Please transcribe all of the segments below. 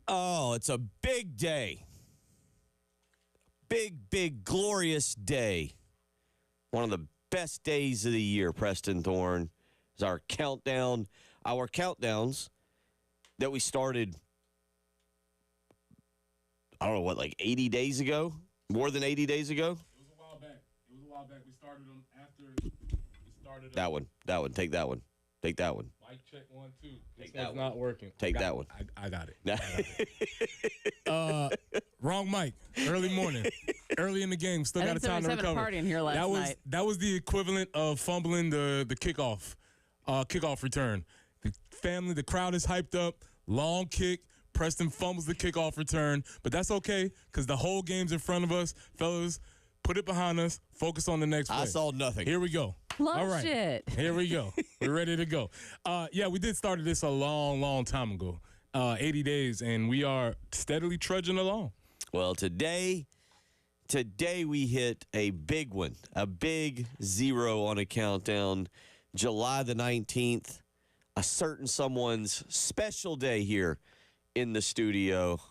Oh, it's a big day. Big, glorious day. One of the best days of the year, Preston Thorne, is our countdown. Our countdowns that we started, I don't know, what, like 80 days ago? More than 80 days ago? It was a while back. We started them after we started. That one. Take that one. Take that one. Mic check 1, 2. This that one's one. not working. Take that one. I got it. Wrong mic. Early morning. Early in the game. Still got a time to recover. Having a party in here last night. That was the equivalent of fumbling the kickoff return. The family, the crowd is hyped up. Long kick. Preston fumbles the kickoff return. But that's okay because the whole game's in front of us. Fellas, put it behind us. Focus on the next play. I saw nothing. Here we go. All right. Shit. Here we go. We're ready to go. Yeah, we did start this a long time ago. 80 days, and we are steadily trudging along. Well, today we hit a big one, a big 0 on a countdown. July the 19th, a certain someone's special day here in the studio.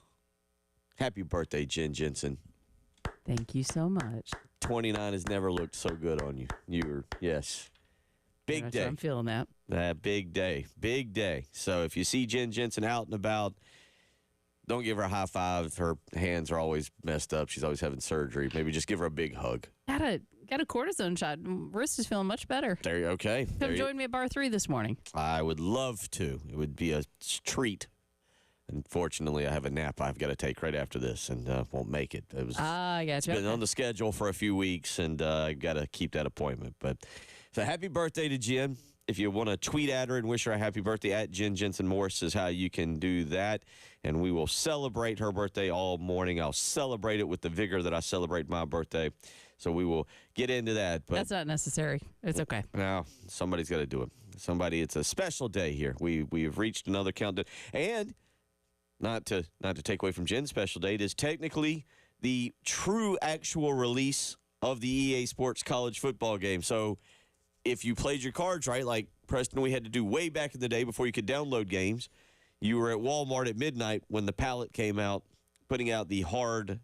Happy birthday, Jen Jensen. Thank you so much. 29 has never looked so good on you. Yes. Big day. I'm feeling that. Big day. So if you see Jen Jensen out and about, don't give her a high five. Her hands are always messed up. She's always having surgery. Maybe just give her a big hug. Got a cortisone shot. Wrist is feeling much better. There you okay. Come join me at Bar 3 this morning. I would love to. It would be a treat. Unfortunately, I have a nap I've got to take right after this and won't make it. It's been on the schedule for a few weeks, and I've got to keep that appointment. But so happy birthday to Jen. If you want to tweet at her and wish her a happy birthday, at Jen Jensen Morris is how you can do that. And we will celebrate her birthday all morning. I'll celebrate it with the vigor that I celebrate my birthday. So we will get into that. But that's not necessary. It's okay. No, somebody's got to do it. It's a special day here. We have reached another countdown. And not to take away from Jen's special day, it is technically the true actual release of the EA Sports college football game. So if you played your cards right, like Preston, we had to do way back in the day before you could download games, you were at Walmart at midnight when the pallet came out, putting out the hard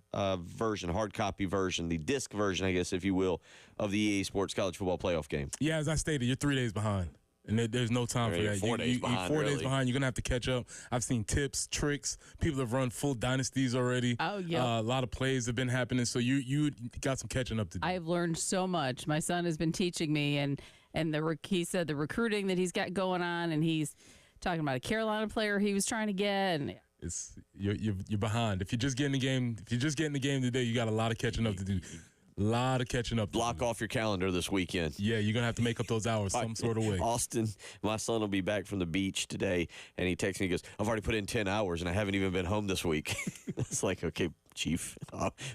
copy version, the disc version, I guess, if you will, of the EA Sports college football playoff game. Yeah, as I stated, you're 3 days behind. And there's no time for that. 4 days behind. 4 days behind. You're going to have to catch up. I've seen tips, tricks. People have run full dynasties already. Oh, yeah. A lot of plays have been happening. So you got some catching up to do. I've learned so much. My son has been teaching me, and he said the recruiting that he's got going on, and he's talking about a Carolina player he was trying to get. And you're behind. If you're just getting the game today, you got a lot of catching up to do. Block off your calendar this weekend. Yeah, you're going to have to make up those hours some sort of way. Austin, my son will be back from the beach today, and he texts me, he goes, I've already put in 10 hours, and I haven't even been home this week. It's like, okay, Chief,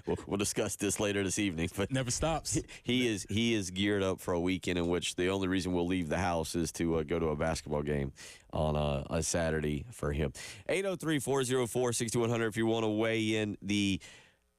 we'll discuss this later this evening. But never stops. He is geared up for a weekend in which the only reason we'll leave the house is to go to a basketball game on a Saturday for him. 803-404-6100 if you want to weigh in. The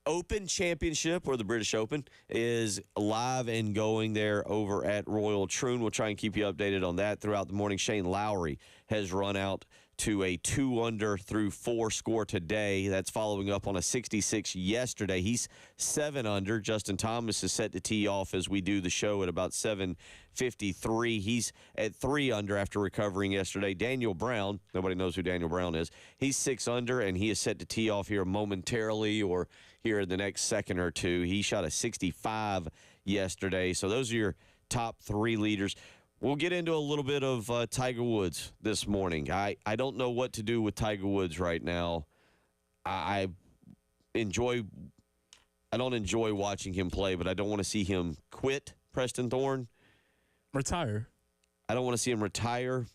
Open Championship, or the British Open, is live and going there over at Royal Troon. We'll try and keep you updated on that throughout the morning. Shane Lowry has run out to a 2-under through 4 score today. That's following up on a 66 yesterday. He's 7 under. Justin Thomas is set to tee off as we do the show at about 7:53. He's at 3 under after recovering yesterday. Daniel Brown, nobody knows who Daniel Brown is. He's 6 under, and he is set to tee off here momentarily or here in the next second or two. He shot a 65 yesterday. So those are your top 3 leaders. We'll get into a little bit of Tiger Woods this morning. I don't know what to do with Tiger Woods right now. I don't enjoy watching him play, but I don't want to see him quit, Preston Thorne. Retire. I don't want to see him retire.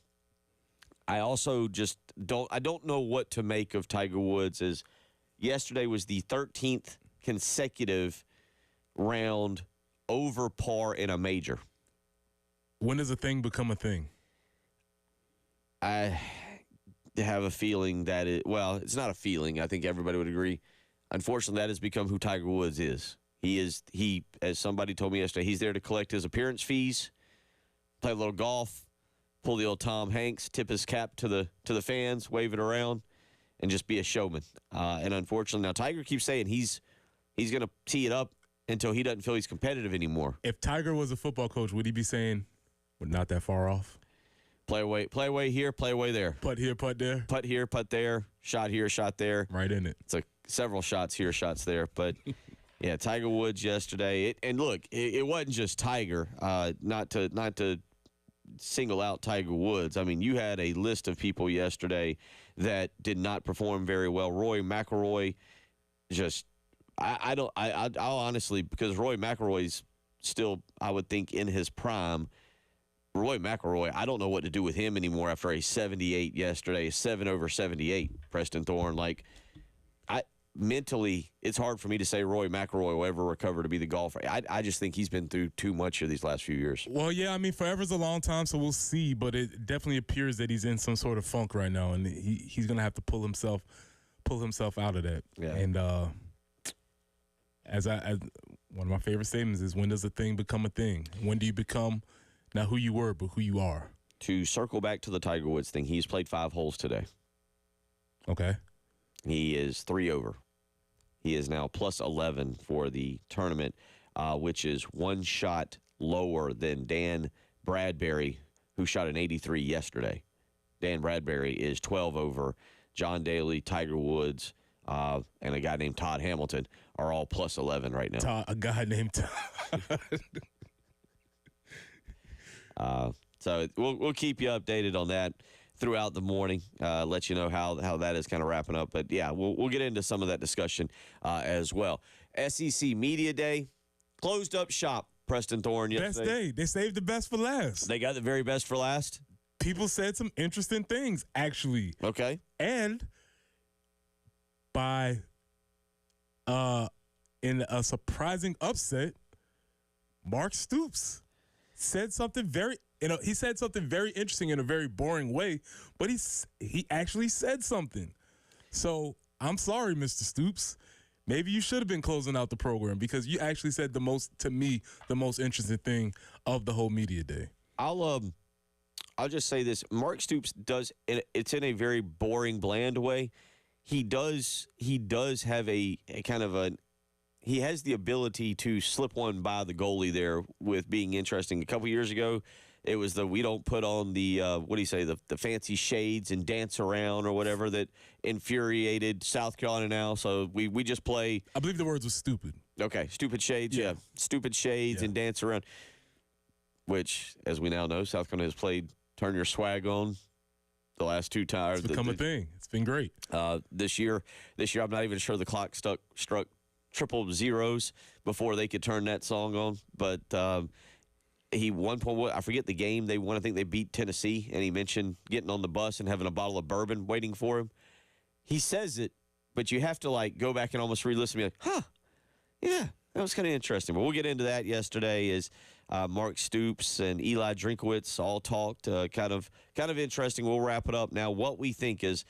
I also just don't know what to make of Tiger Woods, as yesterday was the 13th consecutive round over par in a major. When does a thing become a thing? I have a feeling that it's not a feeling. I think everybody would agree. Unfortunately, that has become who Tiger Woods is. He, as somebody told me yesterday, he's there to collect his appearance fees, play a little golf, pull the old Tom Hanks, tip his cap to the fans, wave it around, and just be a showman. And unfortunately, now Tiger keeps saying he's going to tee it up until he doesn't feel he's competitive anymore. If Tiger was a football coach, would he be saying, we're not that far off? Play away here, play away there. Putt here, putt there. Putt here, putt there. Shot here, shot there. Right in it. It's like several shots here, shots there. But, yeah, Tiger Woods yesterday. And, look, it wasn't just Tiger, not to single out Tiger Woods. I mean, you had a list of people yesterday that did not perform very well. Rory McIlroy just – I'll honestly, because Rory McIlroy's still, I would think, in his prime – Roy McIlroy, I don't know what to do with him anymore after a 78 yesterday, a 7 over 78, Preston Thorne. Like, mentally, it's hard for me to say Roy McIlroy will ever recover to be the golfer. I just think he's been through too much of these last few years. Well, yeah, I mean, forever's a long time, so we'll see. But it definitely appears that he's in some sort of funk right now, and he's going to have to pull himself out of that. Yeah. And as one of my favorite statements is, when does a thing become a thing? When do you become not who you were, but who you are? To circle back to the Tiger Woods thing, he's played 5 holes today. Okay. He is 3 over. He is now plus 11 for the tournament, which is 1 shot lower than Dan Bradbury, who shot an 83 yesterday. Dan Bradbury is 12 over. John Daly, Tiger Woods, and a guy named Todd Hamilton are all plus 11 right now. A guy named Todd. So we'll keep you updated on that throughout the morning, let you know how that is kind of wrapping up. But, yeah, we'll get into some of that discussion as well. SEC Media Day, closed up shop, Preston Thorne. Best day. They saved the best for last. They got the very best for last? People said some interesting things, actually. Okay. And in a surprising upset, Mark Stoops said something he said something very interesting in a very boring way, but he actually said something. So I'm sorry, Mr. Stoops. Maybe you should have been closing out the program, because you actually said the most interesting thing of the whole media day. I'll just say this. Mark Stoops does, it's in a very boring, bland way. He does have a kind of he has the ability to slip one by the goalie there with being interesting. A couple years ago, it was we don't put on the, the fancy shades and dance around or whatever that infuriated South Carolina now. So we just play. I believe the words was stupid. Okay, stupid shades, yeah. Stupid shades and dance around, which, as we now know, South Carolina has played Turn Your Swag On the last 2 times. It's become a thing. It's been great. This year, I'm not even sure the clock struck triple zeros before they could turn that song on. But he one point, I forget the game they won. I think they beat Tennessee, and he mentioned getting on the bus and having a bottle of bourbon waiting for him. He says it, but you have to go back and almost re-listen and be like, yeah, that was kind of interesting. But we'll get into that. Yesterday is Mark Stoops and Eli Drinkowitz all talked. Kind of interesting. We'll wrap it up now. What we think is,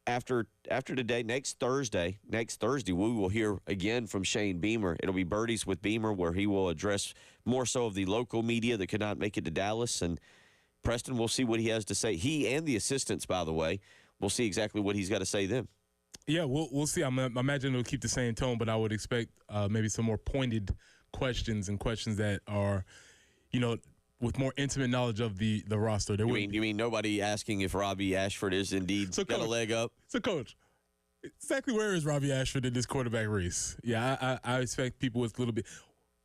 after today, next Thursday, we will hear again from Shane Beamer. It'll be Birdies with Beamer, where he will address more so of the local media that could not make it to Dallas. And Preston, we'll see what he has to say. He and the assistants, by the way, we'll see exactly what he's got to say then. Yeah, we'll see. I imagine it'll keep the same tone, but I would expect maybe some more pointed questions that are, with more intimate knowledge of the roster. You mean nobody asking if Robbie Ashford is indeed got a leg up? So, Coach, exactly where is Robbie Ashford in this quarterback race? Yeah, I expect people with a little bit.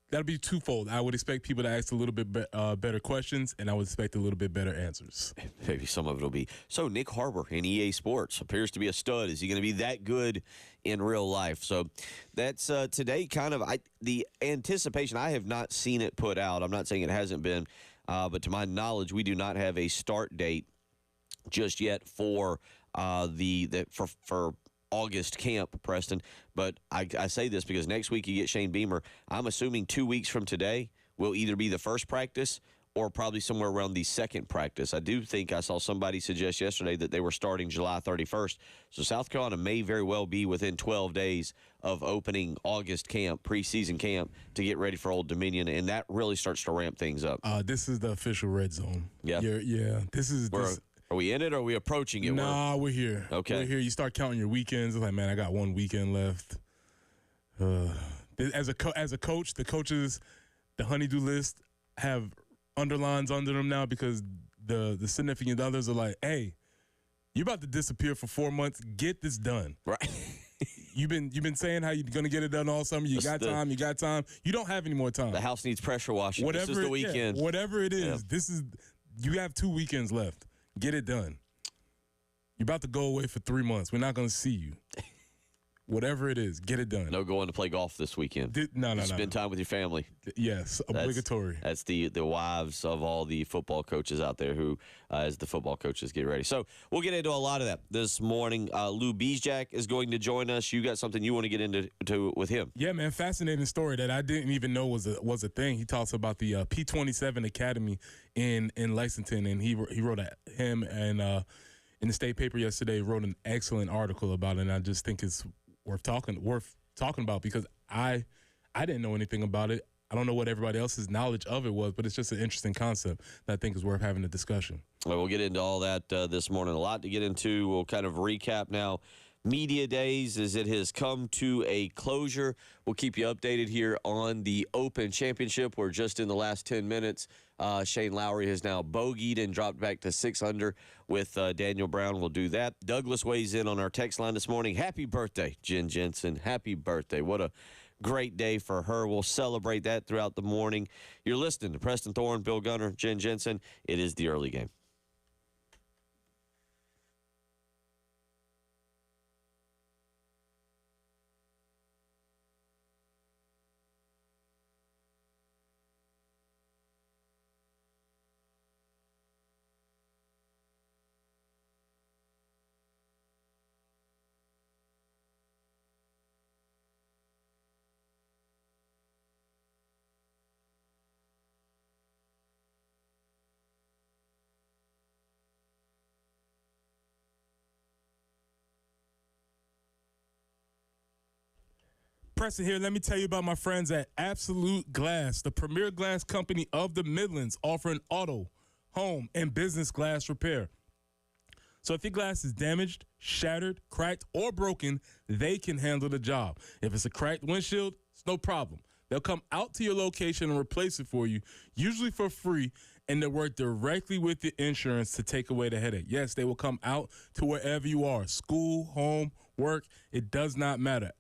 That'll be twofold. I would expect people to ask a little bit better questions, and I would expect a little bit better answers. Maybe some of it will be. So Nick Harbor in EA Sports appears to be a stud. Is he going to be that good in real life? So that's today kind of the anticipation. I have not seen it put out. I'm not saying it hasn't been, but to my knowledge, we do not have a start date just yet for for August camp, Preston. But I say this because next week you get Shane Beamer. I'm assuming 2 weeks from today will either be the first practice or probably somewhere around the second practice. I do think I saw somebody suggest yesterday that they were starting July 31st. So South Carolina may very well be within 12 days of opening August camp, preseason camp, to get ready for Old Dominion, and that really starts to ramp things up. This is the official red zone. Yeah. Yeah. This is Are Are we in it or are we approaching it? Nah, we're here. Okay. We're here. You start counting your weekends. It's like, man, I got one weekend left. As a coach, the coaches, the honeydew list have underlines under them now because the significant others are like, hey, you're about to disappear for 4 months. Get this done. Right. You've been saying how you're gonna get it done all summer. You got time. You don't have any more time. The house needs pressure washing. Whatever, this is the weekend. Yeah, whatever it is, you have 2 weekends left. Get it done. You're about to go away for 3 months. We're not gonna see you. Whatever it is, get it done. No going to play golf this weekend. No. Spend time with your family. Yes, obligatory. That's the wives of all the football coaches out there who, as the football coaches get ready. So we'll get into a lot of that this morning. Lou Bezjak is going to join us. You got something you want to get into with him? Yeah, man, fascinating story that I didn't even know was a thing. He talks about the P27 Academy in Lexington, and he wrote him and in the state paper yesterday wrote an excellent article about it. And I just think it's worth talking about because I didn't know anything about it. I don't know what everybody else's knowledge of it was, but it's just an interesting concept that I think is worth having a discussion. Well, we'll get into all that this morning. A lot to get into. We'll kind of recap now. Media days as it has come to a closure. We'll keep you updated here on the Open Championship. We're just in the last 10 minutes. Shane Lowry has now bogeyed and dropped back to 6 under with Daniel Brown. We'll do that. Douglas weighs in on our text line this morning. Happy birthday, Jen Jensen. Happy birthday. What a great day for her. We'll celebrate that throughout the morning. You're listening to Preston Thorne, Bill Gunner, Jen Jensen. It is the early game. Preston here. Let me tell you about my friends at Absolute Glass, the premier glass company of the Midlands, offering auto, home, and business glass repair. So if your glass is damaged, shattered, cracked, or broken, they can handle the job. If it's a cracked windshield, it's no problem. They'll come out to your location and replace it for you, usually for free, and they'll work directly with your insurance to take away the headache. Yes, they will come out to wherever you are, school, home, work, it does not matter.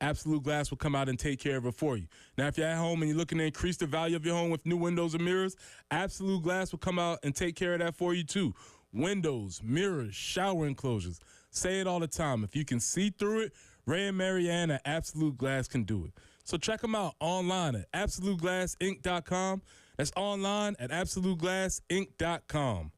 Absolute Glass will come out and take care of it for you. Now, if you're at home and you're looking to increase the value of your home with new windows and mirrors, Absolute Glass will come out and take care of that for you too. Windows, mirrors, shower enclosures. Say it all the time. If you can see through it, Ray and Marianne at Absolute Glass can do it. So check them out online at AbsoluteGlassInc.com. That's online at AbsoluteGlassInc.com.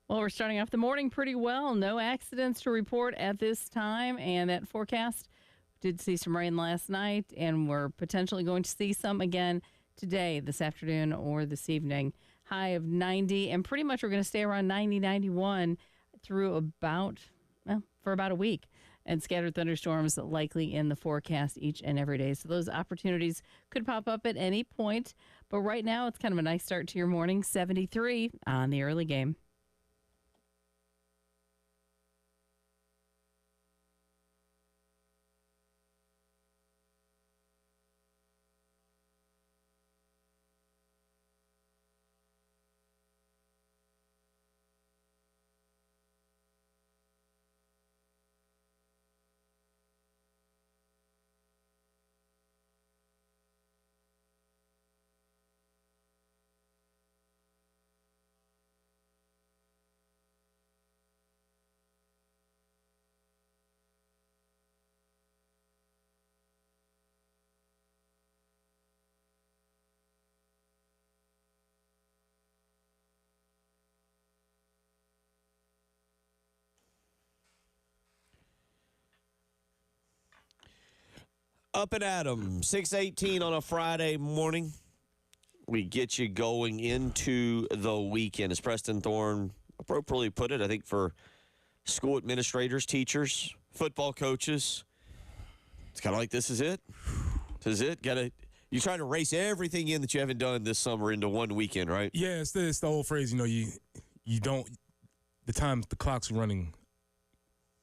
Well, we're starting off the morning pretty well. No accidents to report at this time. And that forecast did see some rain last night, and we're potentially going to see some again today, this afternoon, or this evening. High of 90, and pretty much we're going to stay around 90, 91 through for about a week. And scattered thunderstorms likely in the forecast each and every day. So those opportunities could pop up at any point. But right now, it's kind of a nice start to your morning. 73 on the early game. Up and at 'em, 6:18 on a Friday morning. We get you going into the weekend. As Preston Thorne appropriately put it, I think for school administrators, teachers, football coaches, it's kind of like this is it. This is it. You're trying to race everything in that you haven't done this summer into one weekend, right? Yeah, it's the old phrase, you don't, the clock's running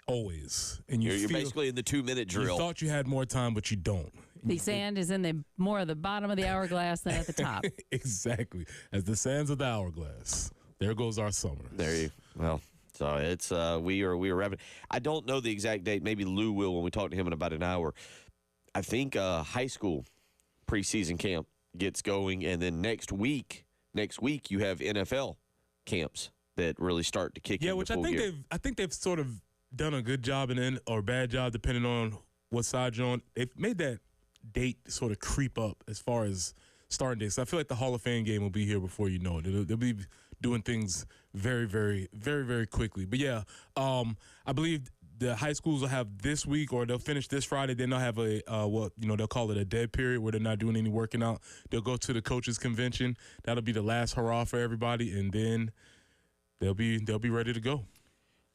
always. And You're basically in the 2-minute drill. You thought you had more time, but you don't. The sand is in more of the bottom of the hourglass than at the top. Exactly. As the sands of the hourglass. There goes our summer. So it's we are wrapping. I don't know the exact date. Maybe Lou will when we talk to him in about an hour. I think high school preseason camp gets going, and then next week you have NFL camps that really start to kick in. Yeah, which I think they've sort of done a good job or bad job depending on what side you're on. They've made that date sort of creep up as far as starting dates. I feel like the Hall of Fame game will be here before you know it. They'll be doing things very, very, very, very quickly. But yeah, I believe the high schools will have this week, or they'll finish this Friday. Then they'll have they'll call it a dead period where they're not doing any working out. They'll go to the coaches convention. That'll be the last hurrah for everybody, and then they'll be ready to go.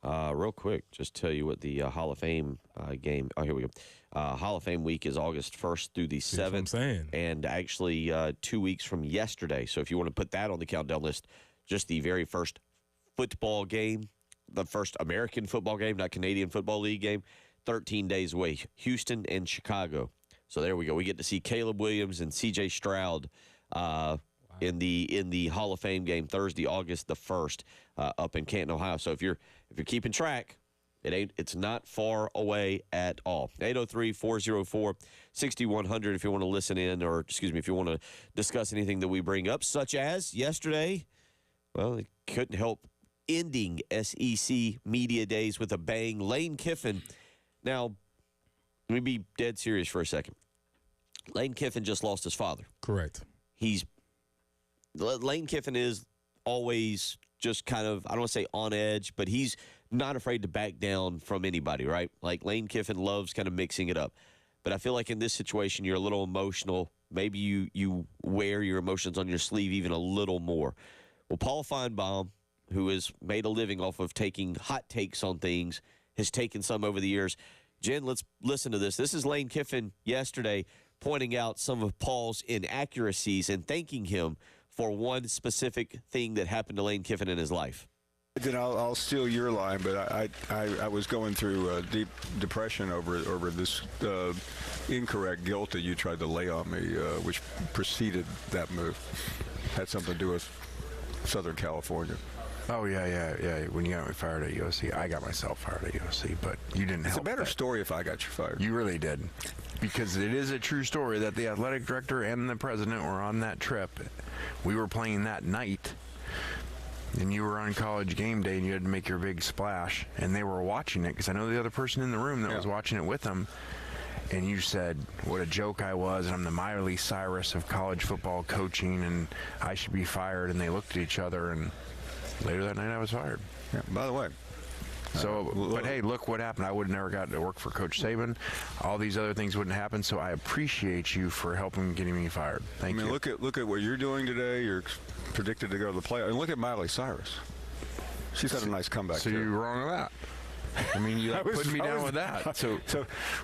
Real quick, just tell you what the Hall of Fame game. Oh, here we go. Hall of Fame week is August 1st through the 7th. That's what I'm saying. And actually 2 weeks from yesterday. So if you want to put that on the countdown list, just the very first football game, the first American football game, not Canadian Football League game, 13 days away. Houston and Chicago. So there we go. We get to see Caleb Williams and C.J. Stroud in the Hall of Fame game Thursday, August the 1st, up in Canton, Ohio. So if you're keeping track, it's not far away at all. 803-404-6100 if you want to listen in, or if you want to discuss anything that we bring up, such as yesterday. Well, it couldn't help ending SEC Media Days with a bang. Lane Kiffin. Now, let me be dead serious for a second. Lane Kiffin just lost his father. Correct. Lane Kiffin is always just kind of, I don't want to say on edge, but he's not afraid to back down from anybody, right? Like Lane Kiffin loves kind of mixing it up. But I feel like in this situation, you're a little emotional. Maybe you wear your emotions on your sleeve even a little more. Well, Paul Feinbaum, who has made a living off of taking hot takes on things, has taken some over the years. Jen, let's listen to this. This is Lane Kiffin yesterday pointing out some of Paul's inaccuracies and thanking him for one specific thing that happened to Lane Kiffin in his life. Then I'll steal your line, but I was going through a deep depression over this incorrect guilt that you tried to lay on me, which preceded that move. Had something to do with Southern California. Oh, yeah. When you got me fired at USC, I got myself fired at USC, but you didn't help. It's a better story if I got you fired. You really did. Because it is a true story that the athletic director and the president were on that trip. We were playing that night, and you were on College Game Day, and you had to make your big splash, and they were watching it, because I know the other person in the room that was watching it with them, and you said what a joke I was, and I'm the Miley Cyrus of college football coaching, and I should be fired, and they looked at each other, and Later that night, I was fired. Yeah, by the way. So, but hey, look what happened. I would have never gotten to work for Coach Saban. All these other things wouldn't happen. So I appreciate you for helping getting me fired. Thank you. Look at what you're doing today. You're predicted to go to the playoffs. And look at Miley Cyrus. She's had a nice comeback. So too. you're wrong with that. I mean, you put me down with that. So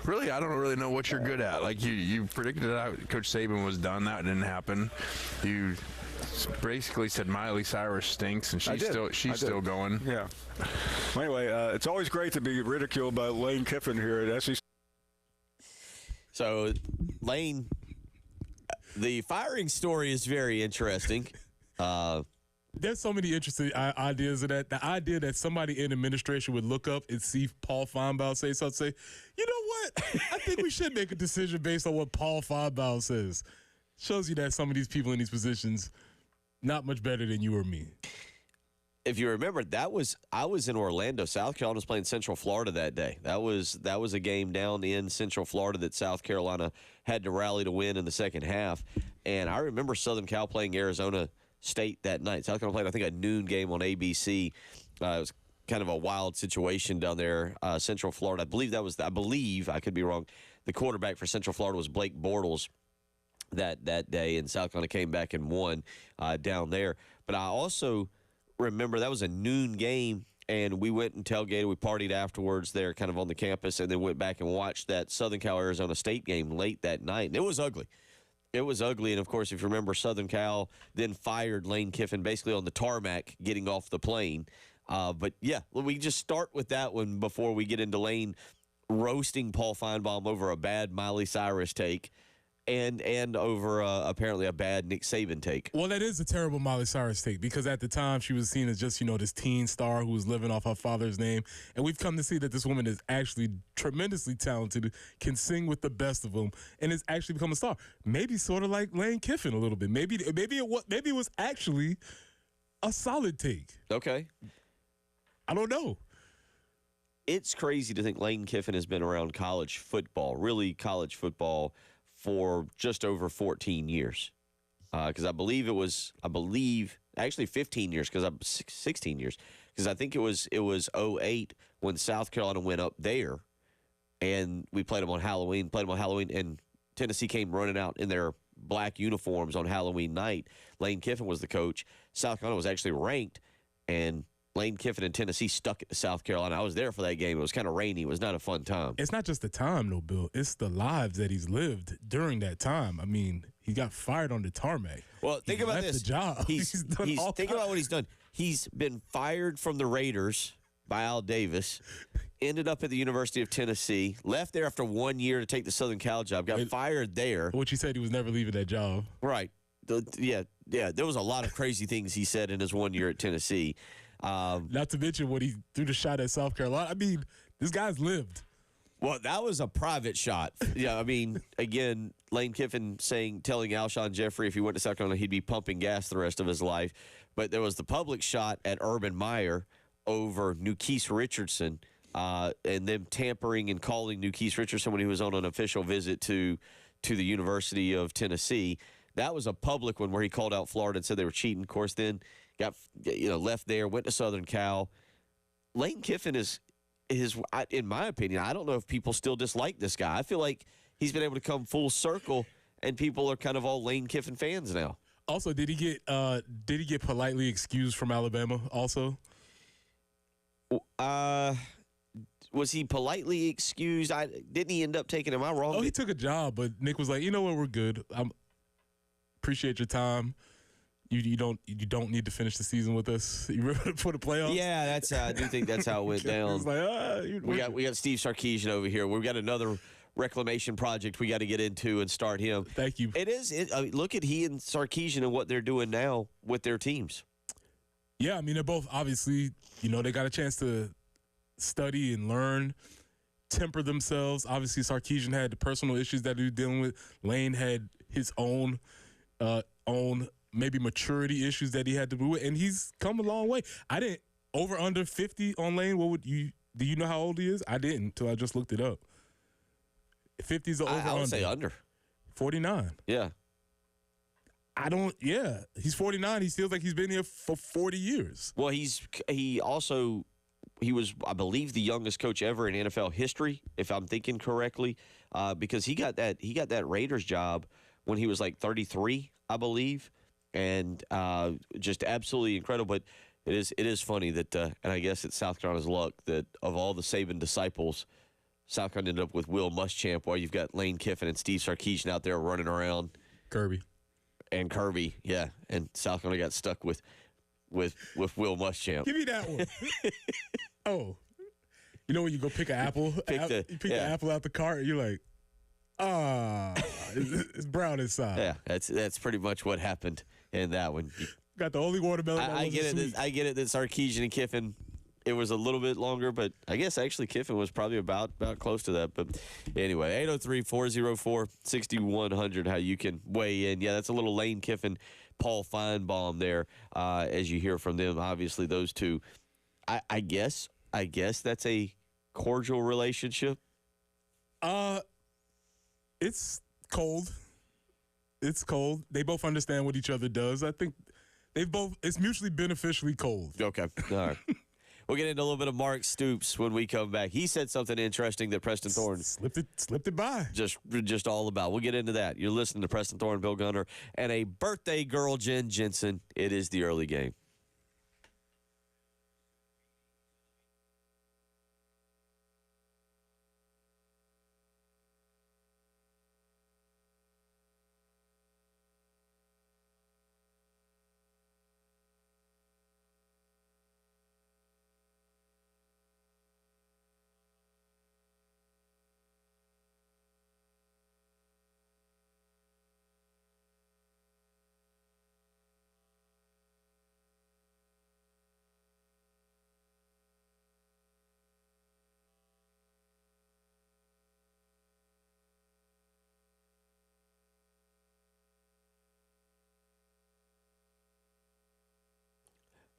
really, I don't really know what you're good at. Like you predicted that Coach Saban was done. That didn't happen. You basically said Miley Cyrus stinks, and she's still going. Yeah. Well, anyway, it's always great to be ridiculed by Lane Kiffin here at SEC. So, Lane, the firing story is very interesting. There's so many interesting ideas in that. The idea that somebody in administration would look up and see Paul Feinbaum say something, say, you know what? I think we should make a decision based on what Paul Feinbaum says. Shows you that some of these people in these positions not much better than you or me. If you remember, I was in Orlando. South Carolina was playing Central Florida that day. That was a game down in Central Florida that South Carolina had to rally to win in the second half. And I remember Southern Cal playing Arizona State that night. South Carolina played, I think, a noon game on ABC. It was kind of a wild situation down there, Central Florida. I believe, I could be wrong, the quarterback for Central Florida was Blake Bortles that day, and South Carolina came back and won down there. But I also remember that was a noon game, and we went and tailgated. We partied afterwards there kind of on the campus, and then went back and watched that Southern Cal Arizona State game late that night. And it was ugly. It was ugly, and of course, if you remember, Southern Cal then fired Lane Kiffin basically on the tarmac getting off the plane. But, yeah, we just start with that one before we get into Lane roasting Paul Feinbaum over a bad Miley Cyrus take and over apparently a bad Nick Saban take. Well, that is a terrible Miley Cyrus take because at the time she was seen as just, this teen star who was living off her father's name. And we've come to see that this woman is actually tremendously talented, can sing with the best of them, and has actually become a star. Maybe sort of like Lane Kiffin a little bit. Maybe it was actually a solid take. Okay. I don't know. It's crazy to think Lane Kiffin has been around college football, really college football, for just over 14 years. Because I believe actually 15 years, because I'm 16 years. Because I think it was 08 when South Carolina went up there, and we played them on Halloween, and Tennessee came running out in their black uniforms on Halloween night. Lane Kiffin was the coach. South Carolina was actually ranked, and Lane Kiffin and Tennessee stuck it to South Carolina. I was there for that game. It was kind of rainy. It was not a fun time. It's not just the time, though, Bill. It's the lives that he's lived during that time. I mean, he got fired on the tarmac. Well, think about this. The job. Think about what he's done. He's been fired from the Raiders by Al Davis, ended up at the University of Tennessee, left there after 1 year to take the Southern Cal job, got fired there. Which he said he was never leaving that job. Right. Yeah, there was a lot of crazy things he said in his 1 year at Tennessee. Not to mention when he threw the shot at South Carolina. I mean, this guy's lived. Well, that was a private shot. Yeah, I mean, again, Lane Kiffin telling Alshon Jeffrey if he went to South Carolina, he'd be pumping gas the rest of his life. But there was the public shot at Urban Meyer over Nuquise Richardson, and them tampering and calling Nuquise Richardson when he was on an official visit to the University of Tennessee. That was a public one where he called out Florida and said they were cheating. Of course, then got left there, went to Southern Cal. Lane Kiffin is in my opinion, I don't know if people still dislike this guy. I feel like he's been able to come full circle, and people are kind of all Lane Kiffin fans now. Also, did he get politely excused from Alabama also? Was he politely excused? Didn't he end up taking him? Am I wrong? Oh, he took a job, but Nick was like, you know what, we're good. Appreciate your time. You don't need to finish the season with us. You ready for the playoffs? Yeah, I do think that's how it went down. Like, we got Steve Sarkisian over here. We've got another reclamation project we got to get into and start him. Thank you. Look at he and Sarkisian and what they're doing now with their teams. Yeah, I mean, they're both obviously, they got a chance to study and learn, temper themselves. Obviously, Sarkisian had the personal issues that he was dealing with. Lane had his own maybe maturity issues that he had to deal with, and he's come a long way. I didn't over under 50 on Lane. Do you know how old he is? I didn't until I just looked it up. 50's the over. I would say under 49. Yeah. I don't. Yeah, he's 49. He feels like he's been here for 40 years. Well, he was, I believe, the youngest coach ever in NFL history, if I'm thinking correctly, because he got that Raiders job when he was like 33, I believe, and just absolutely incredible. But it is funny that, and I guess it's South Carolina's luck that of all the Saban disciples, South Carolina ended up with Will Muschamp, while you've got Lane Kiffin and Steve Sarkisian out there running around. Kirby. And Kirby, yeah. And South Carolina got stuck with Will Muschamp. Give me that one. Oh. You know when you go pick an apple? You pick the apple out the cart, and you're like, it's brown inside. Yeah, that's pretty much what happened in that one. Got the only watermelon that I get it. sweet. I get it that Sarkisian and Kiffin, it was a little bit longer, but I guess actually Kiffin was probably about close to that. But anyway, 803-404-6100, how you can weigh in. Yeah, that's a little Lane Kiffin, Paul Feinbaum there, as you hear from them. Obviously, those two, I guess that's a cordial relationship. It's cold. It's cold. They both understand what each other does. I think it's mutually beneficially cold. Okay. All right. We'll get into a little bit of Mark Stoops when we come back. He said something interesting that Preston Thorne slipped it by. Just all about. We'll get into that. You're listening to Preston Thorne, Bill Gunner, and a birthday girl, Jen Jensen. It is the early game.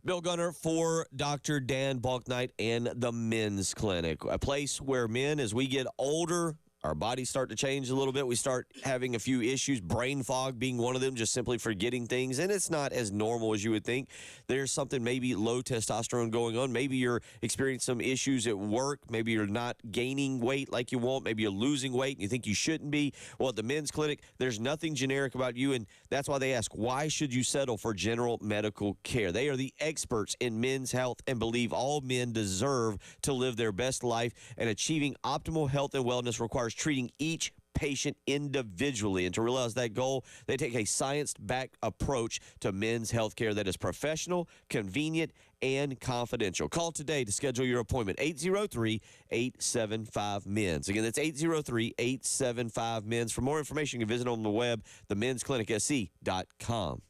Bill Gunner for Dr. Dan Balknight and the Men's Clinic, a place where men, as we get older, our bodies start to change a little bit. We start having a few issues, brain fog being one of them, just simply forgetting things. And it's not as normal as you would think. There's something, maybe low testosterone going on. Maybe you're experiencing some issues at work. Maybe you're not gaining weight like you want. Maybe you're losing weight and you think you shouldn't be. Well, at the Men's Clinic, there's nothing generic about you. And that's why they ask, why should you settle for general medical care? They are the experts in men's health and believe all men deserve to live their best life. And achieving optimal health and wellness requires treating each patient individually. And to realize that goal, they take a science-backed approach to men's health care that is professional, convenient, and confidential. Call today to schedule your appointment, 803-875-MENS. Again, that's 803-875-MENS. For more information, you can visit on the web, themensclinicsc.com.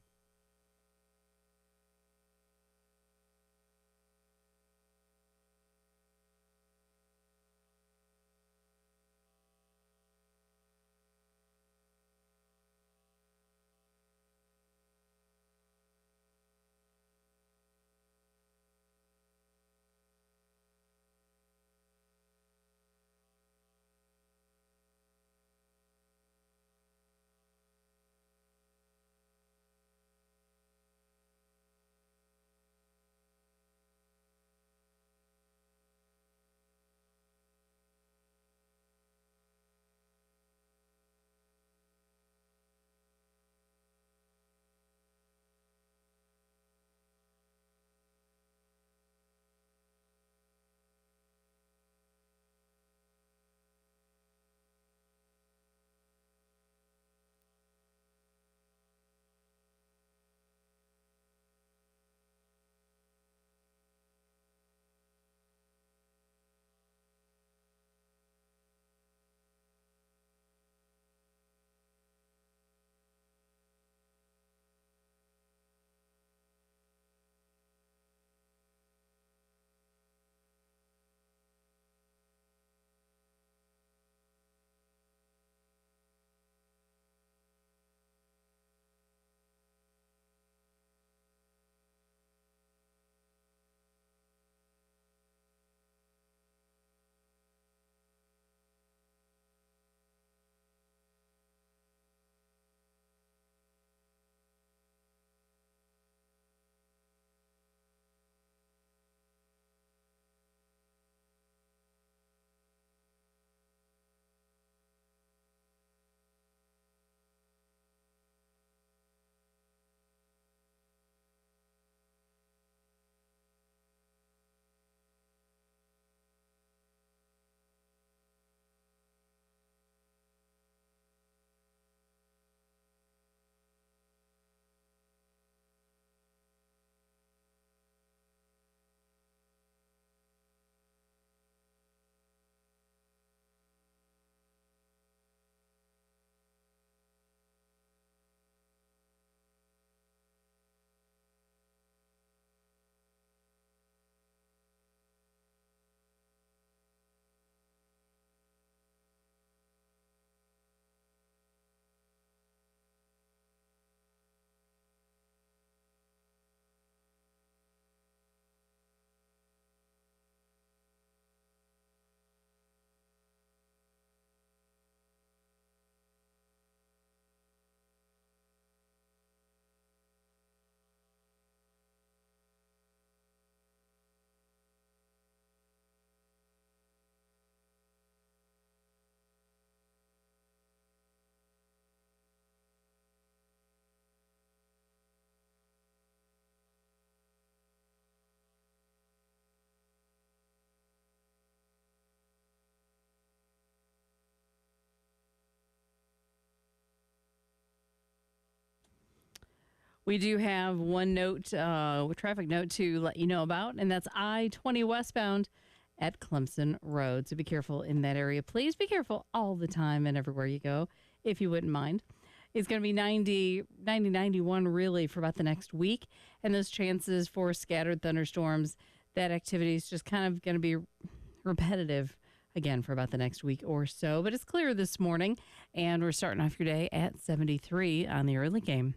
We do have one note, traffic note to let you know about, and that's I-20 westbound at Clemson Road. So be careful in that area. Please be careful all the time and everywhere you go, if you wouldn't mind. It's going to be 90, 91 really for about the next week, and those chances for scattered thunderstorms, that activity is just kind of going to be repetitive again for about the next week or so. But it's clear this morning, and we're starting off your day at 73 on the early game.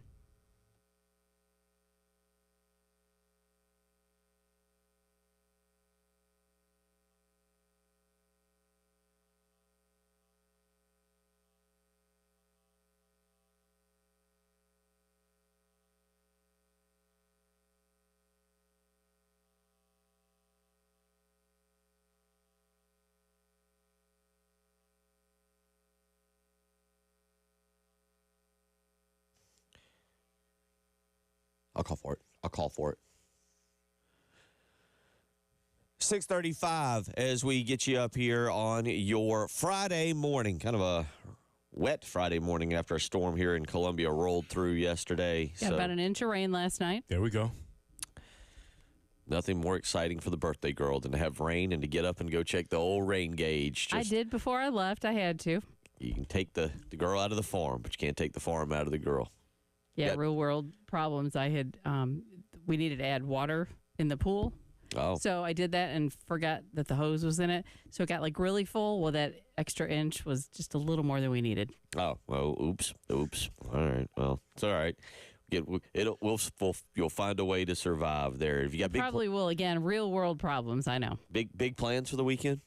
I'll call for it. 6:35 as we get you up here on your Friday morning, kind of a wet Friday morning after a storm here in Columbia rolled through yesterday. Got about an inch of rain last night. There we go. Nothing more exciting for the birthday girl than to have rain and to get up and go check the old rain gauge. I did before I left. I had to. You can take the girl out of the farm, but you can't take the farm out of the girl. Yeah, real world problems. I had, we needed to add water in the pool. Oh. So I did that and forgot that the hose was in it. So it got like really full. Well, that extra inch was just a little more than we needed. Oh, well, oops. All right. Well, it's all right. You'll find a way to survive there. If you got Probably will again. Real world problems. I know. Big plans for the weekend?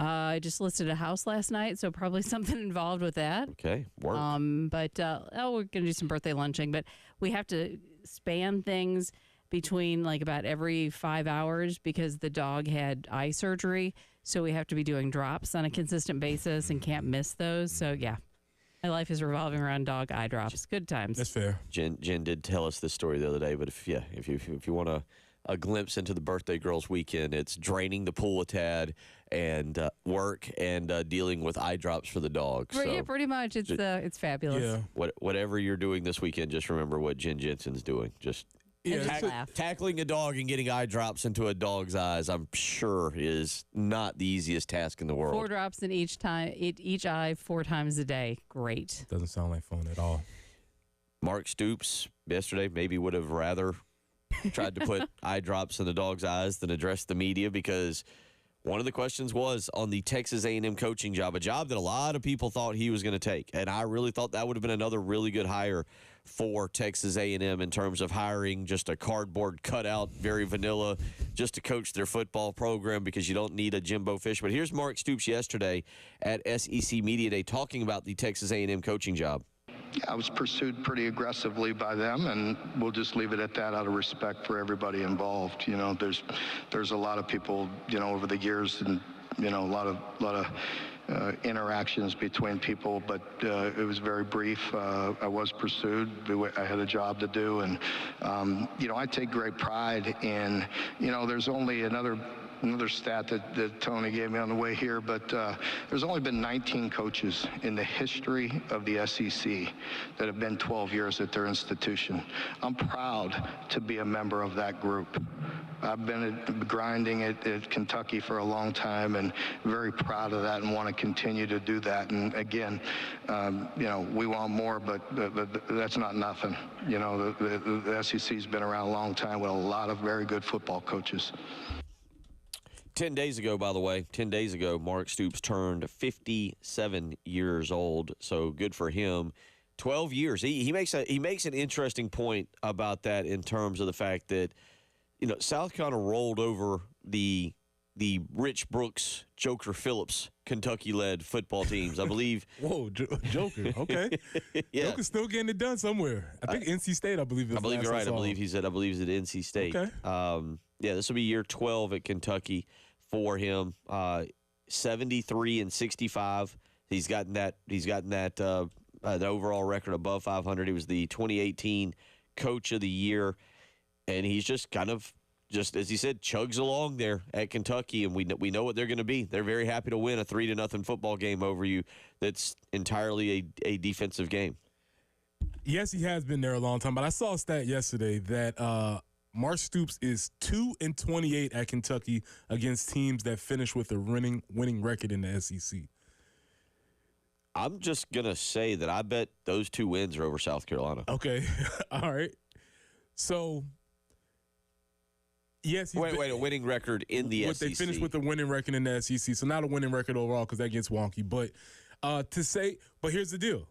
I just listed a house last night, so probably something involved with that. Okay, work. But we're gonna do some birthday lunching, but we have to span things between like about every 5 hours because the dog had eye surgery, so we have to be doing drops on a consistent basis and can't miss those. So yeah, my life is revolving around dog eye drops. Good times. That's fair. Jen did tell us this story the other day, but if you want a glimpse into the birthday girl's weekend, it's draining the pool a tad and work and dealing with eye drops for the dog. Yeah, pretty much. It's fabulous. Yeah. Whatever you're doing this weekend, just remember what Jen Jensen's doing. Just laugh. tackling a dog and getting eye drops into a dog's eyes, I'm sure, is not the easiest task in the world. 4 drops in each eye 4 times a day. Great. Doesn't sound like fun at all. Mark Stoops yesterday maybe would have rather tried to put eye drops in the dog's eyes than address the media, because one of the questions was on the Texas A&M coaching job, a job that a lot of people thought he was going to take. And I really thought that would have been another really good hire for Texas A&M in terms of hiring just a cardboard cutout, very vanilla, just to coach their football program, because you don't need a Jimbo Fish. But here's Mark Stoops yesterday at SEC Media Day talking about the Texas A&M coaching job. I was pursued pretty aggressively by them, and we'll just leave it at that out of respect for everybody involved. You know, there's a lot of people, you know, over the years, and you know, a lot of interactions between people, but it was very brief. I was pursued. I had a job to do, and you know, I take great pride in, you know, there's only another stat that Tony gave me on the way here, but there's only been 19 coaches in the history of the SEC that have been 12 years at their institution. I'm proud to be a member of that group. I've been grinding at Kentucky for a long time, and very proud of that and want to continue to do that. And again, you know, we want more, but that's not nothing. You know, the SEC's been around a long time with a lot of very good football coaches. 10 days ago, by the way, Mark Stoops turned 57 years old, so good for him. 12 years. He makes an interesting point about that in terms of the fact that, you know, South kind of rolled over the Rich Brooks, Joker Phillips, Kentucky-led football teams. I believe. Whoa, Joker. Okay. Yeah. Joker's still getting it done somewhere. I think NC State, I believe. I believe you're right. I believe he's at NC State. Okay. Yeah, this will be year 12 at Kentucky for him. 73 and 65. He's gotten that the overall record above 500. He was the 2018 Coach of the Year, and he's just kind of, just as he said, chugs along there at Kentucky, and we know what they're going to be. They're very happy to win a 3-0 football game over you that's entirely a defensive game. Yes, he has been there a long time, but I saw a stat yesterday that Mark Stoops is 2-28 at Kentucky against teams that finish with a winning record in the SEC. I'm just going to say that I bet those 2 wins are over South Carolina. Okay. All right. So, yes. Wait, a winning record in the SEC. They finished with a winning record in the SEC, so not a winning record overall because that gets wonky. But but here's the deal.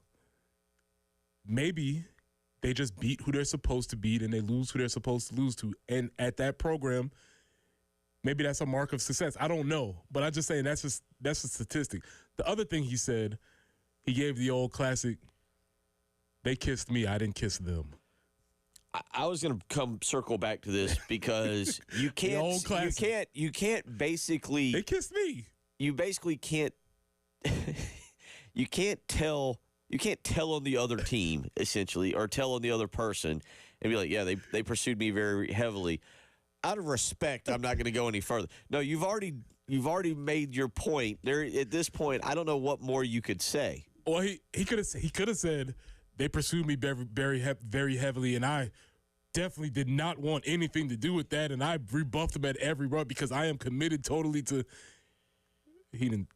Maybe they just beat who they're supposed to beat and they lose who they're supposed to lose to. And at that program, maybe that's a mark of success. I don't know, but I'm just saying that's a statistic. The other thing he said, he gave the old classic, they kissed me, I didn't kiss them. I was going to circle back to this because you can't basically. They kissed me. You basically can't. You can't tell on the other team essentially, or tell on the other person, and be like, yeah, they pursued me very heavily. Out of respect, I'm not going to go any further. No, you've already made your point. There at this point, I don't know what more you could say. Well, he could have said they pursued me very heavily, and I definitely did not want anything to do with that, and I rebuffed him at every run because I am committed totally to. He didn't.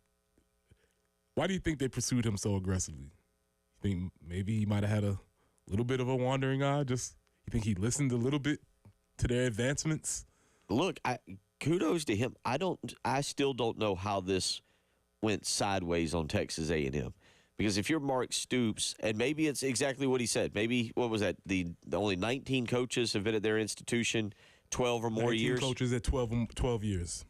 Why do you think they pursued him so aggressively? You think maybe he might have had a little bit of a wandering eye? You think he listened a little bit to their advancements? Look, kudos to him. I still don't know how this went sideways on Texas A&M. Because if you're Mark Stoops, and maybe it's exactly what he said. Maybe, what was that? The only 19 coaches have been at their institution 12 or more years. 19 coaches at 12 years.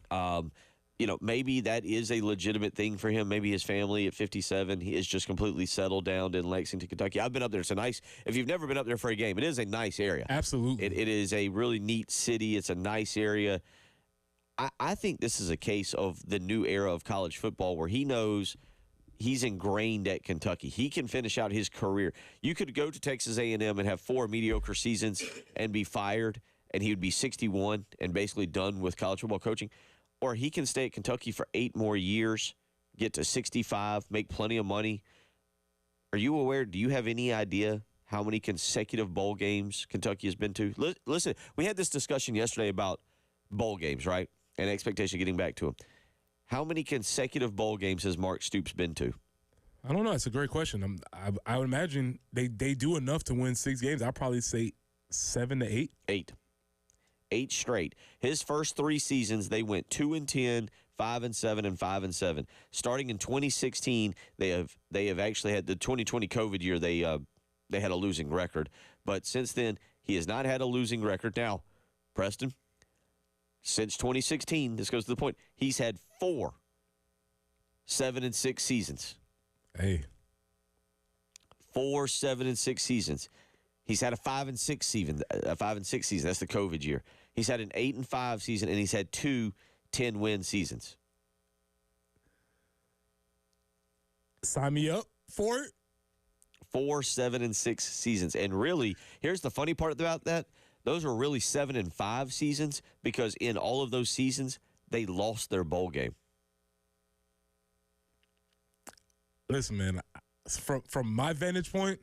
Maybe that is a legitimate thing for him. Maybe his family at 57, he is just completely settled down in Lexington, Kentucky. I've been up there. It's a nice, if you've never been up there for a game, it is a nice area. Absolutely. It is a really neat city. It's a nice area. I think this is a case of the new era of college football where he knows he's ingrained at Kentucky. He can finish out his career. You could go to Texas A&M and have 4 mediocre seasons and be fired, and he would be 61 and basically done with college football coaching. Or he can stay at Kentucky for 8 more years, get to 65, make plenty of money. Are you aware, do you have any idea how many consecutive bowl games Kentucky has been to? Listen, we had this discussion yesterday about bowl games, right? And expectation getting back to them. How many consecutive bowl games has Mark Stoops been to? I don't know. It's a great question. I would imagine they do enough to win 6 games. I'd probably say 7 to 8. 8 straight. His first 3 seasons, they went 2-10, 5-7, and 5-7. Starting in 2016, they have actually had the 2020 COVID year. They had a losing record, but since then he has not had a losing record. Now, Preston, since 2016, this goes to the point. He's had 4 7-6 seasons. Hey, 4 7-6 seasons. He's had a 5-6 season. A 5-6 season. That's the COVID year. He's had an 8-5 season, and he's had 2 10-win seasons. Sign me up for it. 4 7-6 seasons, and really, here's the funny part about that. Those are really 7-5 seasons because in all of those seasons, they lost their bowl game. Listen, man, from my vantage point,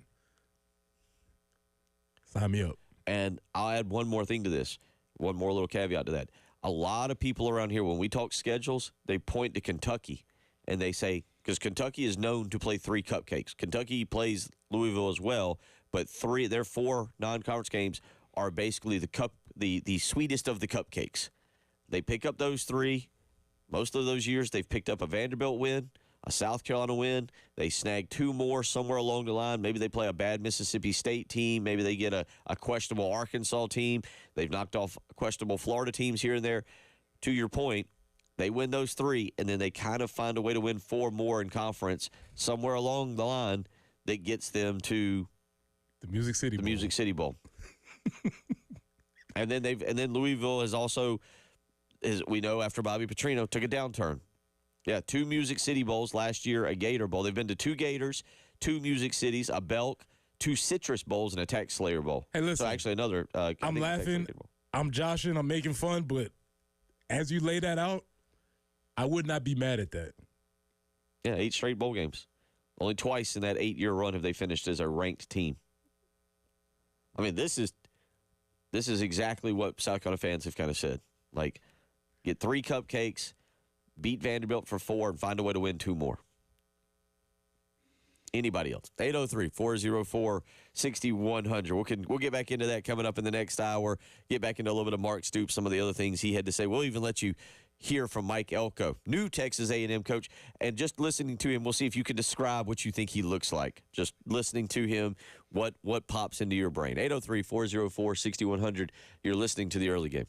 sign me up. And I'll add one more thing to this, one more little caveat to that. A lot of people around here, when we talk schedules, they point to Kentucky, and they say, because Kentucky is known to play 3 cupcakes. Kentucky plays Louisville as well, but their 4 non-conference games are basically the sweetest of the cupcakes. They pick up those 3. Most of those years, they've picked up a Vanderbilt win, a South Carolina win. They snag 2 more somewhere along the line. Maybe they play a bad Mississippi State team. Maybe they get a questionable Arkansas team. They've knocked off questionable Florida teams here and there. To your point, they win those 3, and then they kind of find a way to win 4 more in conference somewhere along the line that gets them to the Music City Bowl. Music City Bowl. and then Louisville has also, as we know, after Bobby Petrino took a downturn. Yeah, 2 Music City Bowls last year, a Gator Bowl. They've been to 2 Gators, 2 Music Cities, a Belk, 2 Citrus Bowls, and a Tax Slayer Bowl. Hey, listen. So actually another. I'm laughing. I'm joshing. I'm making fun. But as you lay that out, I would not be mad at that. Yeah, 8 straight bowl games. Only twice in that 8-year run have they finished as a ranked team. I mean, this is exactly what South Carolina fans have kind of said. Like, get 3 cupcakes, beat Vanderbilt for 4, and find a way to win 2 more. Anybody else? 803-404-6100. We'll get back into that coming up in the next hour. Get back into a little bit of Mark Stoops, some of the other things he had to say. We'll even let you hear from Mike Elko, new Texas A&M coach, and just listening to him, we'll see if you can describe what you think he looks like. Just listening to him, what pops into your brain. 803-404-6100. You're listening to the early game.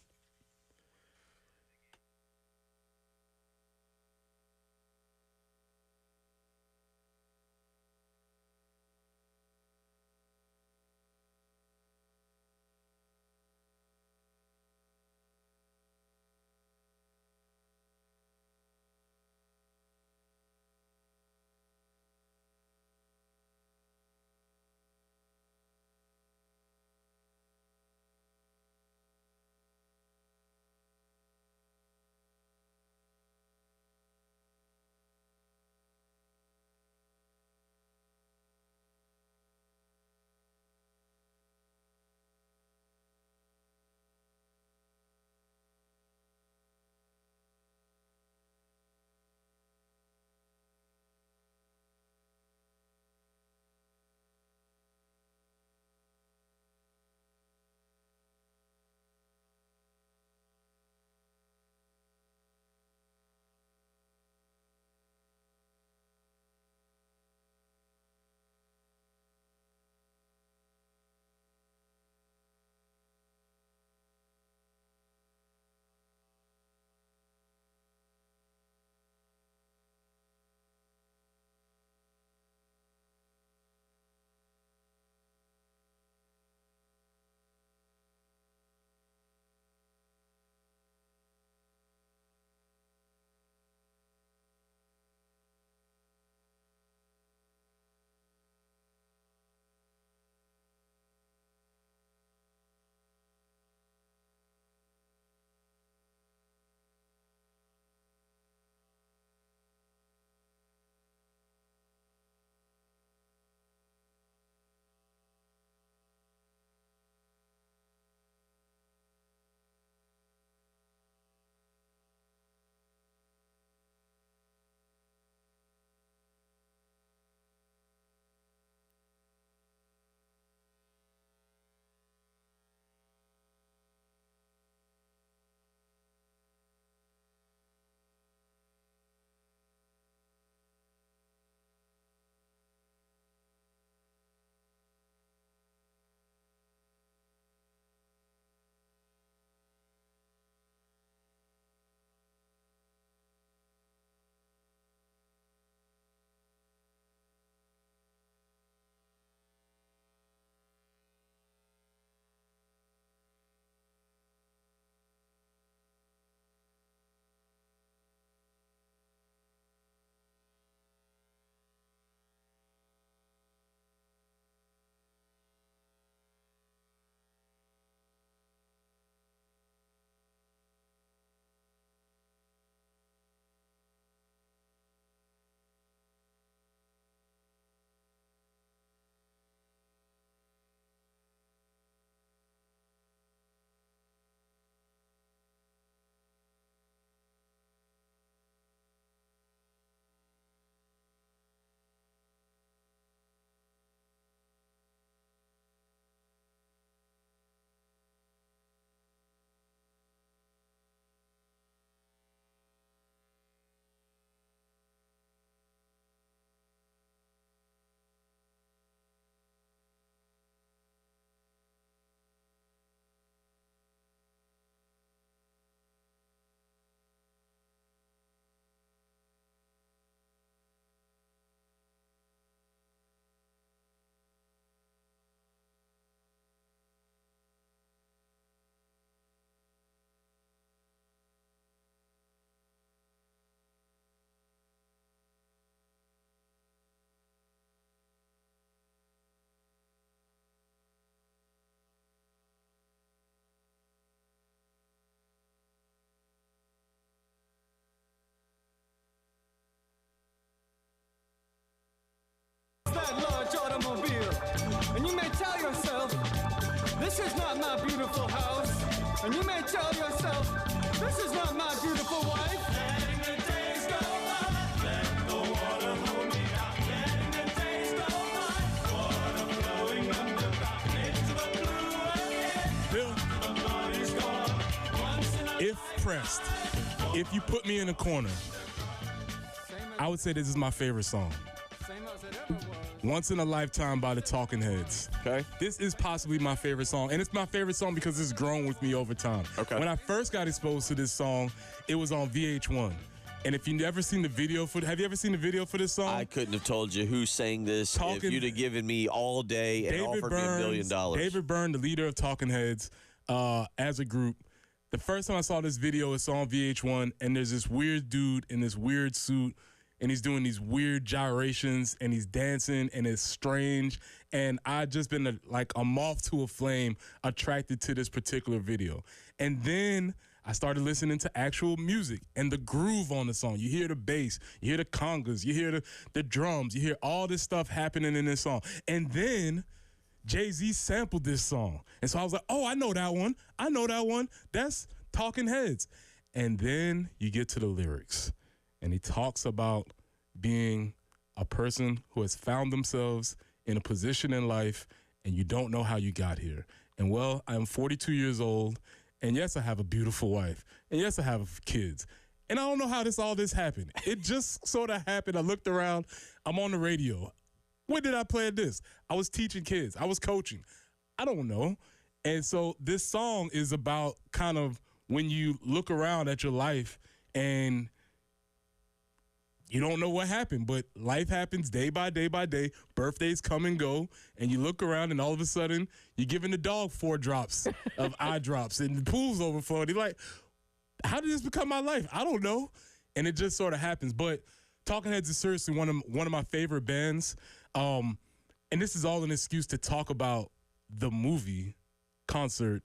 This is not my beautiful house. And you may tell yourself, this is not my beautiful wife. Letting the days go by. Let the water hold me out. Letting the days go by. Water flowing underground into the blue again. Bill, The money's gone. Once in a if pressed, if you put me in a corner, I would say this is my favorite song. same as it ever was. Once in a Lifetime by the Talking Heads. Okay. This is possibly my favorite song, and it's my favorite song because it's grown with me over time. Okay. When I first got exposed to this song, it was on VH1. And if you've ever seen the video for, have you ever seen the video for this song? I couldn't have told you who sang this if Talking- you'd have given me all day and offered me $1 million. David Byrne, the leader of Talking Heads, as a group. The first time I saw this video, it's on VH1, and there's this weird dude in this weird suit, and he's doing these weird gyrations, and he's dancing, and it's strange. And I just been like a moth to a flame, attracted to this particular video. And then I started listening to actual music and the groove on the song. You hear the bass, you hear the congas, you hear the drums, you hear all this stuff happening in this song. And then Jay-Z sampled this song. And so I was like, oh, I know that one. I know that one. That's Talking Heads. And then you get to the lyrics. And he talks about being a person who has found themselves in a position in life and you don't know how you got here. And well, I'm 42 years old. And yes, I have a beautiful wife. And yes, I have kids. And I don't know how all this happened. It just sort of happened. I looked around. I'm on the radio. When did I play this? I was teaching kids. I was coaching. I don't know. And so this song is about kind of when you look around at your life and you don't know what happened, but life happens day by day by day. Birthdays come and go, and you look around, and all of a sudden, you're giving the dog 4 drops of eye drops, and the pool's overflowing. You're like, how did this become my life? I don't know. And it just sort of happens. But Talking Heads is seriously one of my favorite bands. And this is all an excuse to talk about the movie concert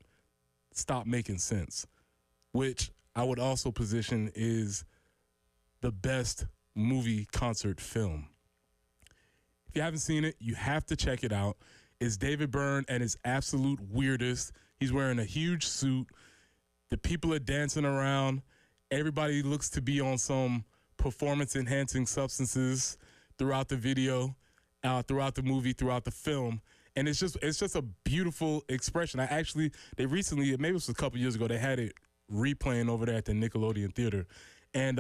Stop Making Sense, which I would also position is the best movie concert film. If you haven't seen it, you have to check it out. It's David Byrne at his absolute weirdest. He's wearing a huge suit. The people are dancing around. Everybody looks to be on some performance-enhancing substances throughout the video, throughout the movie, throughout the film. And it's just a beautiful expression. They recently, maybe it was a couple years ago, they had it replaying over there at the Nickelodeon Theater. And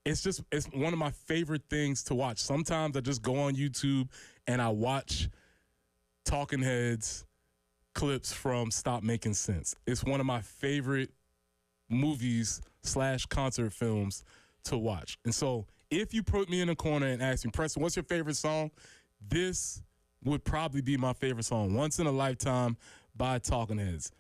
it's one of my favorite things to watch. Sometimes I just go on YouTube and I watch Talking Heads clips from Stop Making Sense. It's one of my favorite movies / concert films to watch. And so if you put me in a corner and ask me, Preston, what's your favorite song? This would probably be my favorite song, Once in a Lifetime by Talking Heads.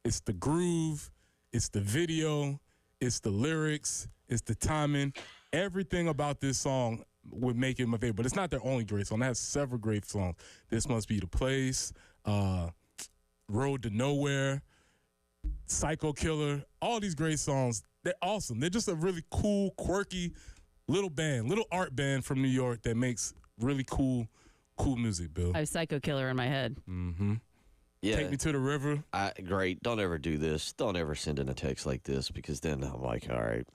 It's the groove, it's the video, it's the lyrics, it's the timing. Everything about this song would make it my favorite, but it's not their only great song. It has several great songs. This Must Be the Place, Road to Nowhere, Psycho Killer, all these great songs. They're awesome. They're just a really cool, quirky little art band from New York that makes really cool music, Bill. I have Psycho Killer in my head. Mm-hmm. Yeah. Take Me to the River. Great. Don't ever do this. Don't ever send in a text like this because then I'm like, all right,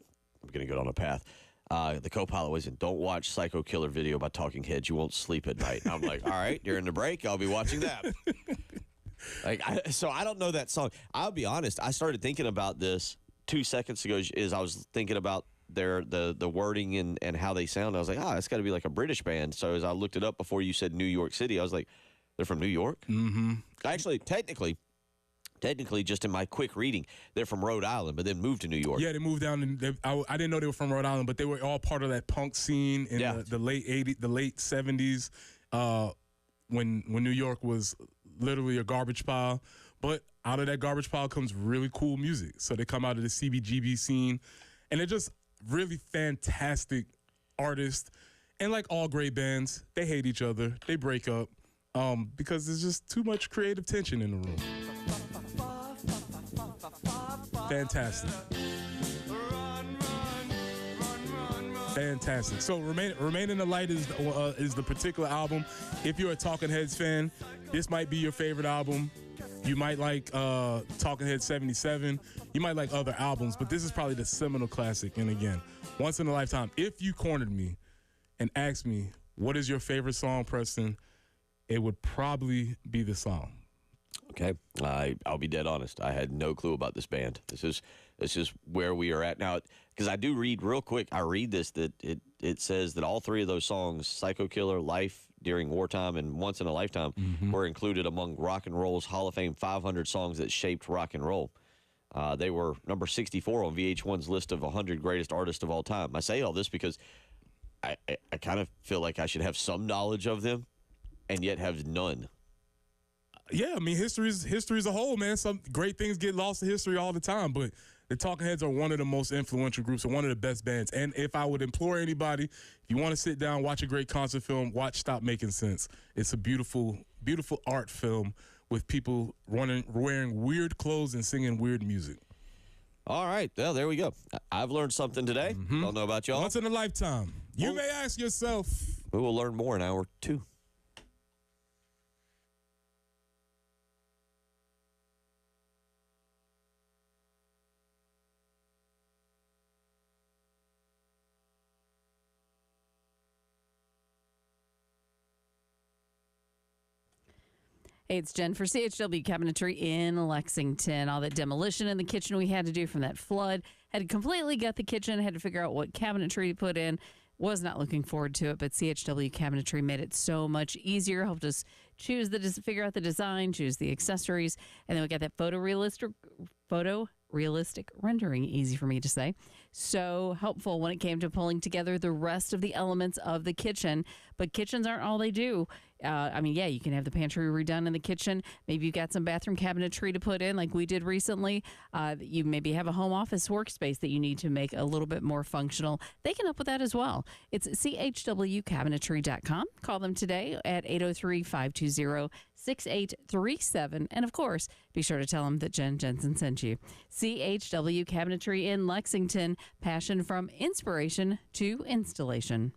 I'm going to go down a path. The co-pilot was in, don't watch Psycho Killer video by Talking Heads. You won't sleep at night. And I'm like, all right, during the break, I'll be watching that. So I don't know that song. I'll be honest. I started thinking about this 2 seconds ago as I was thinking about the wording and how they sound. I was like, it's got to be like a British band. So as I looked it up before you said New York City, I was like, they're from New York? Mm-hmm. Actually, technically, just in my quick reading, they're from Rhode Island, but then moved to New York. Yeah, they moved down. I didn't know they were from Rhode Island, but they were all part of that punk scene in the late 80s, the late 70s, when New York was literally a garbage pile. But out of that garbage pile comes really cool music. So they come out of the CBGB scene, and they're just really fantastic artists. And like all great bands, they hate each other. They break up because there's just too much creative tension in the room. Fantastic. Fantastic. So Remain in the Light is the particular album. If you're a Talking Heads fan, this might be your favorite album. You might like Talking Head 77. You might like other albums, but this is probably the seminal classic. And again, once in a lifetime. If you cornered me and asked me, what is your favorite song, Preston, it would probably be the song. Okay, I'll be dead honest. I had no clue about this band. This is where we are at now. Because I do read real quick. I read this that it says that all three of those songs, Psycho Killer, Life During Wartime, and Once in a Lifetime, were included among Rock and Roll's Hall of Fame 500 songs that shaped rock and roll. They were number 64 on VH1's list of 100 greatest artists of all time. I say all this because I kind of feel like I should have some knowledge of them, and yet have none. Yeah, I mean, history's a whole, man. Some great things get lost in history all the time, but the Talking Heads are one of the most influential groups and one of the best bands. And if I would implore anybody, if you want to sit down, watch a great concert film, watch Stop Making Sense. It's a beautiful, beautiful art film with people wearing weird clothes and singing weird music. All right, well, there we go. I've learned something today. Don't know about y'all. Once in a lifetime. You may ask yourself. We will learn more in hour 2. Hey, it's Jen for CHW Cabinetry in Lexington. All that demolition in the kitchen we had to do from that flood. Had to completely gut the kitchen. Had to figure out what cabinetry to put in. Was not looking forward to it, but CHW Cabinetry made it so much easier. Helped us figure out the design, choose the accessories, and then we got that photorealistic rendering, easy for me to say. So helpful when it came to pulling together the rest of the elements of the kitchen. But kitchens aren't all they do. You can have the pantry redone in the kitchen. Maybe you've got some bathroom cabinetry to put in like we did recently. You maybe have a home office workspace that you need to make a little bit more functional. They can help with that as well. It's chwcabinetry.com. Call them today at 803-520-6837. And, of course, be sure to tell them that Jen Jensen sent you. CHW Cabinetry in Lexington. Passion from inspiration to installation.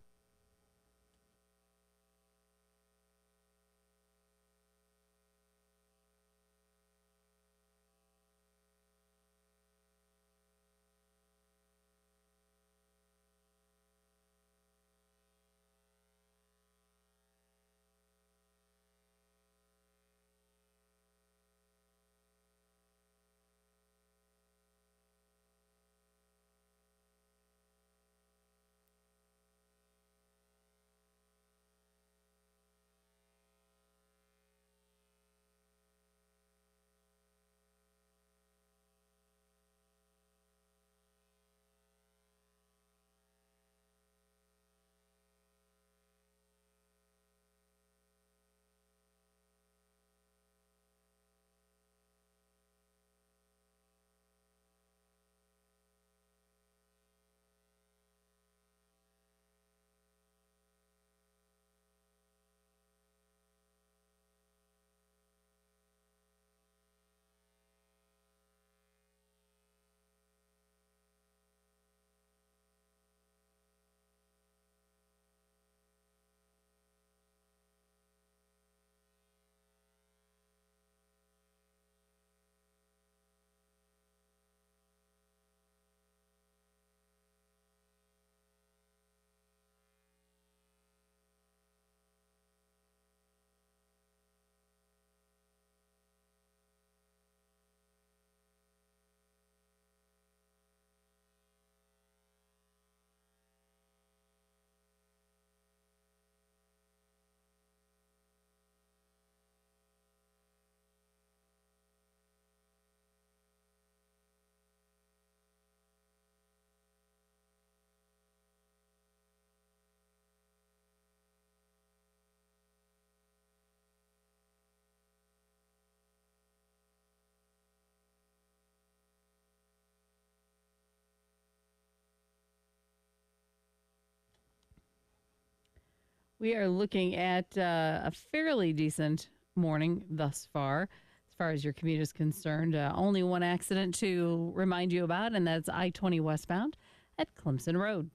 We are looking at a fairly decent morning thus far, as far as your commute is concerned. Only one accident to remind you about, and that's I-20 westbound at Clemson Road.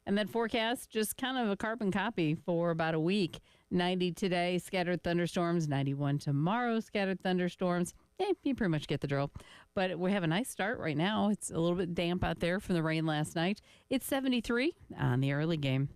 And that forecast, just kind of a carbon copy for about a week. 90 today, scattered thunderstorms. 91 tomorrow, scattered thunderstorms. You pretty much get the drill. But we have a nice start right now. It's a little bit damp out there from the rain last night. It's 73 on the early game.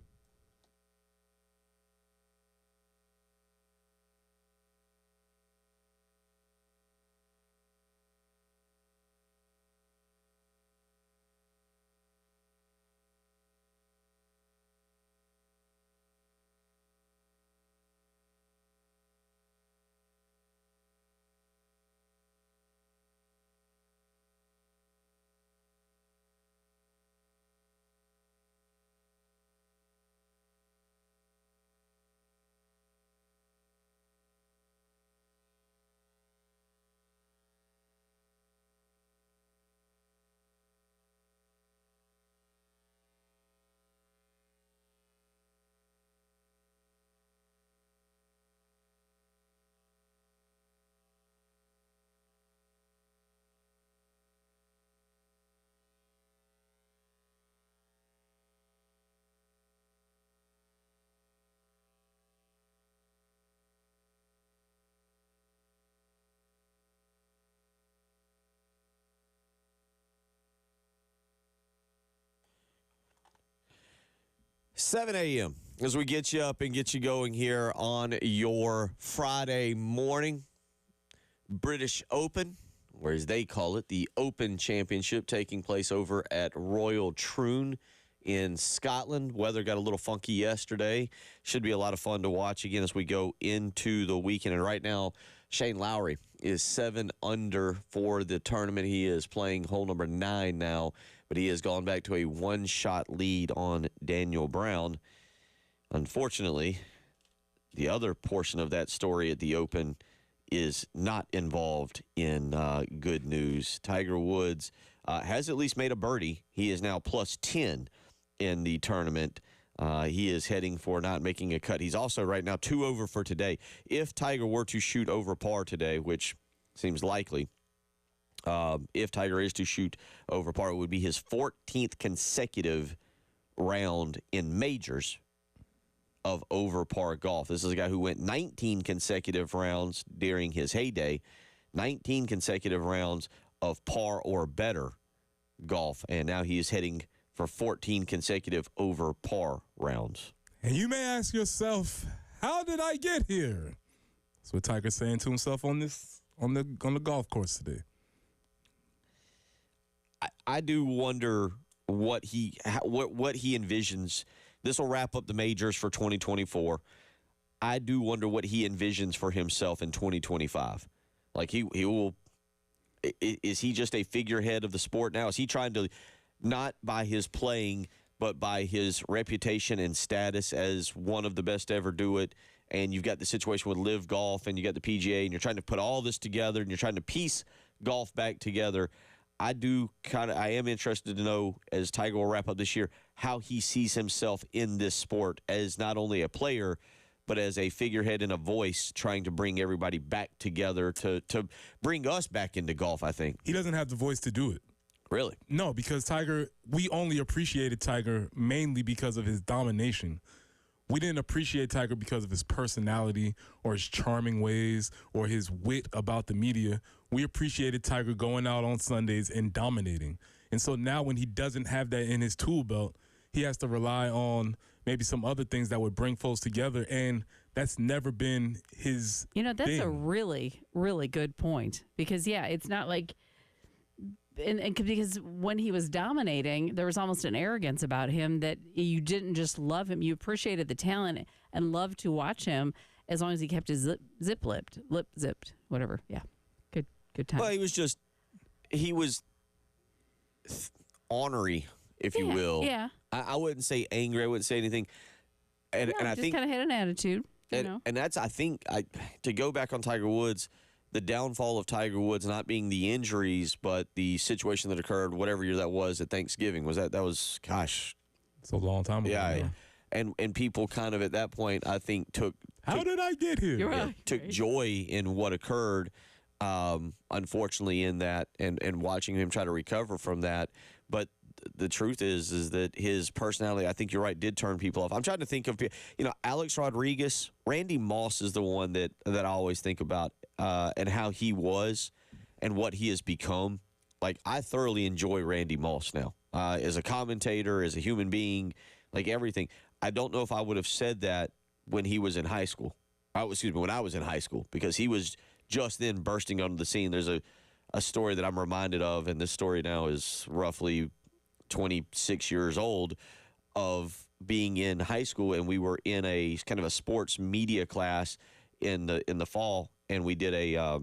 Seven a.m. as we get you up and get you going here on your Friday morning. British Open, or as they call it, the Open Championship, taking place over at Royal Troon in Scotland. Weather got a little funky yesterday. Should be a lot of fun to watch again as we go into the weekend. And right now, Shane Lowry is 7 under for the tournament. He is playing hole number 9 now, but he has gone back to a one-shot lead on Daniel Brown. Unfortunately, the other portion of that story at the Open is not involved in good news. Tiger Woods has at least made a birdie. He is now plus 10 in the tournament. He is heading for not making a cut. He's also right now 2 over for today. If Tiger were to shoot over par today, which seems likely, if Tiger is to shoot over par, it would be his 14th consecutive round in majors of over par golf. This is a guy who went 19 consecutive rounds during his heyday, 19 consecutive rounds of par or better golf, and now he is heading for 14 consecutive over par rounds. And you may ask yourself, how did I get here? That's what Tiger's saying to himself on the golf course today. I do wonder what he envisions. This will wrap up the majors for 2024. I do wonder what he envisions for himself in 2025. Like he will. Is he just a figurehead of the sport now? Is he trying to, not by his playing, but by his reputation and status as one of the best to ever do it? And you've got the situation with Live Golf, and you got the PGA, and you're trying to put all this together, and you're trying to piece golf back together. I am interested to know, as Tiger will wrap up this year, how he sees himself in this sport as not only a player, but as a figurehead and a voice trying to bring everybody back together to bring us back into golf, I think. He doesn't have the voice to do it. Really? No, because Tiger, we only appreciated Tiger mainly because of his domination. We didn't appreciate Tiger because of his personality or his charming ways or his wit about the media. We appreciated Tiger going out on Sundays and dominating. And so now when he doesn't have that in his tool belt, he has to rely on maybe some other things that would bring folks together. And that's never been his that's thing. a really, really good point. Because, it's not like and because when he was dominating, there was almost an arrogance about him that you didn't just love him. You appreciated the talent and loved to watch him as long as he kept his lip zipped, whatever. Yeah. Good time. Well, he was ornery, if you will. Yeah. I wouldn't say angry. I wouldn't say anything. And I just think kind of had an attitude. And that's, I think, to go back on Tiger Woods, the downfall of Tiger Woods not being the injuries, but the situation that occurred, whatever year that was at Thanksgiving, gosh. It's a long time ago. Yeah. And people kind of at that point, I think, how did I get here? You're right. Took joy in what occurred, unfortunately, in that, and watching him try to recover from that. But the truth is that his personality, I think you're right, did turn people off. I'm trying to think of, Alex Rodriguez. Randy Moss is the one that I always think about, and how he was. and what he has become, like, I thoroughly enjoy Randy Moss now as a commentator, as a human being, like everything. I don't know if I would have said that when he was in high school. When I was in high school, because he was just then bursting onto the scene. There's a story that I'm reminded of, and this story now is roughly 26 years old, of being in high school, and we were in a kind of a sports media class in the fall, and we did a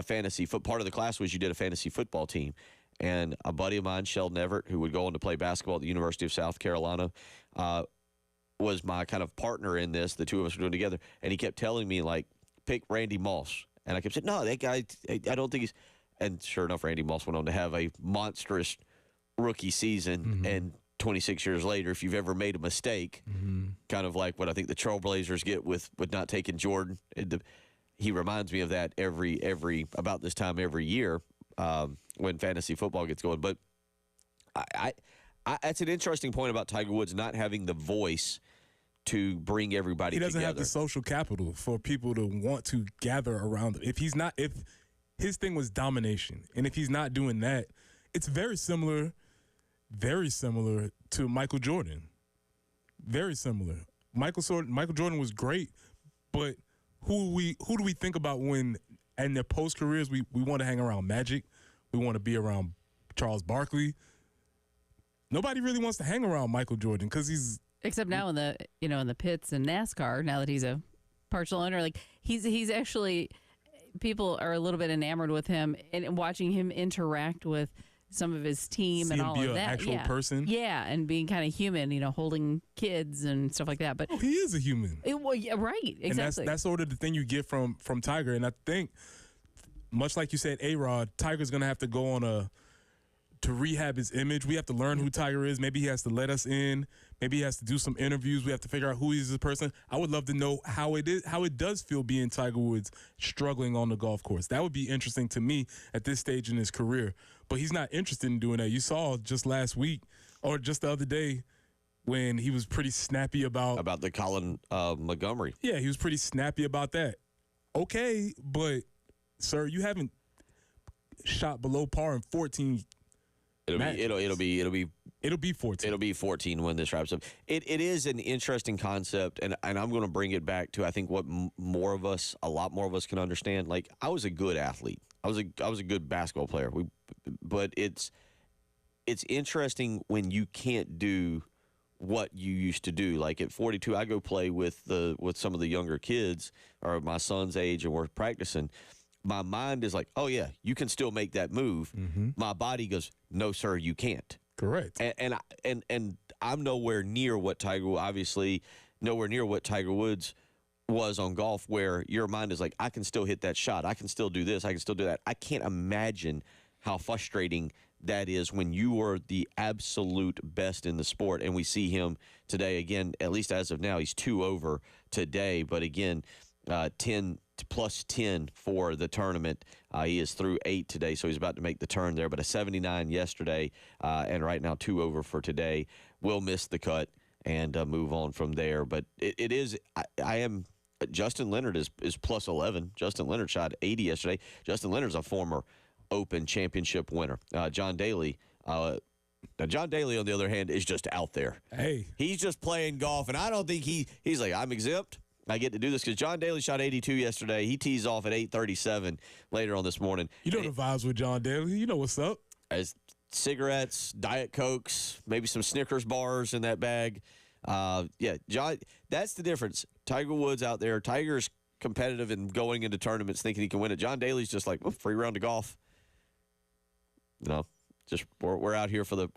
fantasy part of the class was you did a fantasy football team. And a buddy of mine, Sheldon Everett, who would go on to play basketball at the University of South Carolina, was my kind of partner in this. The two of us were doing it together. And he kept telling me, like, pick Randy Moss. And I kept saying, no, that guy, I don't think he's. And sure enough, Randy Moss went on to have a monstrous rookie season. And 26 years later, if you've ever made a mistake, kind of like what I think the Trailblazers get with not taking Jordan, he reminds me of that every about this time every year when fantasy football gets going. But I that's an interesting point about Tiger Woods not having the voice to bring everybody together. He doesn't have the social capital for people to want to gather around him. If his thing was domination, and if he's not doing that, it's very similar to Michael Jordan. Very similar. Michael Jordan was great, but who do we think about when in their post careers we want to hang around Magic, we want to be around Charles Barkley. Nobody really wants to hang around Michael Jordan because he's except now in the pits in NASCAR, now that he's a partial owner, like he's actually, people are a little bit enamored with him and watching him interact with some of his team and all be of an that. actual person. Yeah, and being kind of human, holding kids and stuff like that. But he is a human. Right, exactly. And that's sort of the thing you get from Tiger. And I think, much like you said, A-Rod, Tiger's going to have to go on to rehab his image. We have to learn who Tiger is. Maybe he has to let us in. Maybe he has to do some interviews. We have to figure out who he is as a person. I would love to know how it does feel being Tiger Woods struggling on the golf course. That would be interesting to me at this stage in his career. But he's not interested in doing that. You saw just last week or just the other day when he was pretty snappy about the Colin Montgomery. Yeah, he was pretty snappy about that. Okay, but sir, you haven't shot below par in 14. It'll be 14. It'll be 14 when this wraps up. It is an interesting concept, and I'm going to bring it back to I think what a lot more of us can understand. Like, I was a good athlete. I was a good basketball player. But it's interesting when you can't do what you used to do. Like at 42, I go play with some of the younger kids or my son's age, and we're practicing. My mind is like, oh yeah, you can still make that move. My body goes, no sir, you can't. Correct. And I'm nowhere near what Tiger Woods was on golf, where your mind is like, I can still hit that shot. I can still do this. I can still do that. I can't imagine how frustrating that is when you are the absolute best in the sport. And we see him today again, at least as of now, he's 2 over today. But again, 10 plus 10 for the tournament. He is through 8 today, so he's about to make the turn there. But a 79 yesterday, and right now 2 over for today. Will miss the cut and move on from there. But it is, I am, Justin Leonard is plus 11. Justin Leonard shot 80 yesterday. Justin Leonard's a former Open Championship winner. John Daly. Now, John Daly, on the other hand, is just out there. Hey. He's just playing golf, and I don't think he's like, I'm exempt. I get to do this because John Daly shot 82 yesterday. He tees off at 8:37 later on this morning. You know the vibes with John Daly. You know what's up. As cigarettes, Diet Cokes, maybe some Snickers bars in that bag. John, that's the difference. Tiger Woods out there. Tiger's competitive and going into tournaments thinking he can win it. John Daly's just like, free round of golf. No. Just we're out here for the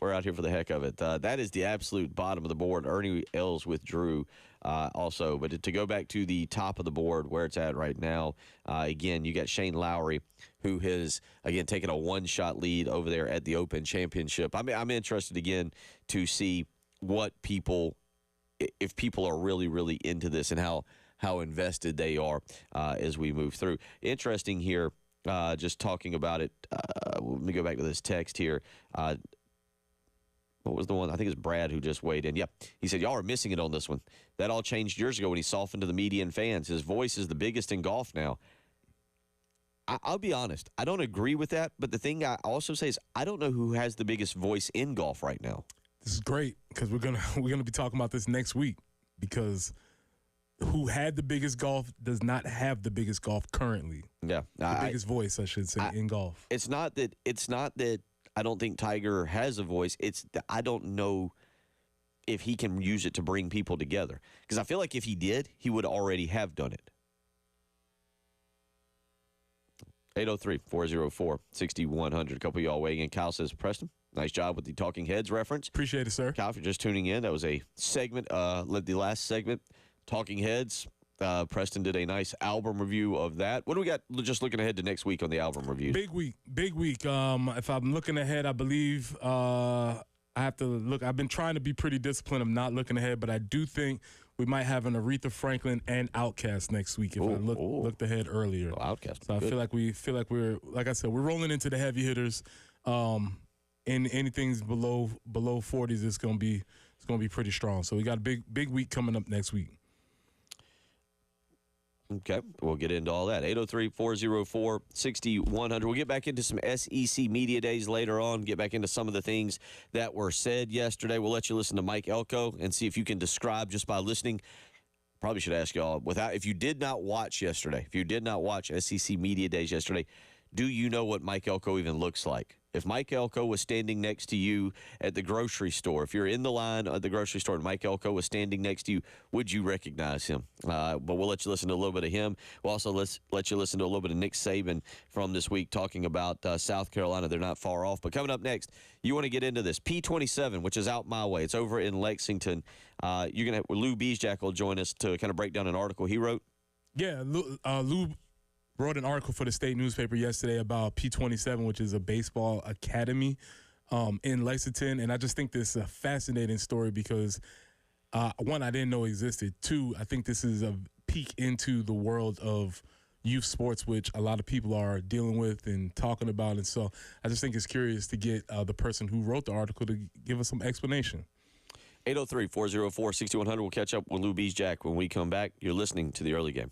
heck of it. That is the absolute bottom of the board. Ernie Els withdrew also, but to go back to the top of the board where it's at right now, again you got Shane Lowry, who has again taken a 1-shot lead over there at the Open Championship. I'm interested again to see if people are really really into this and how invested they are as we move through. Interesting here. Just talking about it, let me go back to this text here. What was the one? I think it's Brad who just weighed in. Yep. He said, y'all are missing it on this one. That all changed years ago when he softened to the media and fans. His voice is the biggest in golf now. I'll be honest. I don't agree with that. But the thing I also say is I don't know who has the biggest voice in golf right now. This is great because we're gonna be talking about this next week because who had the biggest golf does not have the biggest golf currently. Yeah, The biggest voice, I should say, in golf. It's not that I don't think Tiger has a voice. It's that I don't know if he can use it to bring people together. Because I feel like if he did, he would already have done it. 803-404-6100. A couple of y'all weighing in. Kyle says, Preston, nice job with the Talking Heads reference. Appreciate it, sir. Kyle, if you're just tuning in, that was a segment, the last segment, Talking Heads. Preston did a nice album review of that. What do we got just looking ahead to next week on the album reviews? Big week. If I'm looking ahead, I believe I have to look. I've been trying to be pretty disciplined of not looking ahead, but I do think we might have an Aretha Franklin and Outkast next week if I looked ahead earlier. Oh, Outkast. So I feel like we're like I said, we're rolling into the heavy hitters. And anything's below 40s, it's gonna be pretty strong. So we got a big week coming up next week. Okay, we'll get into all that. 803-404-6100. We'll get back into some SEC Media Days later on, get back into some of the things that were said yesterday. We'll let you listen to Mike Elko and see if you can describe just by listening. Probably should ask y'all, if you did not watch yesterday, if you did not watch SEC Media Days yesterday, do you know what Mike Elko even looks like? If Mike Elko was standing next to you at the grocery store, if you're in the line at the grocery store and Mike Elko was standing next to you, would you recognize him? But we'll let you listen to a little bit of him. We'll also let you listen to a little bit of Nick Saban from this week talking about South Carolina. They're not far off. But coming up next, you want to get into this. P27, which is out my way. It's over in Lexington. You're going to have Lou Beesjack will join us to kind of break down an article he wrote. Yeah, Lou wrote an article for the state newspaper yesterday about P27, which is a baseball academy in Lexington. And I just think this is a fascinating story because, one, I didn't know existed. Two, I think this is a peek into the world of youth sports, which a lot of people are dealing with and talking about. And so I just think it's curious to get the person who wrote the article to give us some explanation. 803-404-6100. We'll catch up with Lou Beesjack when we come back. You're listening to The Early Game.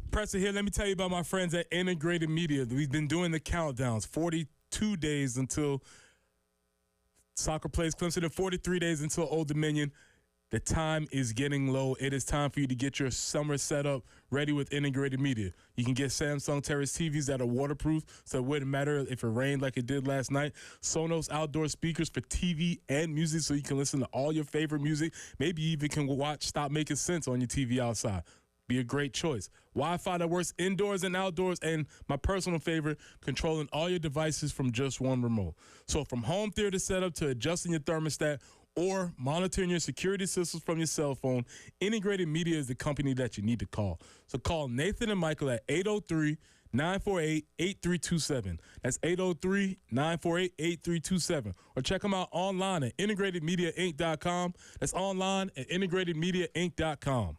Preston here. Let me tell you about my friends at Integrated Media. We've been doing the countdowns. 42 days until soccer plays Clemson and 43 days until Old Dominion. The time is getting low. It is time for you to get your summer setup ready with Integrated Media. You can get Samsung Terrace TVs that are waterproof, so it wouldn't matter if it rained like it did last night. Sonos outdoor speakers for TV and music so you can listen to all your favorite music. Maybe you even can watch Stop Making Sense on your TV outside. Be a great choice. Wi-Fi that works indoors and outdoors, and my personal favorite, controlling all your devices from just one remote. So from home theater setup to adjusting your thermostat or monitoring your security systems from your cell phone, Integrated Media is the company that you need to call. So call Nathan and Michael at 803-948-8327. That's 803-948-8327. Or check them out online at integratedmediainc.com. That's online at integratedmediainc.com.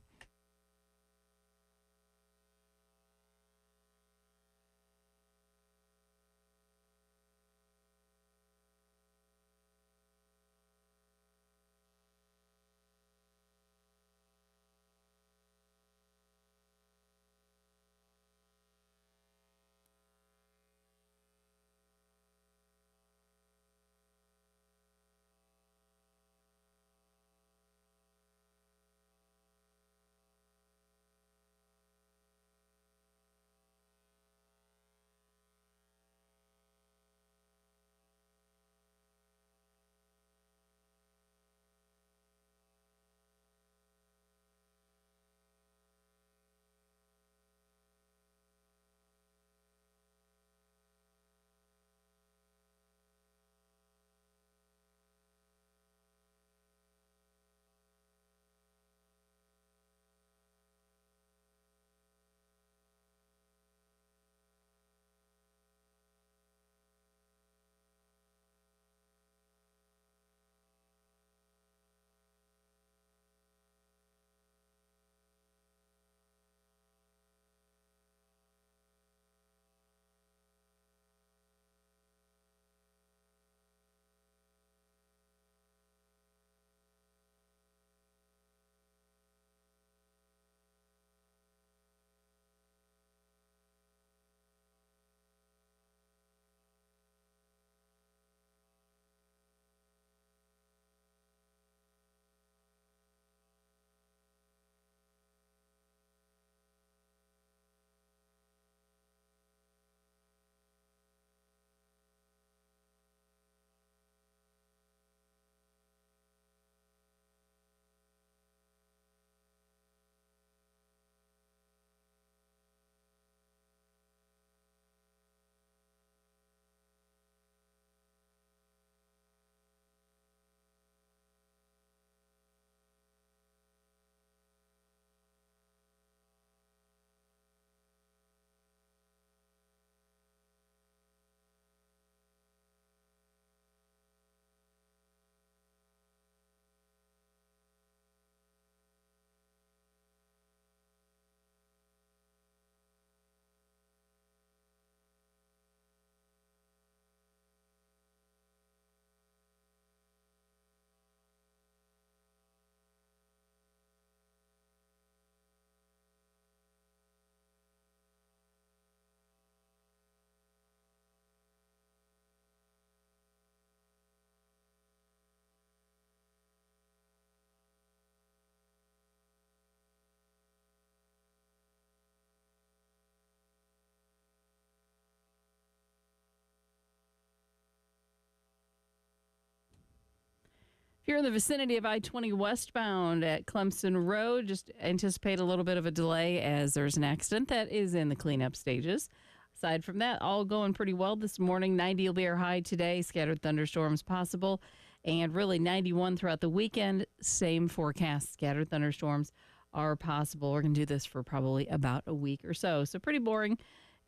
If you're in the vicinity of I-20 westbound at Clemson Road, just anticipate a little bit of a delay as there's an accident that is in the cleanup stages. Aside from that, all going pretty well this morning. 90 will be our high today. Scattered thunderstorms possible. And really 91 throughout the weekend. Same forecast. Scattered thunderstorms are possible. We're going to do this for probably about a week or so. So pretty boring.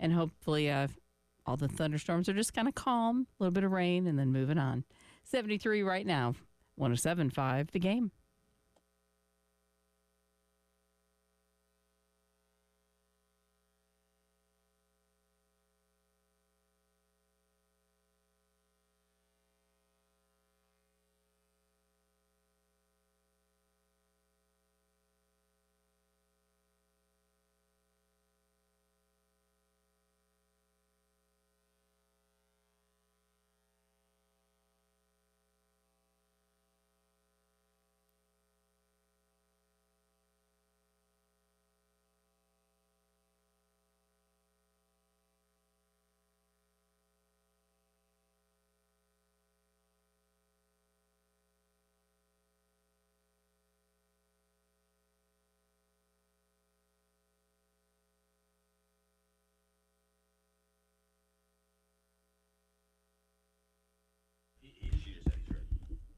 And hopefully all the thunderstorms are just kind of calm. A little bit of rain and then moving on. 73 right now. 107.5 The Game.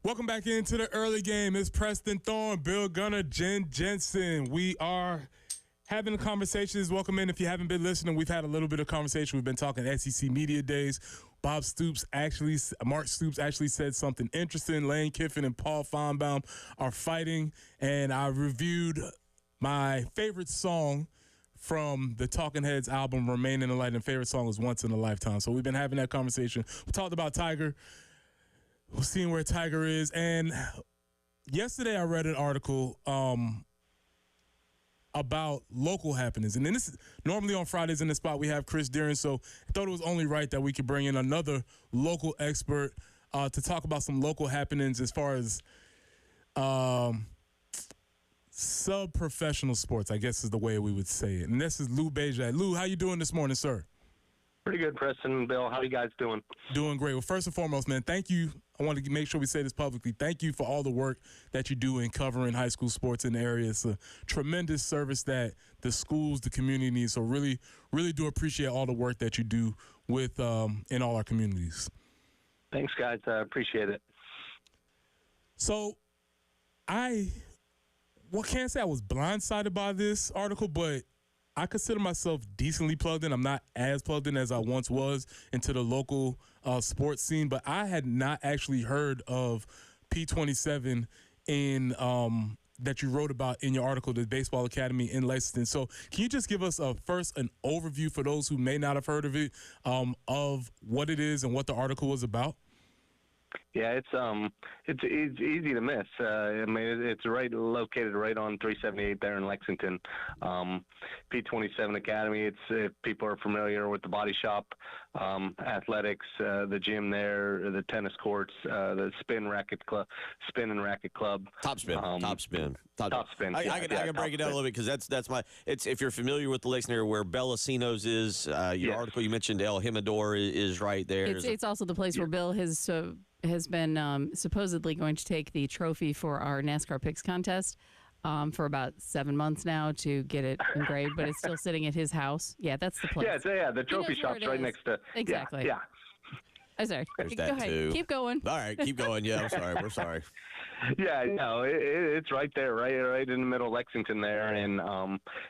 Welcome back into the early game. It's Preston Thorne, Bill Gunner, Jen Jensen. We are having conversations. Welcome in. If you haven't been listening, we've had a little bit of conversation. We've been talking SEC Media Days. Mark Stoops actually said something interesting. Lane Kiffin and Paul Feinbaum are fighting, and I reviewed my favorite song from the Talking Heads album, Remain in the Light, and favorite song is Once in a Lifetime. So we've been having that conversation. We talked about Tiger. We're seeing where Tiger is. And yesterday I read an article about local happenings. And then this is normally on Fridays in the spot we have Chris Deering. So I thought it was only right that we could bring in another local expert to talk about some local happenings as far as sub-professional sports, I guess is the way we would say it. And this is Lou Bejat. Lou, how you doing this morning, sir? Pretty good, Preston and Bill. How you guys doing? Doing great. Well, first and foremost, man, thank you. I want to make sure we say this publicly. Thank you for all the work that you do in covering high school sports in the area. It's a tremendous service that the schools, the community needs. So really, really do appreciate all the work that you do with in all our communities. Thanks, guys. I appreciate it. So can't say I was blindsided by this article, but I consider myself decently plugged in. I'm not as plugged in as I once was into the local sports scene, but I had not actually heard of P27 in that you wrote about in your article, the Baseball Academy in Lexington. So can you just give us first an overview for those who may not have heard of it, of what it is and what the article was about? Yeah, it's easy to miss. I mean, it's located right on 378 there in Lexington. P27 Academy. If people are familiar with the Body Shop, athletics, the gym there, the tennis courts, the spin and racket club. Top spin. Top spin. I can break it down a little bit because that's my. It's if you're familiar with the Lexington area where Bellacino's is. Your article you mentioned El Jimador is right there. It's also the place where Bill has been supposedly going to take the trophy for our NASCAR Picks contest for about 7 months now to get it engraved, but it's still sitting at his house. Yeah, that's the place. Yeah, the trophy shop's right next to. Exactly. Yeah. I'm sorry. There's Go that ahead. too. Keep going. All right, keep going. Yeah, I'm sorry. We're sorry. Yeah, no, it's right there, right in the middle of Lexington there, and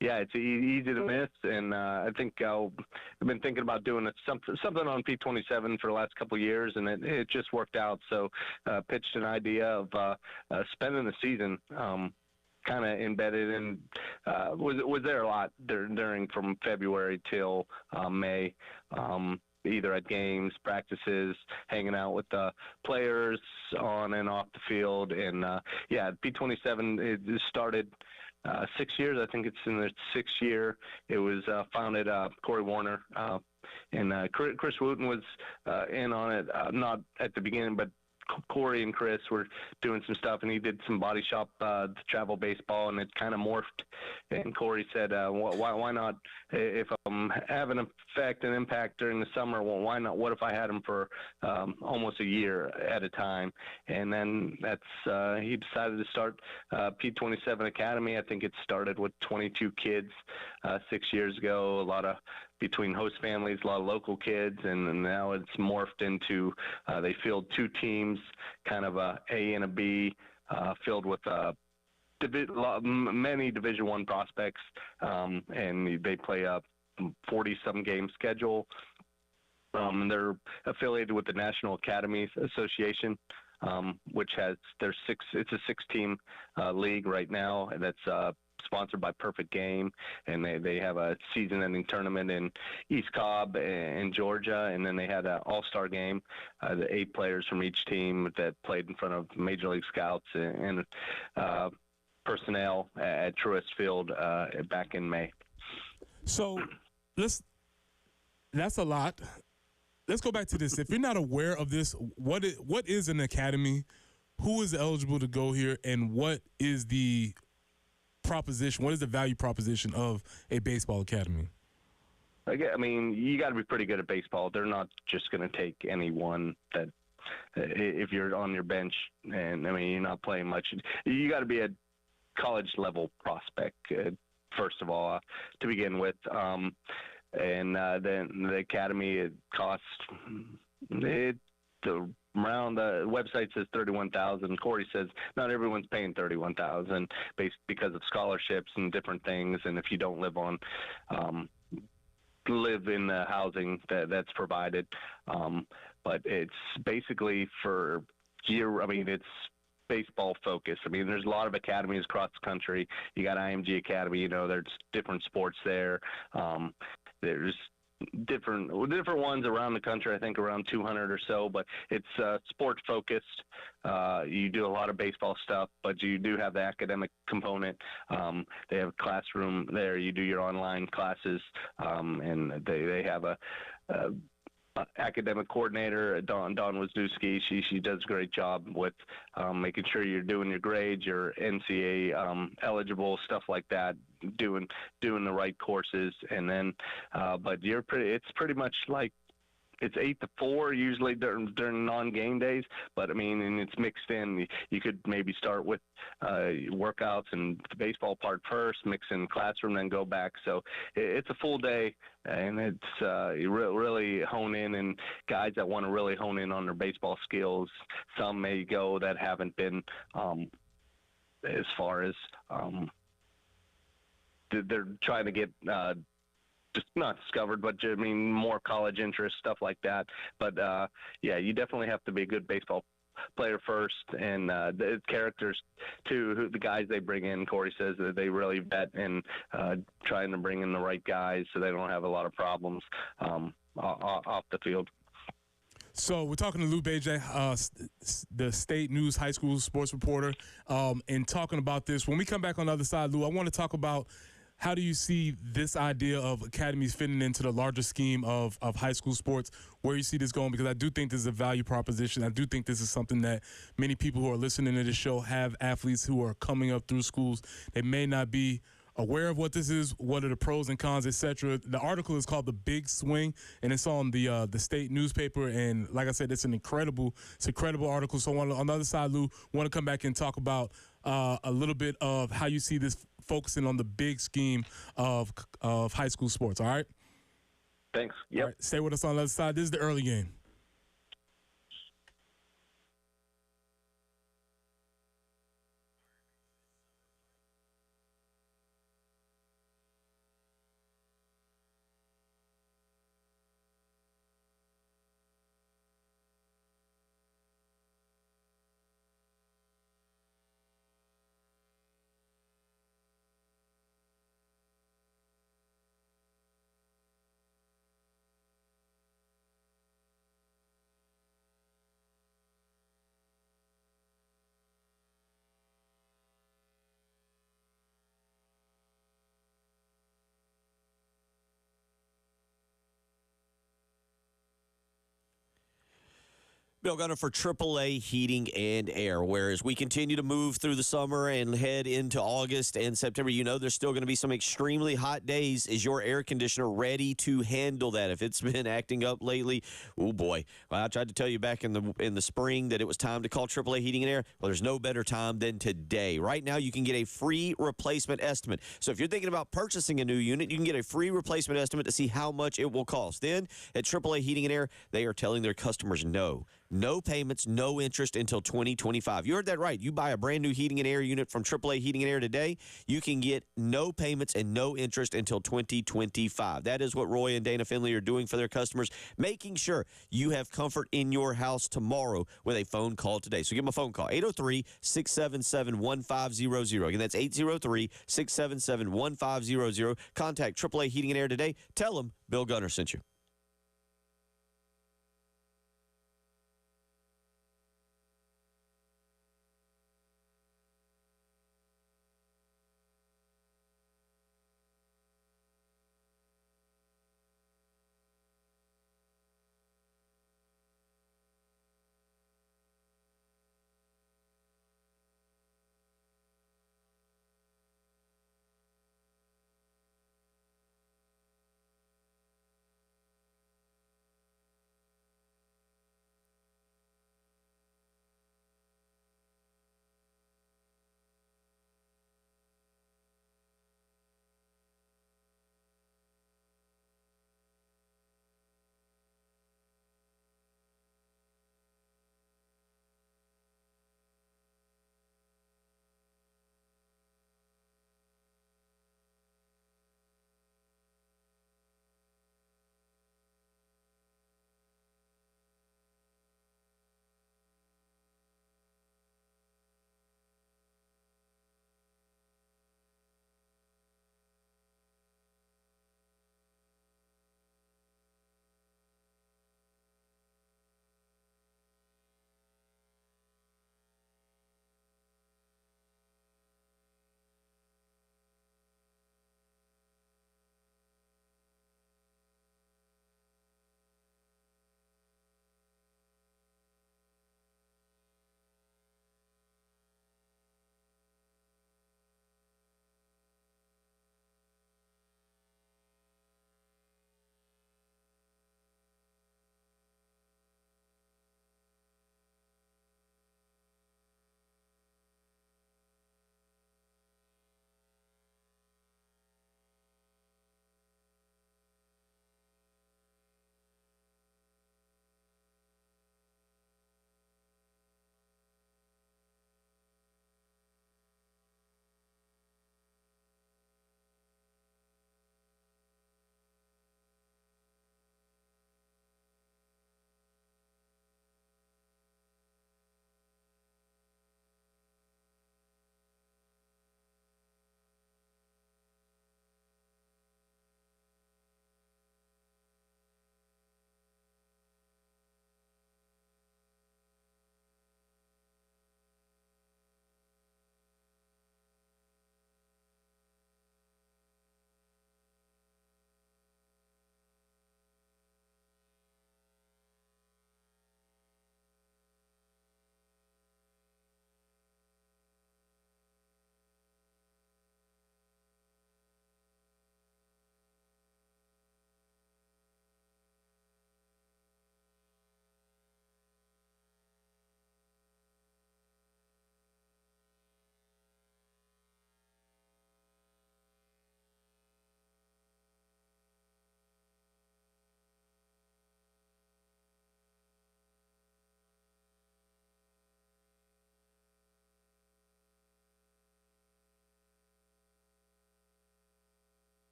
it's easy to miss. And I think I've been thinking about doing something on P27 for the last couple of years, and it just worked out. So pitched an idea of spending the season. Kind of embedded in, was there a lot during from February till May. Either at games, practices, hanging out with the players on and off the field. And, P27, it started 6 years. I think it's in the 6th year. It was founded, Corey Warner, and Chris Wooten was in on it, not at the beginning, but Corey and Chris were doing some stuff, and he did some body shop travel baseball, and it kind of morphed. And Corey said, why not, if I'm having an effect and impact during the summer, well, why not? What if I had him for almost a year at a time? And then he decided to start P27 Academy. I think it started with 22 kids 6 years ago, a lot of between host families, a lot of local kids, and now it's morphed into they field 2 teams, kind of a A and a B, filled with many Division I prospects, and they play a 40-some game schedule. They're affiliated with the National Academies Association, which has it's a 6-team league right now, and that's sponsored by Perfect Game, and they have a season-ending tournament in East Cobb in Georgia, and then they had an all-star game, the 8 players from each team that played in front of Major League Scouts and personnel at Truist Field back in May. So that's a lot. Let's go back to this. If you're not aware of this, what is an academy? Who is eligible to go here, and what is the proposition? What is the value proposition of a baseball academy? I mean, you got to be pretty good at baseball. They're not just going to take anyone that if you're on your bench and, I mean, you're not playing much. You got to be a college level prospect, first of all, to begin with. And then the academy, it costs around the website says $31,000. Corey says not everyone's paying $31,000 because of scholarships and different things. And if you don't live in the housing that's provided, but it's basically it's baseball focused. I mean, there's a lot of academies across the country. You got IMG Academy, there's different sports there. There's different ones around the country, I think around 200 or so, but it's sport focused. You do a lot of baseball stuff, but you do have the academic component. They have a classroom there. You do your online classes, and they have a academic coordinator, Dawn Wisniewski. She does a great job with making sure you're doing your grades, your NCAA eligible, stuff like that, doing the right courses. And then but it's pretty much like it's 8 to 4 usually during non-game days, but I mean, and it's mixed in. You could maybe start with workouts and the baseball part first, mix in classroom, then go back. So it's a full day, and it's you really hone in, and guys that want to really hone in on their baseball skills. Some may go that haven't been as far as they're trying to get. Just not discovered, but I mean more college interest, stuff like that. But yeah, you definitely have to be a good baseball player first, and the characters too. The guys they bring in, Corey says that they really vet and trying to bring in the right guys so they don't have a lot of problems off the field. So we're talking to Lou Beje, the State News High School sports reporter, and talking about this. When we come back on the other side, Lou, I want to talk about how do you see this idea of academies fitting into the larger scheme of high school sports, where you see this going? Because I do think this is a value proposition. I do think this is something that many people who are listening to this show have athletes who are coming up through schools. They may not be aware of what this is, what are the pros and cons, etc. The article is called The Big Swing, and it's on the state newspaper. And like I said, it's an incredible article. So on the other side, Lou, want to come back and talk about a little bit of how you see this focusing on the big scheme of high school sports. All right? Thanks. Yep. All right, stay with us on the other side. This is the early game. Bill Gunner for AAA Heating and Air. Whereas we continue to move through the summer and head into August and September, you know there's still going to be some extremely hot days. Is your air conditioner ready to handle that? If it's been acting up lately, oh boy. Well, I tried to tell you back in the spring that it was time to call AAA Heating and Air. Well, there's no better time than today. Right now, you can get a free replacement estimate. So if you're thinking about purchasing a new unit, you can get a free replacement estimate to see how much it will cost. Then at AAA Heating and Air, they are telling their customers no payments, no interest until 2025. You heard that right. You buy a brand new heating and air unit from AAA Heating and Air today, you can get no payments and no interest until 2025. That is what Roy and Dana Finley are doing for their customers, making sure you have comfort in your house tomorrow with a phone call today. So give them a phone call, 803-677-1500. Again, that's 803-677-1500. Contact AAA Heating and Air today. Tell them Bill Gunner sent you.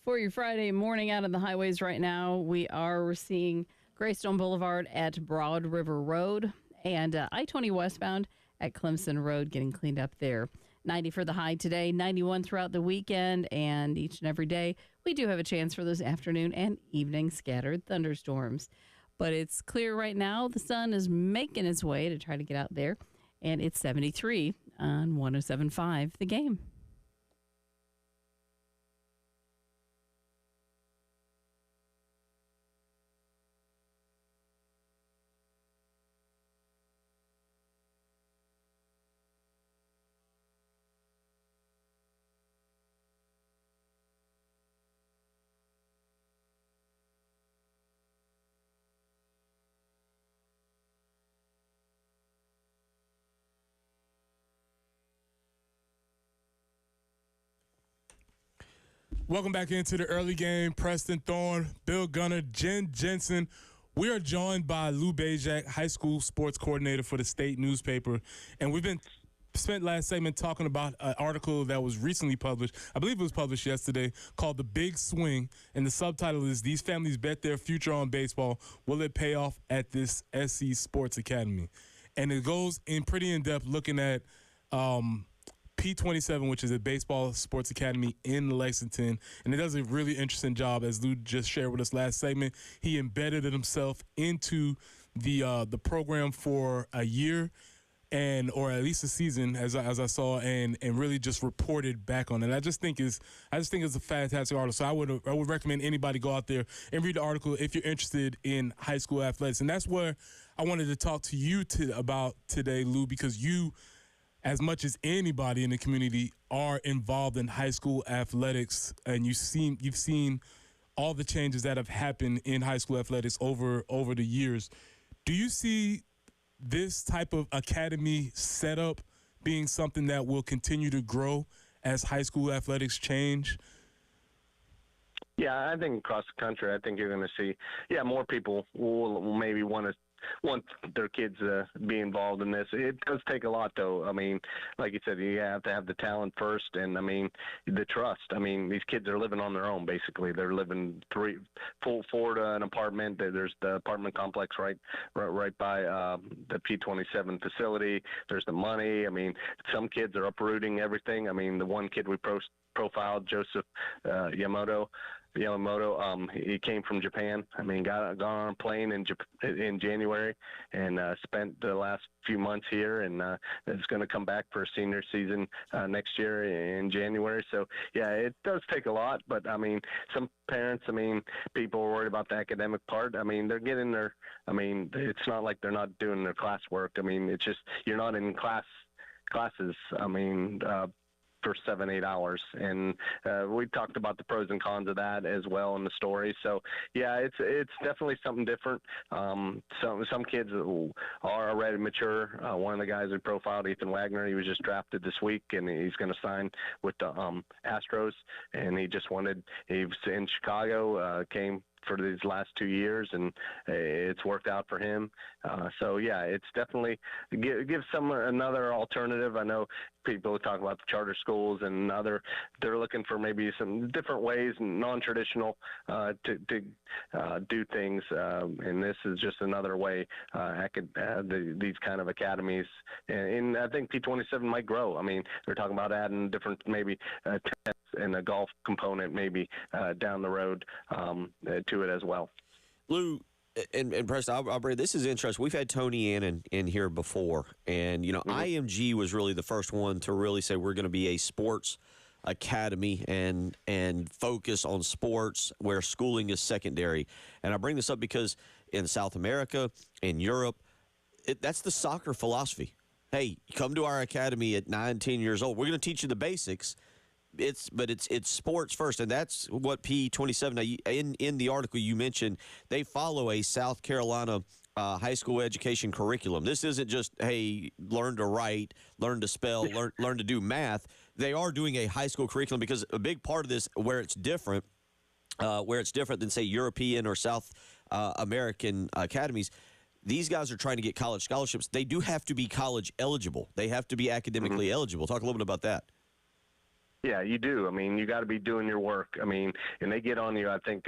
For your Friday morning out on the highways right now, we are seeing Greystone Boulevard at Broad River Road and I-20 westbound at Clemson Road getting cleaned up there. 90 for the high today, 91 throughout the weekend, and each and every day we do have a chance for those afternoon and evening scattered thunderstorms. But it's clear right now. The sun is making its way to try to get out there, and it's 73 on 107.5 The Game. Welcome back into the early game. Preston Thorne, Bill Gunner, Jen Jensen. We are joined by Lou Bezjak, high school sports coordinator for the state newspaper. And we've been spent last segment talking about an article that was recently published. I believe it was published yesterday, called The Big Swing. And the subtitle is, "These Families Bet Their Future on Baseball. Will It Pay Off at This SC Sports Academy?" And it goes in pretty in-depth looking at P27, which is a baseball sports academy in Lexington, and it does a really interesting job, as Lou just shared with us last segment. He embedded himself into the program for a year, or at least a season, as I saw, and really just reported back on it. And I just think it's a fantastic article. So I would recommend anybody go out there and read the article if you're interested in high school athletics. And that's where I wanted to talk to you about today, Lou, because you, as much as anybody in the community, are involved in high school athletics, and you've seen all the changes that have happened in high school athletics over the years. Do you see this type of academy setup being something that will continue to grow as high school athletics change? Yeah, I think across the country, I think you're going to see, more people will maybe want their kids to be involved in this. It does take a lot, though. I mean, like you said, you have to have the talent first, and I mean, the trust. I mean, these kids are living on their own, basically. They're living four to an apartment. There's the apartment complex right by the P27 facility. There's the money. I mean, some kids are uprooting everything. I mean, the one kid we profiled, Joseph Yamamoto, he came from Japan. I mean, got on a plane in January and spent the last few months here, and is going to come back for a senior season next year in January. So, yeah, it does take a lot, but, I mean, some parents, people are worried about the academic part. I mean, they're getting it's not like they're not doing their classwork. I mean, it's just you're not in classes. For 7-8 hours, and we talked about the pros and cons of that as well in the story. So yeah, it's definitely something different. Some kids are already mature. One of the guys we profiled, Ethan Wagner, he was just drafted this week, and he's going to sign with the Astros, and he was in Chicago, came for these last 2 years, and it's worked out for him. So yeah, it's definitely give another alternative. I know people talk about the charter schools and they're looking for maybe some different ways, non-traditional, to do things. And this is just another way, these kind of academies. And I think P27 might grow. I mean, they're talking about adding different, maybe tennis and a golf component maybe down the road to it as well. Lou and Preston, I'll bring this is interesting. We've had Tony Annan in here before, and IMG was really the first one to really say we're going to be a sports academy and focus on sports where schooling is secondary. And I bring this up because in South America, in Europe, that's the soccer philosophy. Hey, come to our academy at 9, 10 years old. We're going to teach you the basics. It's sports first, and that's what P27. In the article you mentioned, they follow a South Carolina high school education curriculum. This isn't just, hey, learn to write, learn to spell, learn to do math. They are doing a high school curriculum, because a big part of this, where it's different than, say, European or South American academies. These guys are trying to get college scholarships. They do have to be college eligible. They have to be academically eligible. Talk a little bit about that. Yeah, you do. I mean, you got to be doing your work. I mean, and they get on you. I think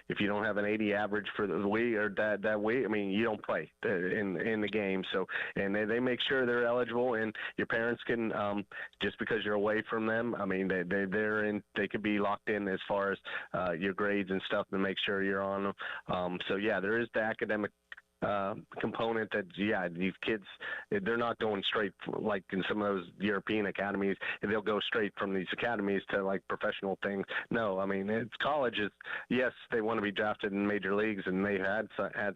if you don't have an 80 average for the week or that week, I mean, you don't play in the game. So, and they make sure they're eligible, and your parents can just because you're away from them. I mean, they could be locked in as far as your grades and stuff, and make sure you're on them. So yeah, there is the academic component that these kids, they're not going straight like in some of those European academies, and they'll go straight from these academies to like professional things. No, I mean, it's colleges. Yes, they want to be drafted in major leagues, and they've had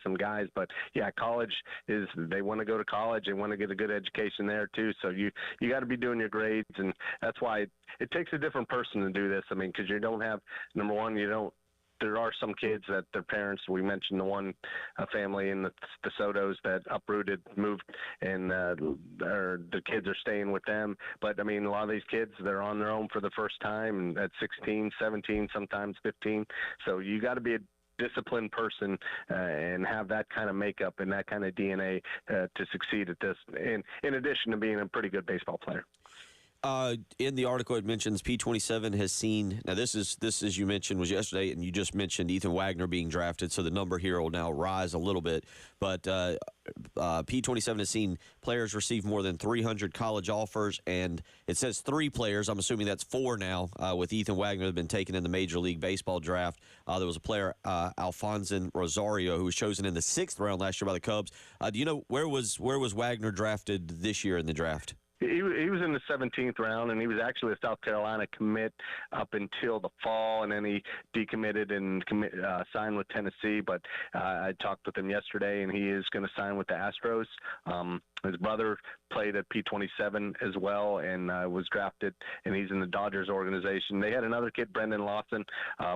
some guys, but yeah, college is, they want to go to college, they want to get a good education there too. So you got to be doing your grades, and that's why it takes a different person to do this. I mean, because you don't have, number one, there are some kids that their parents, we mentioned the one family in the Sotos that uprooted, moved, and the kids are staying with them. But, I mean, a lot of these kids, they're on their own for the first time, and at 16, 17, sometimes 15. So you got to be a disciplined person and have that kind of makeup and that kind of DNA to succeed at this, in addition to being a pretty good baseball player. In the article, it mentions P27 has seen, now this as you mentioned was yesterday, and you just mentioned Ethan Wagner being drafted, so the number here will now rise a little bit. But P27 has seen players receive more than 300 college offers, and it says 3 players. I'm assuming that's 4 now, with Ethan Wagner that have been taken in the Major League Baseball draft. There was a player, Alfonso Rosario, who was chosen in the 6th round last year by the Cubs. Do you know where was Wagner drafted this year in the draft? He was in the 17th round, and he was actually a South Carolina commit up until the fall, and then he decommitted and signed with Tennessee. But I talked with him yesterday, and he is going to sign with the Astros. His brother played at P27 as well and was drafted, and he's in the Dodgers organization. They had another kid, Brendan Lawson.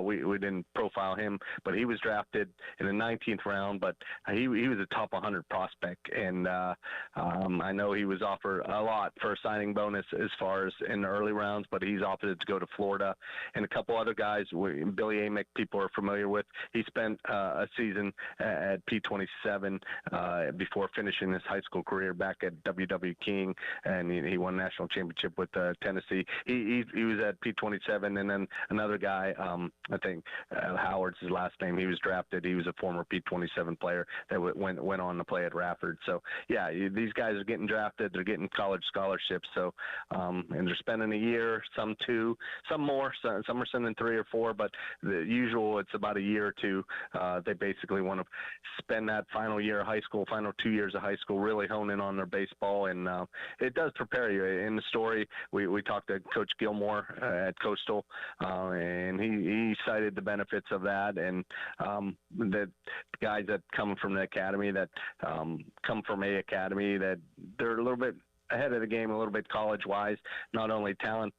We didn't profile him, but he was drafted in the 19th round, but he was a top 100 prospect, and I know he was offered a lot for a signing bonus as far as in the early rounds, but he's opted to go to Florida. And a couple other guys, Billy Amick, people are familiar with. He spent a season at P27 before finishing his high school career back at W.W. King, and he won a national championship with Tennessee. He was at P27, and then another guy, I think Howard's his last name. He was drafted. He was a former P27 player that went on to play at Rafford. So yeah, these guys are getting drafted. They're getting college scholarships. So and they're spending a year, some 2, some more. Some are sending 3 or 4, but the usual it's about a year or 2. They basically want to spend that final year of high school, final 2 years of high school, really hone in on their baseball, and it does prepare you. In the story, we talked to Coach Gilmore at Coastal, and he cited the benefits of that, and that guys that come from the academy, that come from a academy, that they're a little bit ahead of the game, a little bit college-wise, not only talent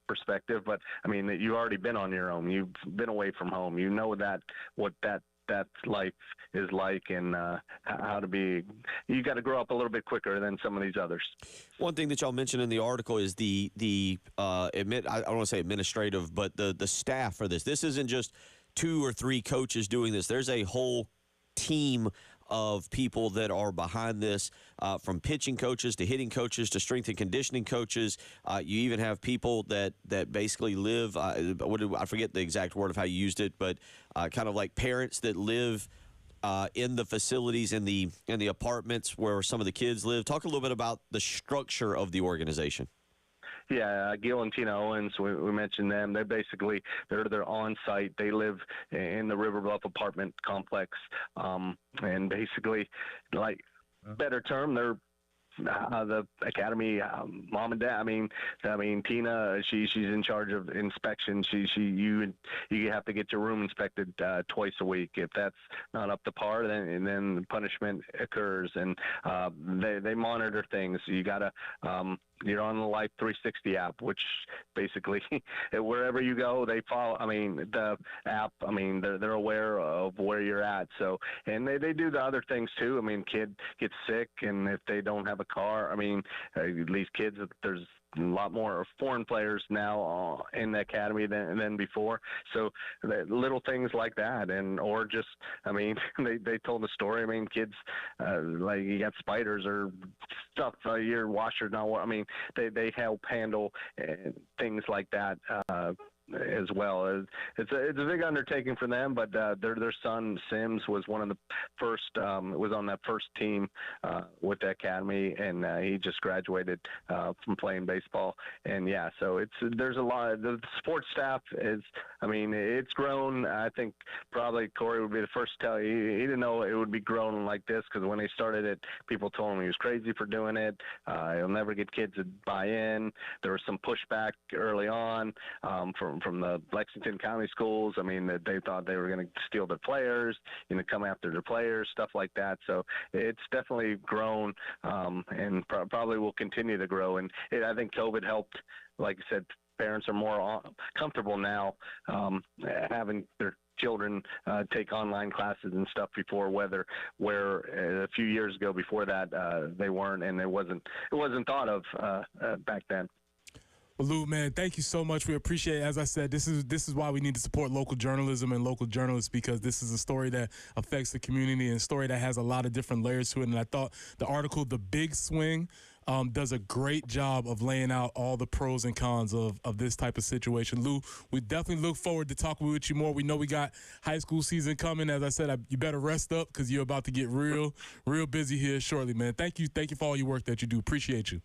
perspective, but I mean that you've already been on your own. You've been away from home. You know what that life is like, and how to be. You got to grow up a little bit quicker than some of these others. One thing that y'all mentioned in the article is I don't want to say administrative, but the staff for this. This isn't just 2 or 3 coaches doing this. There's a whole team of people that are behind this, from pitching coaches to hitting coaches to strength and conditioning coaches. You even have people that basically live, I forget the exact word of how you used it, but kind of like parents that live in the facilities, in the apartments where some of the kids live. Talk a little bit about the structure of the organization. Yeah, Gil and Tina Owens, we mentioned them. They're on site. They live in the River Bluff apartment complex, and basically, like, better term, they're the academy mom and dad. I mean Tina, she's in charge of inspection. You have to get your room inspected twice a week. If that's not up to par, then punishment occurs, and they monitor things. You gotta you're on the Life 360 app, which basically wherever you go, they follow. I mean, the app, I mean, they're aware of where you're at. So, and they do the other things too. I mean, kid gets sick, and if they don't have a car, I mean, these kids, there's a lot more foreign players now in the academy than before. So little things like that, or just, I mean, they told the story. I mean, kids like you got spiders or stuff your washer not. I mean, they help handle things like that. As well. It's a big undertaking for them, but their son Sims was one of the first was on that first team with the academy, and he just graduated from playing baseball. And yeah, so there's a lot. The sports staff it's grown. I think probably Corey would be the first to tell you he didn't know it would be grown like this, because when he started it, people told him he was crazy for doing it. He'll never get kids to buy in. There was some pushback early on from the Lexington County schools. I mean, they thought they were going to steal their players, come after their players, stuff like that. So it's definitely grown, and probably will continue to grow. And I think COVID helped. Like I said, parents are more comfortable now having their children take online classes and stuff before, where a few years ago before that they weren't, and it wasn't thought of back then. Well, Lou, man, thank you so much. We appreciate it. As I said, this is why we need to support local journalism and local journalists, because this is a story that affects the community and a story that has a lot of different layers to it. And I thought the article, The Big Swing, does a great job of laying out all the pros and cons of this type of situation. Lou, we definitely look forward to talking with you more. We know we got high school season coming. As I said, you better rest up, because you're about to get real busy here shortly, man. Thank you for all your work that you do. Appreciate you.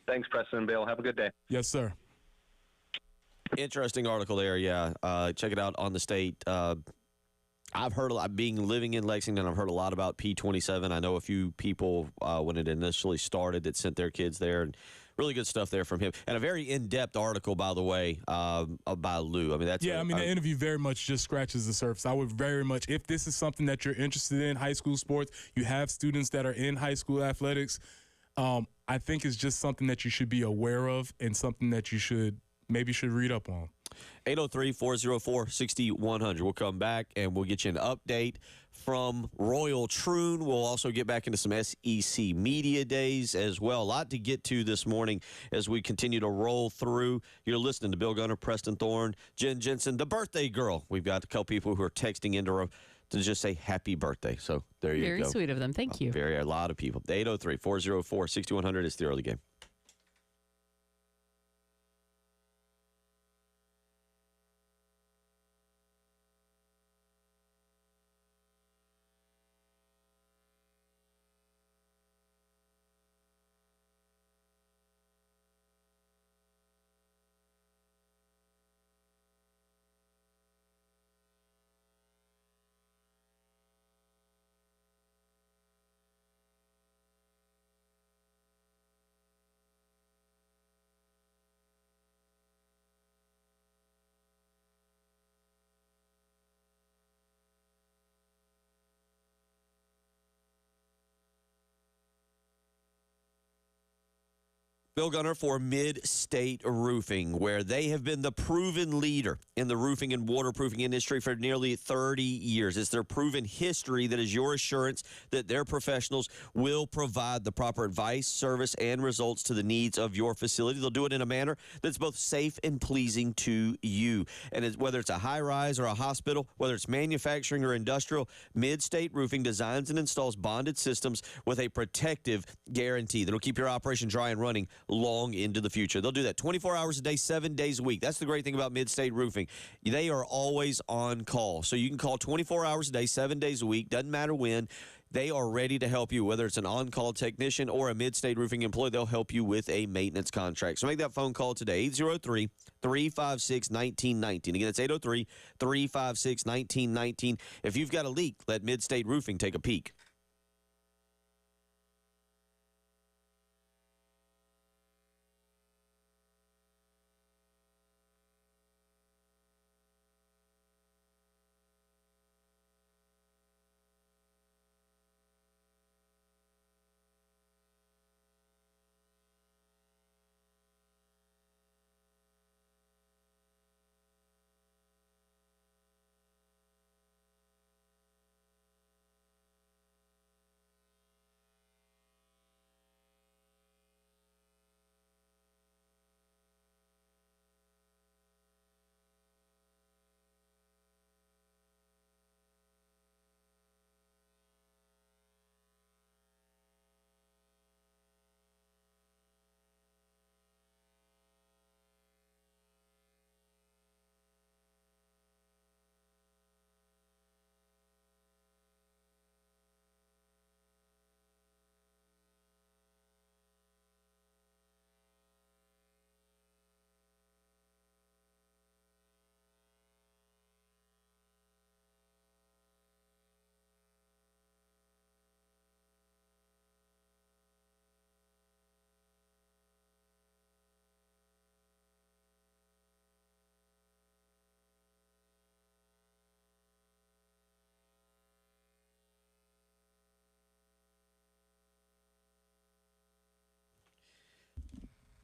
Thanks, Preston and Bill. Have a good day. Yes, sir. Interesting article there, yeah. Check it out on the state. I've heard a lot, living in Lexington, I've heard a lot about P27. I know a few people when it initially started that sent their kids there, and really good stuff there from him. And a very in-depth article, by the way, by Lou. I mean, that's the interview very much just scratches the surface. I would very much, if this is something that you're interested in, high school sports, you have students that are in high school athletics, I think it's just something that you should be aware of and something that you should read up on. 803-404-6100. We'll come back and we'll get you an update from Royal Troon. We'll also get back into some SEC Media Days as well. A lot to get to this morning as we continue to roll through. You're listening to Bill Gunner, Preston Thorne, Jen Jensen, the birthday girl. We've got a couple people who are texting into her to just say happy birthday. So there you go. Very sweet of them. Thank you. A lot of people. 803-404-6100 is the early game. Bill Gunner for Mid-State Roofing, where they have been the proven leader in the roofing and waterproofing industry for nearly 30 years. It's their proven history that is your assurance that their professionals will provide the proper advice, service, and results to the needs of your facility. They'll do it in a manner that's both safe and pleasing to you. And whether it's a high-rise or a hospital, whether it's manufacturing or industrial, Mid-State Roofing designs and installs bonded systems with a protective guarantee that'll keep your operation dry and running long into the future. They'll do that 24 hours a day, 7 days a week. That's the great thing about Mid-State Roofing. They are always on call. So you can call 24 hours a day, 7 days a week. Doesn't matter when. They are ready to help you, whether it's an on-call technician or a Mid-State Roofing employee. They'll help you with a maintenance contract. So make that phone call today, 803-356-1919. Again, it's 803-356-1919. If you've got a leak, let Mid-State Roofing take a peek.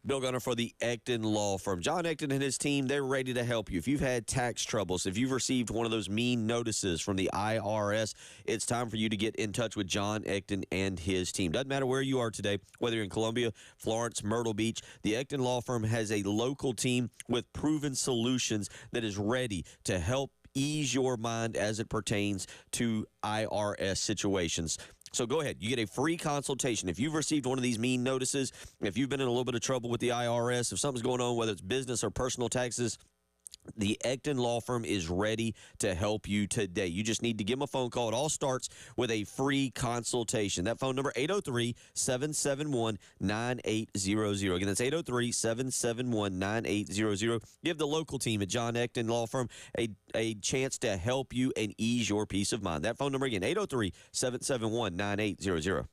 Bill Gunner for the Ecton Law Firm. John Ecton and his team, they're ready to help you. If you've had tax troubles, if you've received one of those mean notices from the IRS, it's time for you to get in touch with John Ecton and his team. Doesn't matter where you are today, whether you're in Columbia, Florence, Myrtle Beach, the Ecton Law Firm has a local team with proven solutions that is ready to help ease your mind as it pertains to IRS situations. So go ahead. You get a free consultation. If you've received one of these mean notices, if you've been in a little bit of trouble with the IRS, if something's going on, whether it's business or personal taxes, the Ecton Law Firm is ready to help you today. You just need to give them a phone call. It all starts with a free consultation. That phone number, 803-771-9800. Again, that's 803-771-9800. Give the local team at John Ecton Law Firm a chance to help you and ease your peace of mind. That phone number again, 803-771-9800.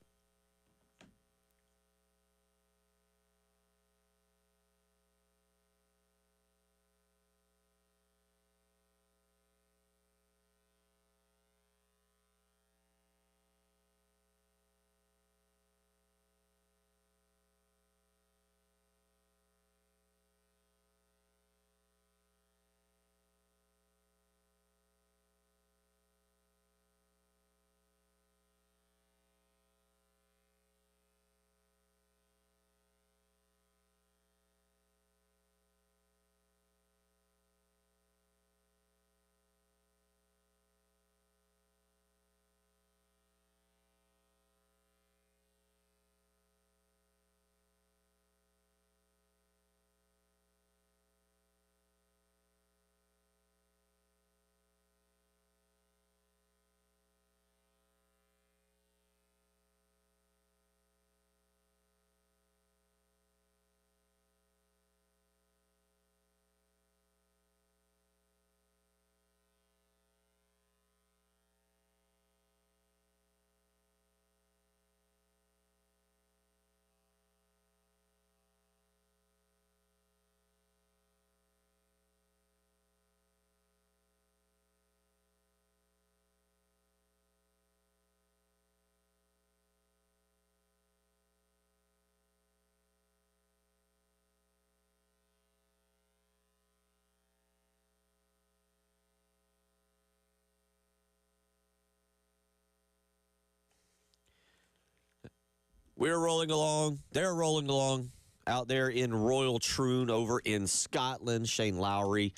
We're rolling along. They're rolling along out there in Royal Troon over in Scotland. Shane Lowry,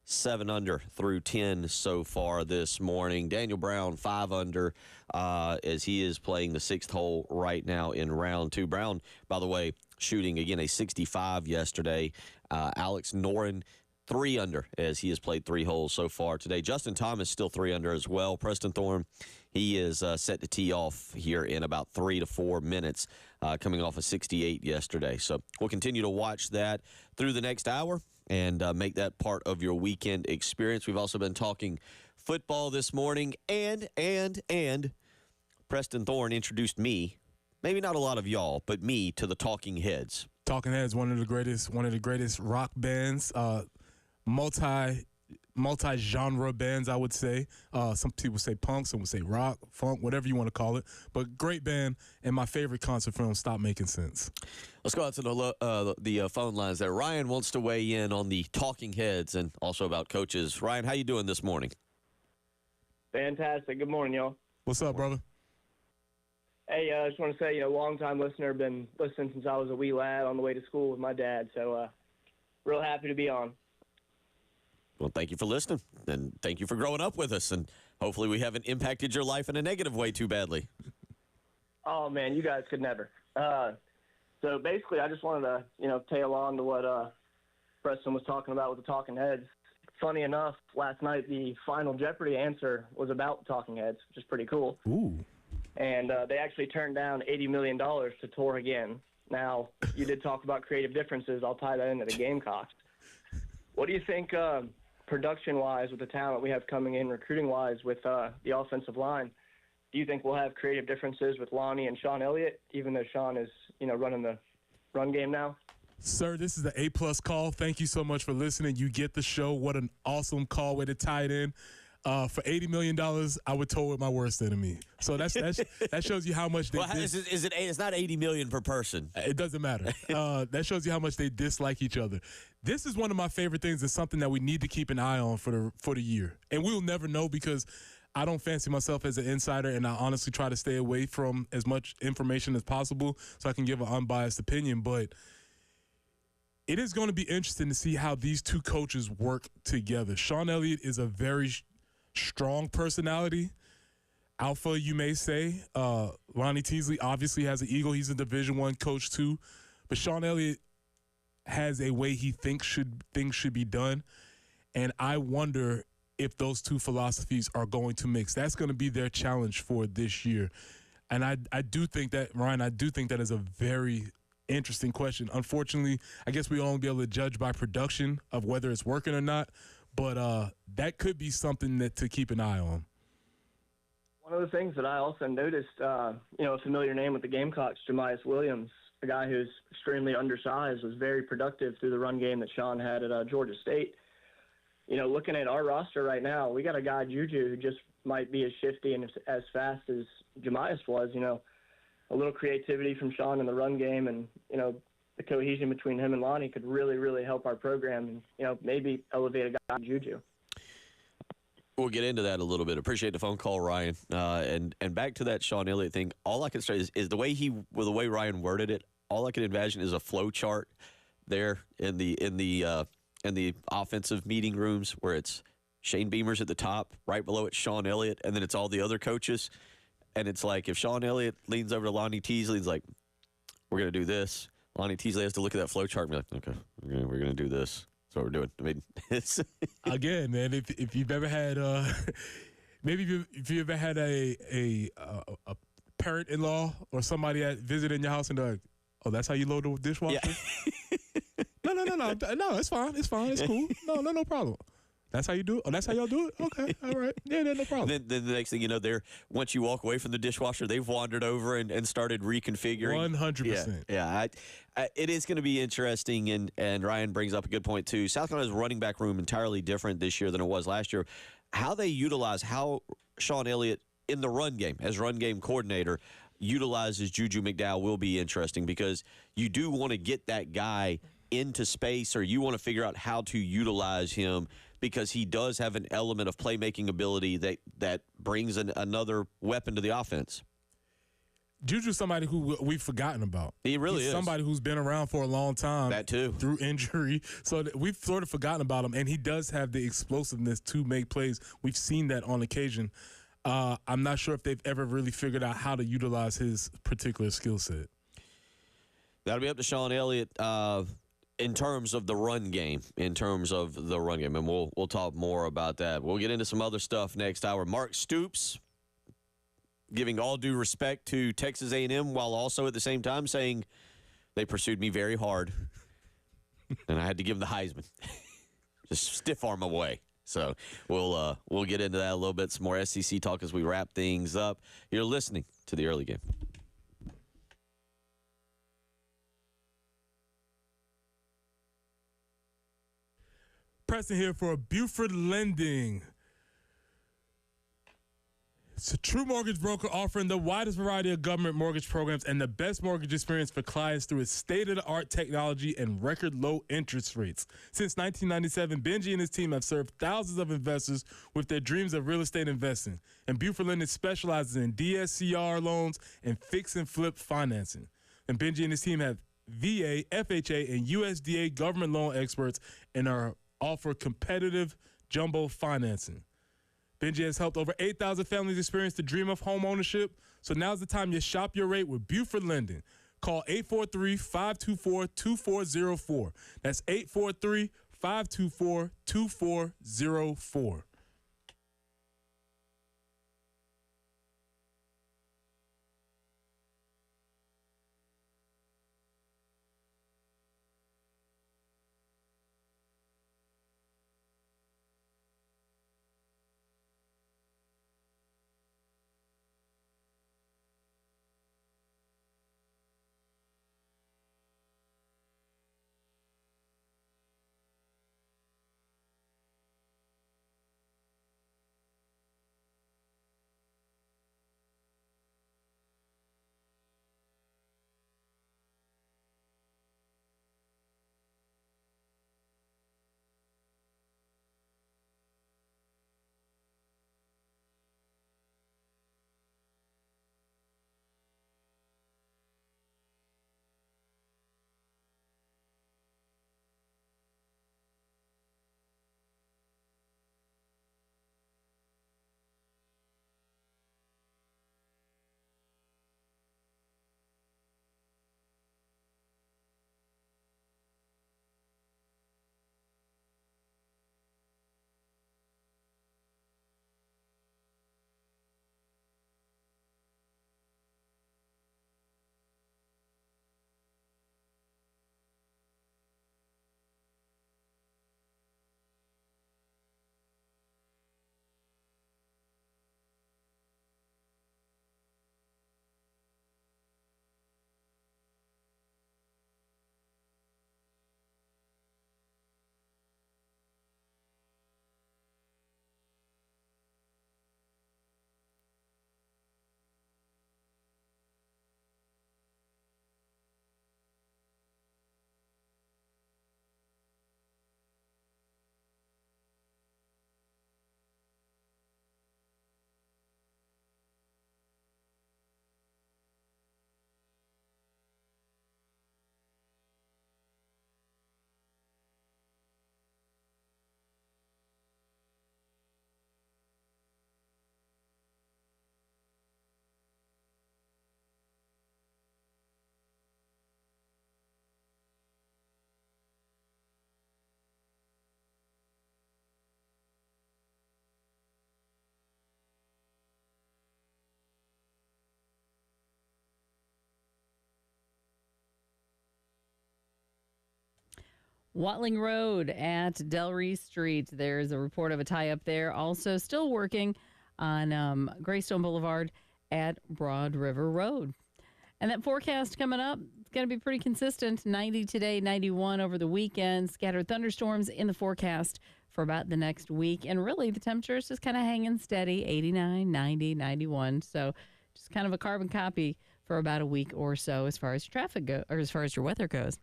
7 under through 10 so far this morning. Daniel Brown, 5 under as he is playing the 6th hole right now in round 2. Brown, by the way, shooting again a 65 yesterday. Alex Noren, 3 under as he has played 3 holes so far today. Justin Thomas still 3 under as well. Preston Thorne, he is set to tee off here in about 3 to 4 minutes, coming off a 68 yesterday. So we'll continue to watch that through the next hour and make that part of your weekend experience. We've also been talking football this morning, and Preston Thorne introduced me, maybe not a lot of y'all, but me, to the Talking Heads. Talking Heads, one of the greatest rock bands, multi-genre bands, I would say. Some people say punk, some would say rock, funk, whatever you want to call it. But great band, and my favorite concert film, Stop Making Sense. Let's go out to the phone lines there. Ryan wants to weigh in on the Talking Heads and also about coaches. Ryan, how you doing this morning? Fantastic. Good morning, y'all. What's up, brother? Hey, I just want to say, long-time listener, been listening since I was a wee lad on the way to school with my dad, so real happy to be on. Well, thank you for listening, and thank you for growing up with us, and hopefully we haven't impacted your life in a negative way too badly. Oh, man, you guys could never. So basically, I just wanted to, tail on to what Preston was talking about with the Talking Heads. Funny enough, last night the Final Jeopardy answer was about the Talking Heads, which is pretty cool. Ooh. And they actually turned down $80 million to tour again. Now, you did talk about creative differences. I'll tie that into the Gamecocks. What do you think production-wise with the talent we have coming in, recruiting-wise with the offensive line? Do you think we'll have creative differences with Lonnie and Sean Elliott, even though Sean is, running the run game now? Sir, this is the A-plus call. Thank you so much for listening. You get the show. What an awesome call, way to tie it in. For $80 million, I would tour with my worst enemy. So that shows you how much they. Well, it's not $80 million per person. It doesn't matter. That shows you how much they dislike each other. This is one of my favorite things. It's something that we need to keep an eye on for the year, and we will never know because I don't fancy myself as an insider, and I honestly try to stay away from as much information as possible so I can give an unbiased opinion. But it is going to be interesting to see how these two coaches work together. Sean Elliott is a very strong personality. Alpha, you may say. Lonnie Teasley obviously has an ego. He's a Division I coach too. But Sean Elliott has a way he thinks things should be done. And I wonder if those two philosophies are going to mix. That's going to be their challenge for this year. And I do think that, Ryan, I do think that is a very interesting question. Unfortunately, I guess we won't be able to judge by production of whether it's working or not. But that could be something to keep an eye on. One of the things that I also noticed, a familiar name with the Gamecocks, Jemias Williams, a guy who's extremely undersized, was very productive through the run game that Sean had at Georgia State. Looking at our roster right now, we got a guy, Juju, who just might be as shifty and as fast as Jemias was. A little creativity from Sean in the run game and, the cohesion between him and Lonnie could really, really help our program and, maybe elevate a guy like Juju. We'll get into that a little bit. Appreciate the phone call, Ryan. And back to that Sean Elliott thing. All I can say is the way Ryan worded it. All I can envision is a flow chart there in the offensive meeting rooms where it's Shane Beamer's at the top, right below it's Sean Elliott, and then it's all the other coaches. And it's like if Sean Elliott leans over to Lonnie Teasley, he's like, "We're gonna do this." Lonnie Teasley has to look at that flow chart and be like, "Okay, we're gonna do this." That's what we're doing. I mean, it's again, man. If you've ever had, maybe if you ever had a parent-in-law or somebody visiting your house and they're like, "Oh, that's how you load the dishwasher." Yeah. No, it's fine. It's fine. It's cool. No problem. That's how you do it? Oh, that's how y'all do it? Okay, all right. Yeah, no problem. Then the next thing you know, once you walk away from the dishwasher, they've wandered over and started reconfiguring. 100%. Yeah. It is going to be interesting, and Ryan brings up a good point, too. South Carolina's running back room entirely different this year than it was last year. How Sean Elliott in the run game, as run game coordinator, utilizes Juju McDowell will be interesting because you do want to get that guy into space or you want to figure out how to utilize him because he does have an element of playmaking ability that brings another weapon to the offense. Juju's somebody who we've forgotten about. He really is. Somebody who's been around for a long time. That too. Through injury. So we've sort of forgotten about him, and he does have the explosiveness to make plays. We've seen that on occasion. I'm not sure if they've ever really figured out how to utilize his particular skill set. That'll be up to Sean Elliott in terms of the run game, and we'll talk more about that. We'll get into some other stuff next hour. Mark Stoops giving all due respect to Texas A&M while also at the same time saying they pursued me very hard, and I had to give them the Heisman. Just stiff arm away. So we'll get into that a little bit, some more SEC talk as we wrap things up. You're listening to The Early Game. Preston here for Buford Lending. It's a true mortgage broker offering the widest variety of government mortgage programs and the best mortgage experience for clients through its state-of-the-art technology and record low interest rates. Since 1997, Benji and his team have served thousands of investors with their dreams of real estate investing. And Buford Lending specializes in DSCR loans and fix and flip financing. And Benji and his team have VA, FHA, and USDA government loan experts and offer competitive jumbo financing. Benji has helped over 8,000 families experience the dream of home ownership. So now's the time you shop your rate with Buford Lending. Call 843-524-2404. That's 843-524-2404. Watling Road at Delray Street. There's a report of a tie up there. Also, still working on Greystone Boulevard at Broad River Road. And that forecast coming up, it's going to be pretty consistent. 90 today, 91 over the weekend. Scattered thunderstorms in the forecast for about the next week. And really, the temperature's just kind of hanging steady, 89, 90, 91. So just kind of a carbon copy for about a week or so as far as traffic goes, or as far as your weather goes.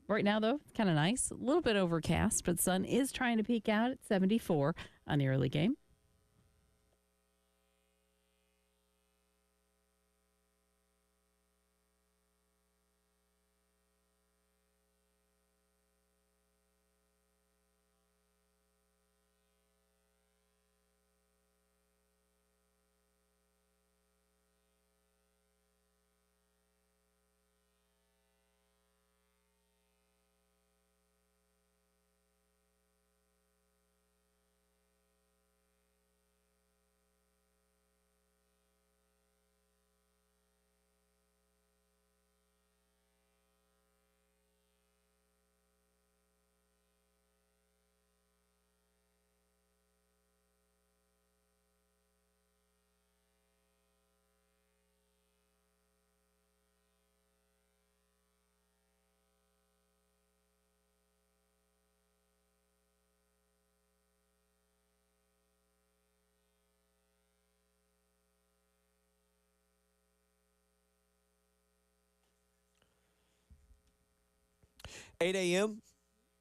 Right now, though, it's kind of nice. A little bit overcast, but sun is trying to peak out at 74 on the early game. $8 a.m.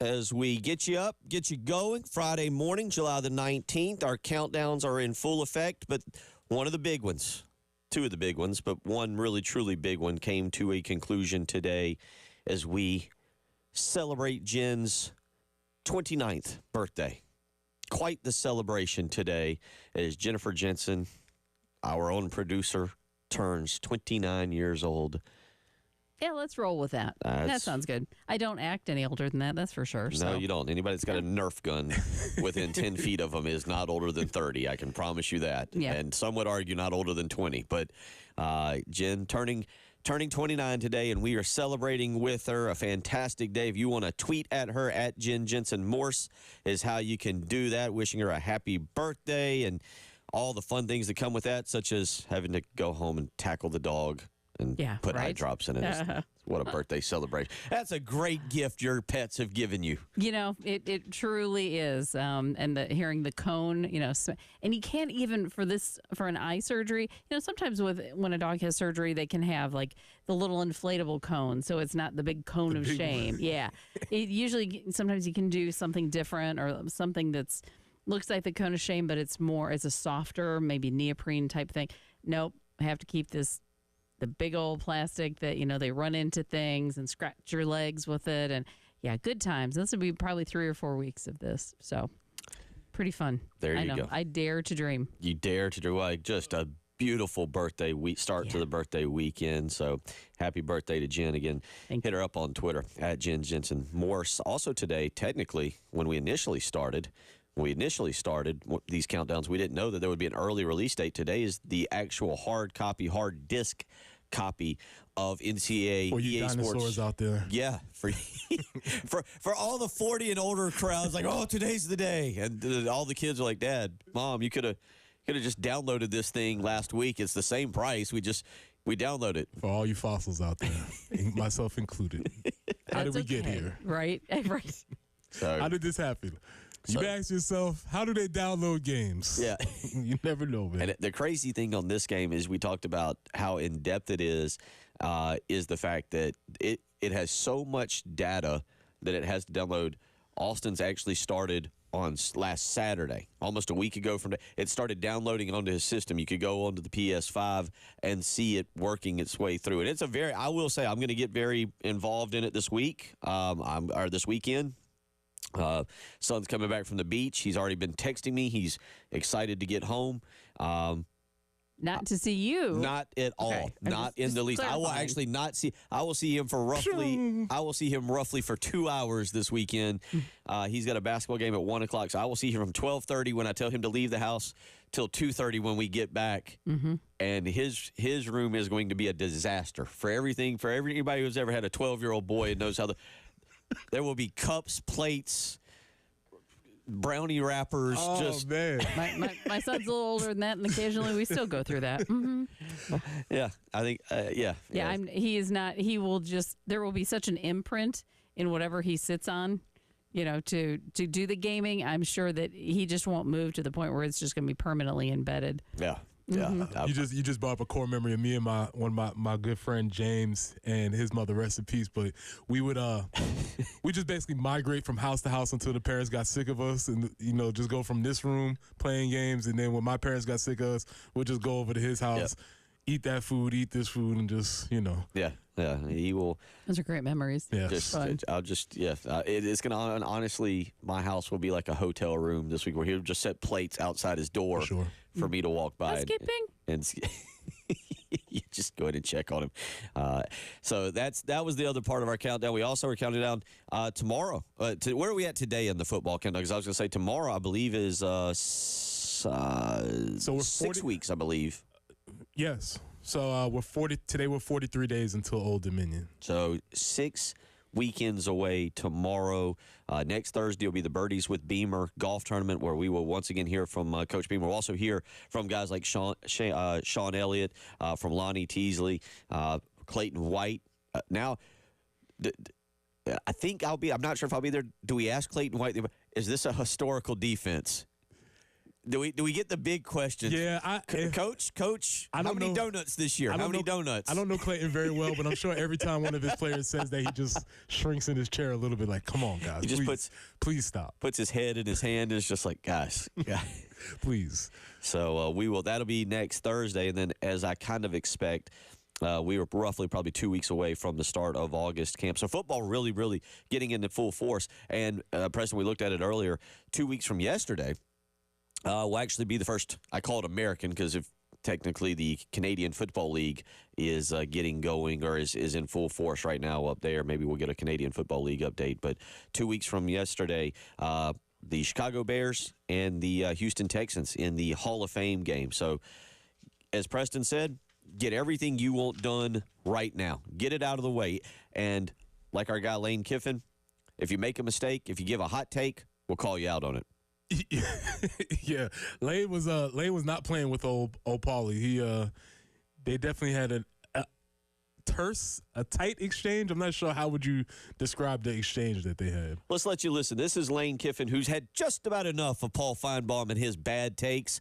as we get you up, get you going. Friday morning, July the 19th. Our countdowns are in full effect, but one of the big ones, two of the big ones, but one really truly big one came to a conclusion today as we celebrate Jen's 29th birthday. Quite the celebration today as Jennifer Jensen, our own producer, turns 29 years old. Yeah, let's roll with that. That sounds good. I don't act any older than that, that's for sure. No, you don't. Anybody that's got a Nerf gun within 10 feet of them is not older than 30. I can promise you that. Yeah. And some would argue not older than 20. But Jen turning 29 today, and we are celebrating with her. A fantastic day. If you want to tweet at her, at Jen Jensen Morse is how you can do that. Wishing her a happy birthday and all the fun things that come with that, such as having to go home and tackle the dog and put eye drops in it. What a birthday celebration. That's a great gift your pets have given you. You know, it truly is. And hearing the cone, you know, and you can't even for an eye surgery, you know, sometimes when a dog has surgery, they can have like the little inflatable cone. So it's not the big cone of shame. Yeah. Sometimes you can do something different or something that's looks like the cone of shame, but it's a softer, maybe neoprene type thing. Nope. I have to keep the big old plastic that, you know, they run into things and scratch your legs with it. And yeah, good times. This would be probably 3 or 4 weeks of this. So pretty fun. There you go. I dare to dream. You dare to do just a beautiful birthday start to the birthday weekend. So happy birthday to Jen again. Hit her up on Twitter at Jen Jensen Morse. Also today, technically, when we initially started these countdowns, we didn't know that there would be an early release date. Today is the actual hard disk copy of NCAA for you EA dinosaurs Sports out there. Yeah, for all the 40 and older crowds, like, oh, today's the day, and all the kids are like, Dad, Mom, you could have just downloaded this thing last week. It's the same price. We download it. For all you fossils out there, myself included. How did we get here? Right, right. So, how did this happen? You ask yourself, how do they download games? Yeah. You never know, man. And the crazy thing on this game is we talked about how in-depth it is the fact that it has so much data that it has to download. Austin's actually started on last Saturday, almost a week ago from it started downloading onto his system. You could go onto the PS5 and see it working its way through. And it's I will say, I'm going to get very involved in it this week, or this weekend. Son's coming back from the beach. He's already been texting me. He's excited to get home. Not to see you. Not at all. Okay. Not in the least. Clarifying. I will actually not see. I will see him for roughly for 2 hours this weekend. He's got a basketball game at 1 o'clock, so I will see him from 12:30 when I tell him to leave the house till 2:30 when we get back. Mm-hmm. And his room is going to be a disaster for everything. For anybody who's ever had a 12-year-old boy and knows how There will be cups, plates, brownie wrappers. Oh, man. My son's a little older than that, and occasionally we still go through that. Mm-hmm. Yeah, I think, yeah. He is not, he will just, there will be such an imprint in whatever he sits on, to do the gaming. I'm sure that he just won't move to the point where it's just going to be permanently embedded. Yeah. Yeah. Mm-hmm. You just brought up a core memory of me and my good friend James and his mother, rest in peace. But we would we just basically migrate from house to house until the parents got sick of us, and just go from this room playing games, and then when my parents got sick of us, we'll just go over to his house, eat that food, eat this food, and just Yeah. He will. Those are great memories. Yeah. It's gonna honestly, my house will be like a hotel room this week where he'll just set plates outside his door for me to walk by. Housekeeping? And you just go ahead and check on him. So that was the other part of our countdown. We also are counting down tomorrow. Where are we at today in the football countdown? Because I was going to say tomorrow, I believe, is so we're 6 weeks, I believe. Yes. So today we're 43 days until Old Dominion. So 6 weekends away tomorrow. Next Thursday will be the Birdies with Beamer golf tournament, where we will once again hear from Coach Beamer. We'll also hear from guys like Sean Elliott, from Lonnie Teasley, Clayton White. Now, I think I'm not sure if I'll be there. Do we ask Clayton White, is this a historical defense? Do we get the big question? Yeah, Coach. How many donuts this year? How many donuts? I don't know Clayton very well, but I'm sure every time one of his players says that, he just shrinks in his chair a little bit, like, "Come on, guys, he just please stop." Puts his head in his hand and is just like, "Guys, please." So that'll be next Thursday, and then as I kind of expect. We were roughly probably 2 weeks away from the start of August camp. So football really, really getting into full force. And, Preston, we looked at it earlier. 2 weeks from yesterday will actually be the first, I call it American, because if technically the Canadian Football League is getting going or is in full force right now up there. Maybe we'll get a Canadian Football League update. But 2 weeks from yesterday, the Chicago Bears and the Houston Texans in the Hall of Fame game. So as Preston said, get everything you want done right now. Get it out of the way. And like our guy Lane Kiffin, if you make a mistake, if you give a hot take, we'll call you out on it. Yeah, Lane was not playing with old Paulie. They definitely had a tight exchange. I'm not sure how would you describe the exchange that they had. Let's let you listen. This is Lane Kiffin, who's had just about enough of Paul Feinbaum and his bad takes.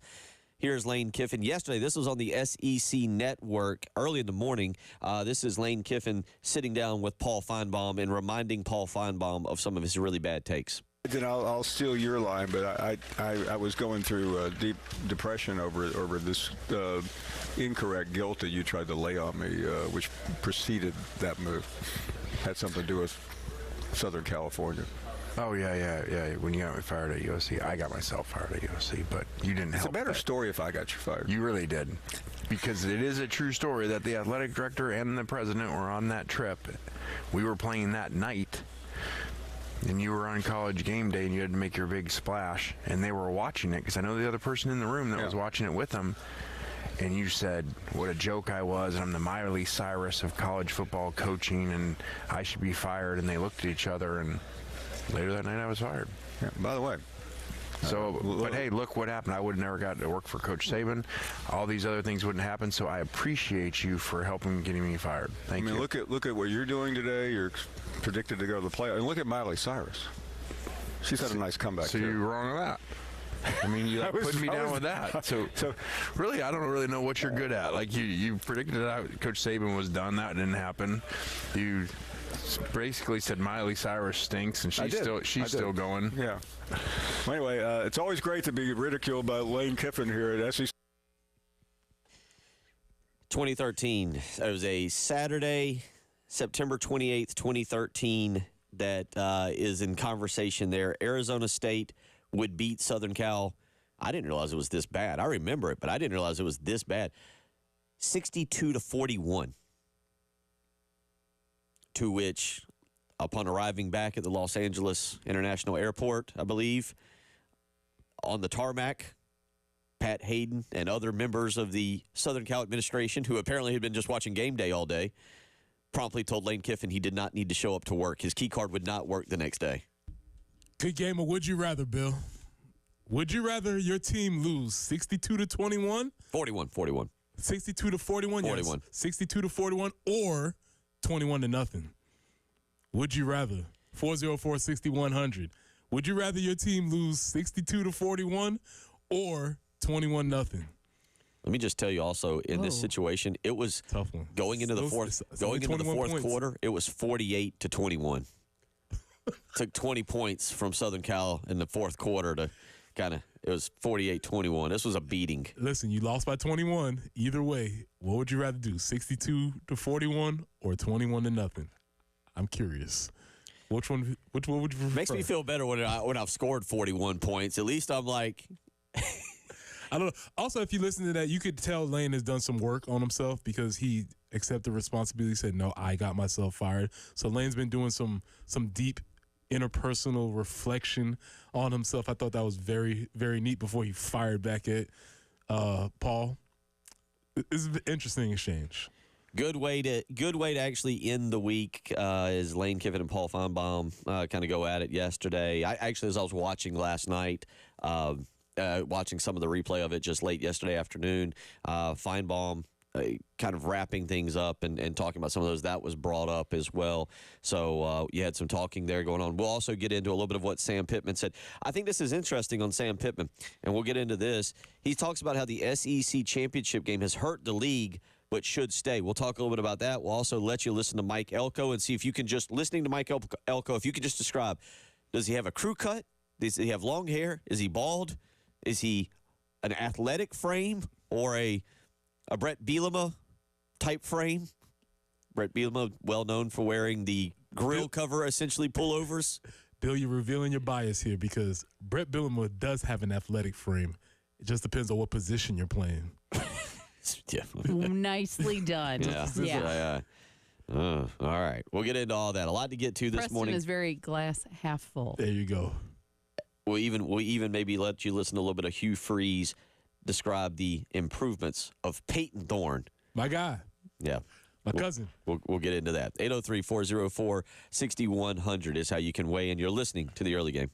Here's Lane Kiffin. Yesterday, this was on the SEC Network early in the morning. This is Lane Kiffin sitting down with Paul Feinbaum and reminding Paul Feinbaum of some of his really bad takes. Then I'll steal your line, but I was going through deep depression over this incorrect guilt that you tried to lay on me, which preceded that move. Had something to do with Southern California. Oh, yeah. When you got me fired at USC, I got myself fired at USC, but you didn't help. It's a better story if I got you fired. You really did. Because it is a true story that the athletic director and the president were on that trip. We were playing that night, and you were on College Game Day, and you had to make your big splash, and they were watching it, because I know the other person in the room that was watching it with them, and you said what a joke I was, and I'm the Miley Cyrus of college football coaching, and I should be fired, and they looked at each other, and later that night I was fired. Yeah, by the way. So, but hey, look what happened. I would have never gotten to work for Coach Saban. All these other things wouldn't happen. So I appreciate you for helping getting me fired. Thank you. Look at what you're doing today. You're predicted to go to the playoffs. And look at Miley Cyrus. She's had a nice comeback. So too. you're wrong with that. I mean, you putting me down with that. So really, I don't really know what you're good at. Like you predicted that Coach Saban was done. That didn't happen. You basically said Miley Cyrus stinks, and she's still going. Yeah. Well, anyway, it's always great to be ridiculed by Lane Kiffin here at SEC. 2013. It was a Saturday, September 28th, 2013, that is in conversation there. Arizona State would beat Southern Cal. I didn't realize it was this bad. I remember it, but I didn't realize it was this bad. 62-41. To which, upon arriving back at the Los Angeles International Airport, I believe, on the tarmac, Pat Hayden and other members of the Southern Cal administration, who apparently had been just watching Game Day all day, promptly told Lane Kiffin he did not need to show up to work. His key card would not work the next day. Good game of Would You Rather, Bill. Would you rather your team lose 62-21? 41. 62-41, 41. Yes. 62-41 or 21-0. Would you rather? 404-6100. Would you rather your team lose 62-41 or 21-0? Let me just tell you also, in this situation, it was Tough one. going into the fourth quarter, it was 48-21. Took 20 points from Southern Cal in the fourth quarter to it was 48-21. This was a beating. Listen, you lost by 21. Either way, what would you rather do? 62-41 or 21-0? I'm curious. Which one would you prefer? Makes me feel better when I've scored 41 points. At least I'm like, I don't know. Also, if you listen to that, you could tell Lane has done some work on himself because he accepted responsibility. He said, "No, I got myself fired." So Lane's been doing some deep interpersonal reflection on himself. I thought that was very, very neat before he fired back at Paul. It's an interesting exchange. good way to actually end the week is Lane Kiffin and Paul Feinbaum kind of go at it yesterday. As I was watching last night, watching some of the replay of it just late yesterday afternoon, Feinbaum kind of wrapping things up and talking about some of those, that was brought up as well. So you had some talking there going on. We'll also get into a little bit of what Sam Pittman said. I think this is interesting on Sam Pittman, and we'll get into this. He talks about how the SEC championship game has hurt the league but should stay. We'll talk a little bit about that. We'll also let you listen to Mike Elko and see if you can just, listening to Mike Elko, if you could just describe, does he have a crew cut? Does he have long hair? Is he bald? Is he an athletic frame or a Brett Bielema type frame? Brett Bielema, well known for wearing the grill cover, essentially pullovers. Bill, you're revealing your bias here because Brett Bielema does have an athletic frame. It just depends on what position you're playing. Yeah. Nicely done. Yeah. All right. We'll get into all that. A lot to get to this Preston morning. is very glass half full. There you go. We'll even maybe let you listen to a little bit of Hugh Freeze describe the improvements of Peyton Thorne. My guy. Yeah. My cousin. We'll get into that. 803-404-6100 is how you can weigh in. You're listening to the early game.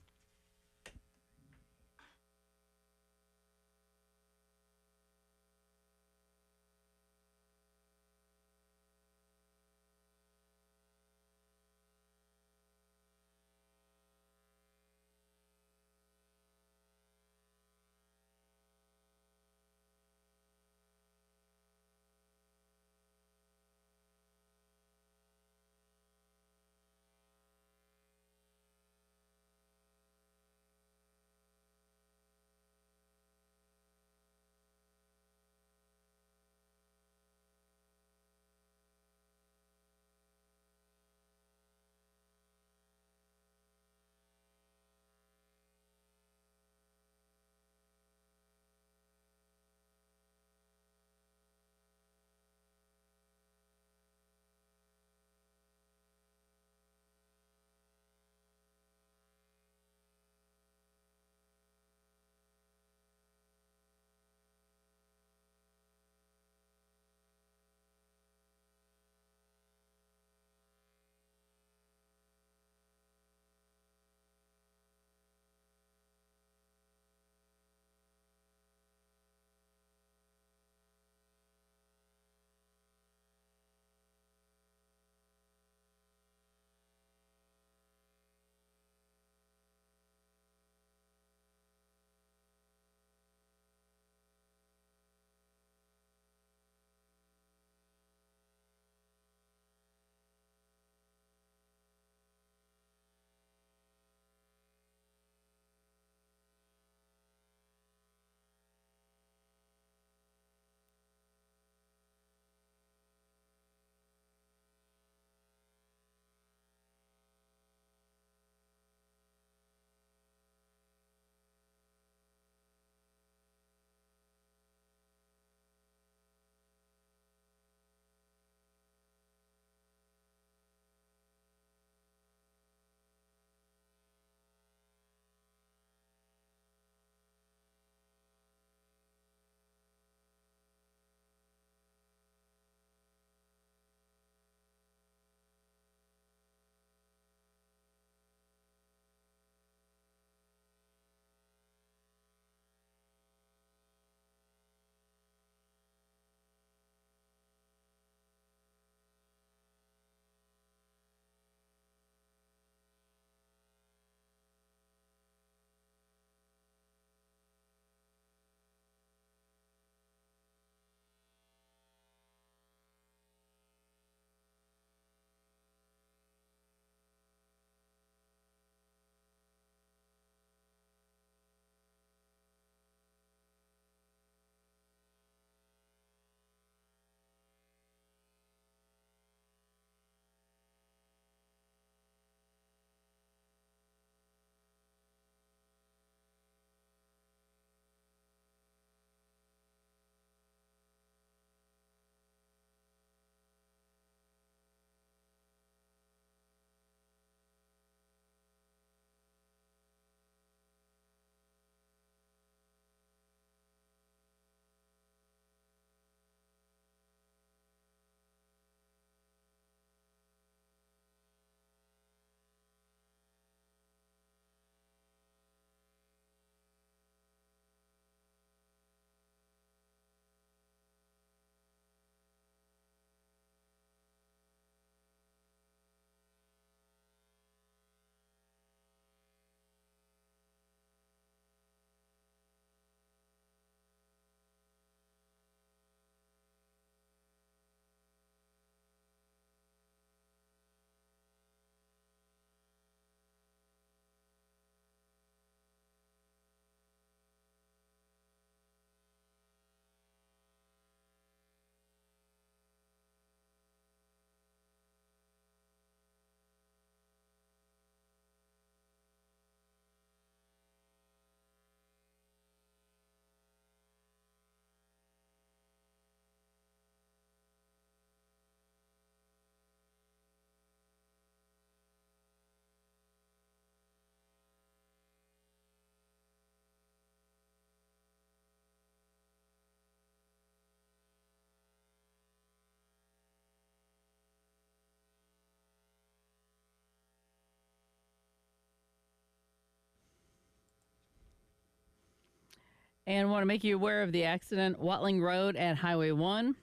And want to make you aware of the accident, Watling Road at Highway 1.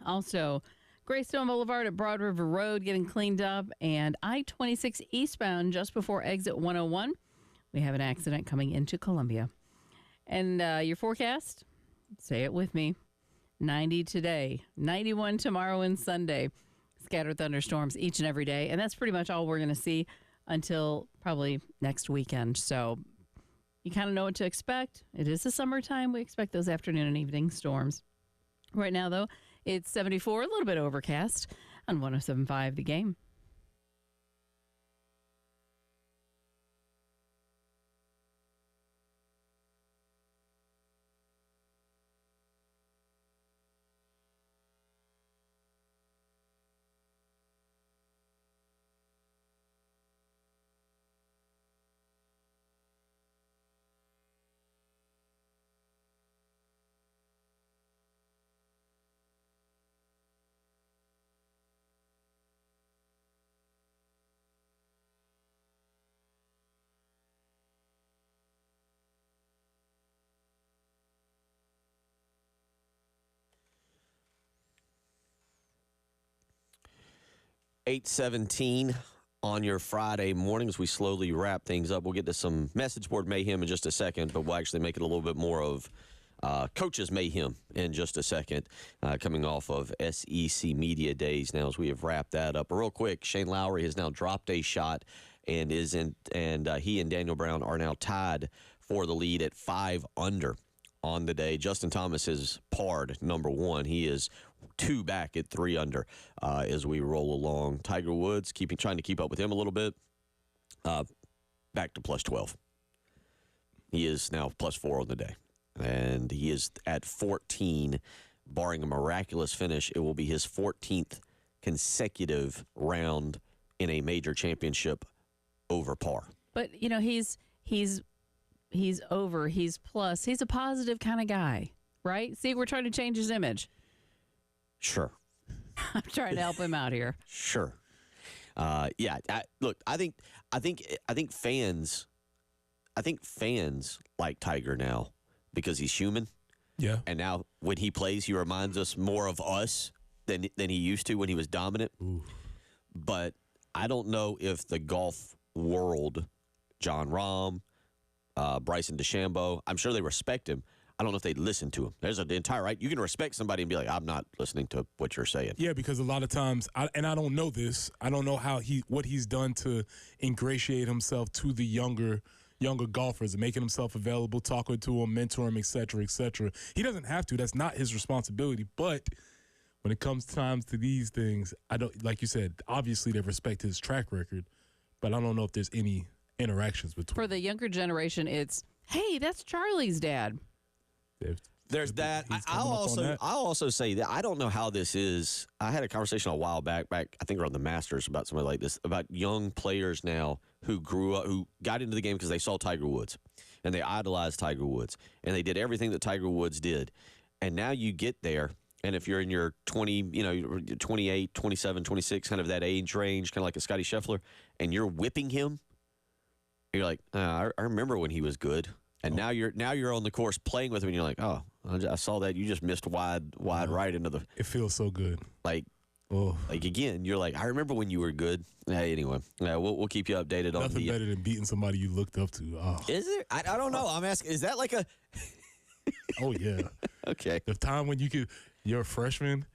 Also, Greystone Boulevard at Broad River Road getting cleaned up, and I-26 eastbound just before exit 101. We have an accident coming into Columbia. And your forecast, say it with me, 90 today, 91 tomorrow and Sunday. Scattered thunderstorms each and every day, and that's pretty much all we're going to see until probably next weekend. So you kind of know what to expect. It is the summertime. We expect those afternoon and evening storms. Right now, though, it's 74, a little bit overcast on 107.5 The Game. $8:17 on your Friday mornings. We slowly wrap things up. We'll get to some message board mayhem in just a second, but we'll actually make it a little bit more of coaches mayhem in just a second, coming off of SEC Media Days now as we have wrapped that up. But real quick, Shane Lowry has now dropped a shot and he and Daniel Brown are now tied for the lead at 5 under on the day. Justin Thomas is parred number 1. He is 2 back at 3 under as we roll along. Tiger Woods trying to keep up with him a little bit. Back to plus 12. He is now plus 4 on the day. And he is at 14, barring a miraculous finish. It will be his 14th consecutive round in a major championship over par. But, you know, he's over, he's plus. He's a positive kind of guy, right? See, we're trying to change his image. Sure. I'm trying to help him out here. Sure. Yeah. Look, I think fans like Tiger now because he's human. Yeah. And now when he plays, he reminds us more of us than he used to when he was dominant. Ooh. But I don't know if the golf world, John Rahm, Bryson DeChambeau, I'm sure they respect him. I don't know if they listen to him. There's the entire right. You can respect somebody and be like, I'm not listening to what you're saying. Yeah, because a lot of times, I don't know this. I don't know what he's done to ingratiate himself to the younger golfers and making himself available, talking to them, mentor them, et cetera, et cetera. He doesn't have to. That's not his responsibility. But when it comes times to these things, I don't, like you said, obviously they respect his track record, but I don't know if there's any interactions between. For the younger generation, it's, hey, that's Charlie's dad. There's that. I'll also say that I don't know how this is. I had a conversation a while back, I think around the Masters about somebody like this, about young players now who grew up, who got into the game because they saw Tiger Woods and they idolized Tiger Woods and they did everything that Tiger Woods did. And now you get there, and if you're in your 28, 27, 26, kind of that age range, kind of like a Scotty Scheffler, and you're whipping him, you're like, I remember when he was good. And now you're on the course playing with him, and you're like, oh, I saw that. You just missed wide right into the. It feels so good. Like again, you're like, I remember when you were good. Anyway, we'll keep you updated on Nothing better than beating somebody you looked up to. Oh. Is it? I don't know. I'm asking. Is that like a? Oh yeah. Okay. The time when you're a freshman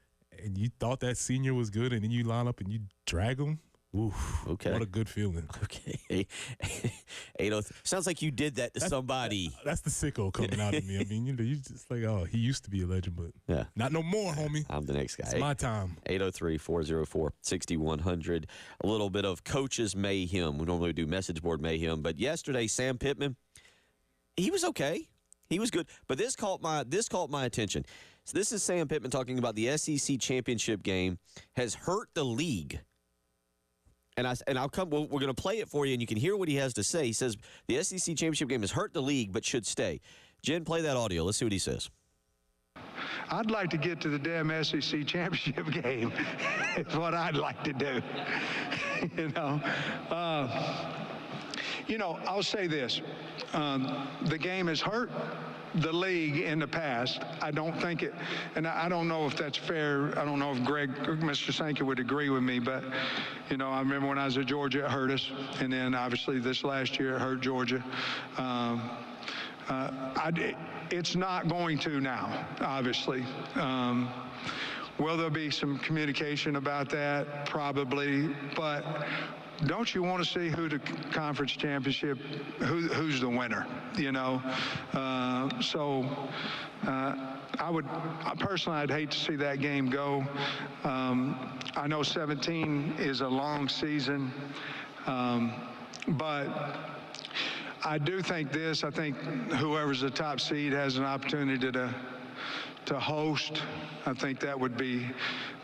and you thought that senior was good, and then you line up and you drag them. Oof, okay. What a good feeling. Okay. 803. Sounds like you did that to somebody. That's the sicko coming out of me. I mean, you just like, oh, he used to be a legend, but yeah, not no more, homie. I'm the next guy. It's my time. 803-404-6100. A little bit of coaches mayhem. We normally do message board mayhem, but yesterday, Sam Pittman, he was okay. He was good, but this caught my attention. So this is Sam Pittman talking about the SEC championship game has hurt the league. And I'll come. We're going to play it for you, and you can hear what he has to say. He says the SEC championship game has hurt the league, but should stay. Jen, play that audio. Let's see what he says. I'd like to get to the damn SEC championship game. It's what I'd like to do. I'll say this: the game is hurt. the league in the past. I don't think it, and I don't know if that's fair. I don't know if Mr. Sankey would agree with me, but, you know, I remember when I was at Georgia, it hurt us. And then obviously this last year, it hurt Georgia. It's not going to now, obviously. Will there be some communication about that? Probably, but don't you want to see who the conference championship, who's the winner, you know? Personally, I'd hate to see that game go. I know 17 is a long season, but I do think I think whoever's the top seed has an opportunity to host. I think that would be,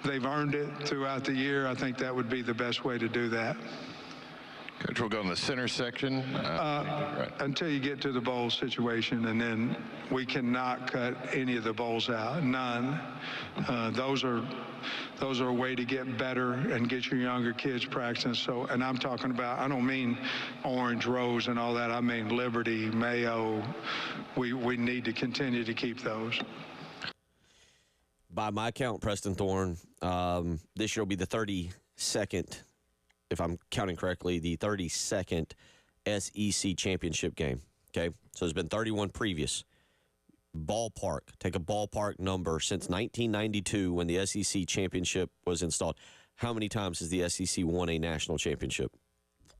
they've earned it throughout the year. I think that would be the best way to do that. Coach, we'll go in the center section. Until you get to the bowl situation, and then we cannot cut any of the bowls out. None. Those are a way to get better and get your younger kids practicing. So, and I'm talking about, I don't mean Orange, Rose, and all that. I mean Liberty, Mayo. We need to continue to keep those. By my count, Preston Thorne, this year will be the 32nd, if I'm counting correctly, the 32nd SEC championship game. Okay, so there's been 31 previous. Ballpark, take a ballpark number since 1992 when the SEC championship was installed. How many times has the SEC won a national championship?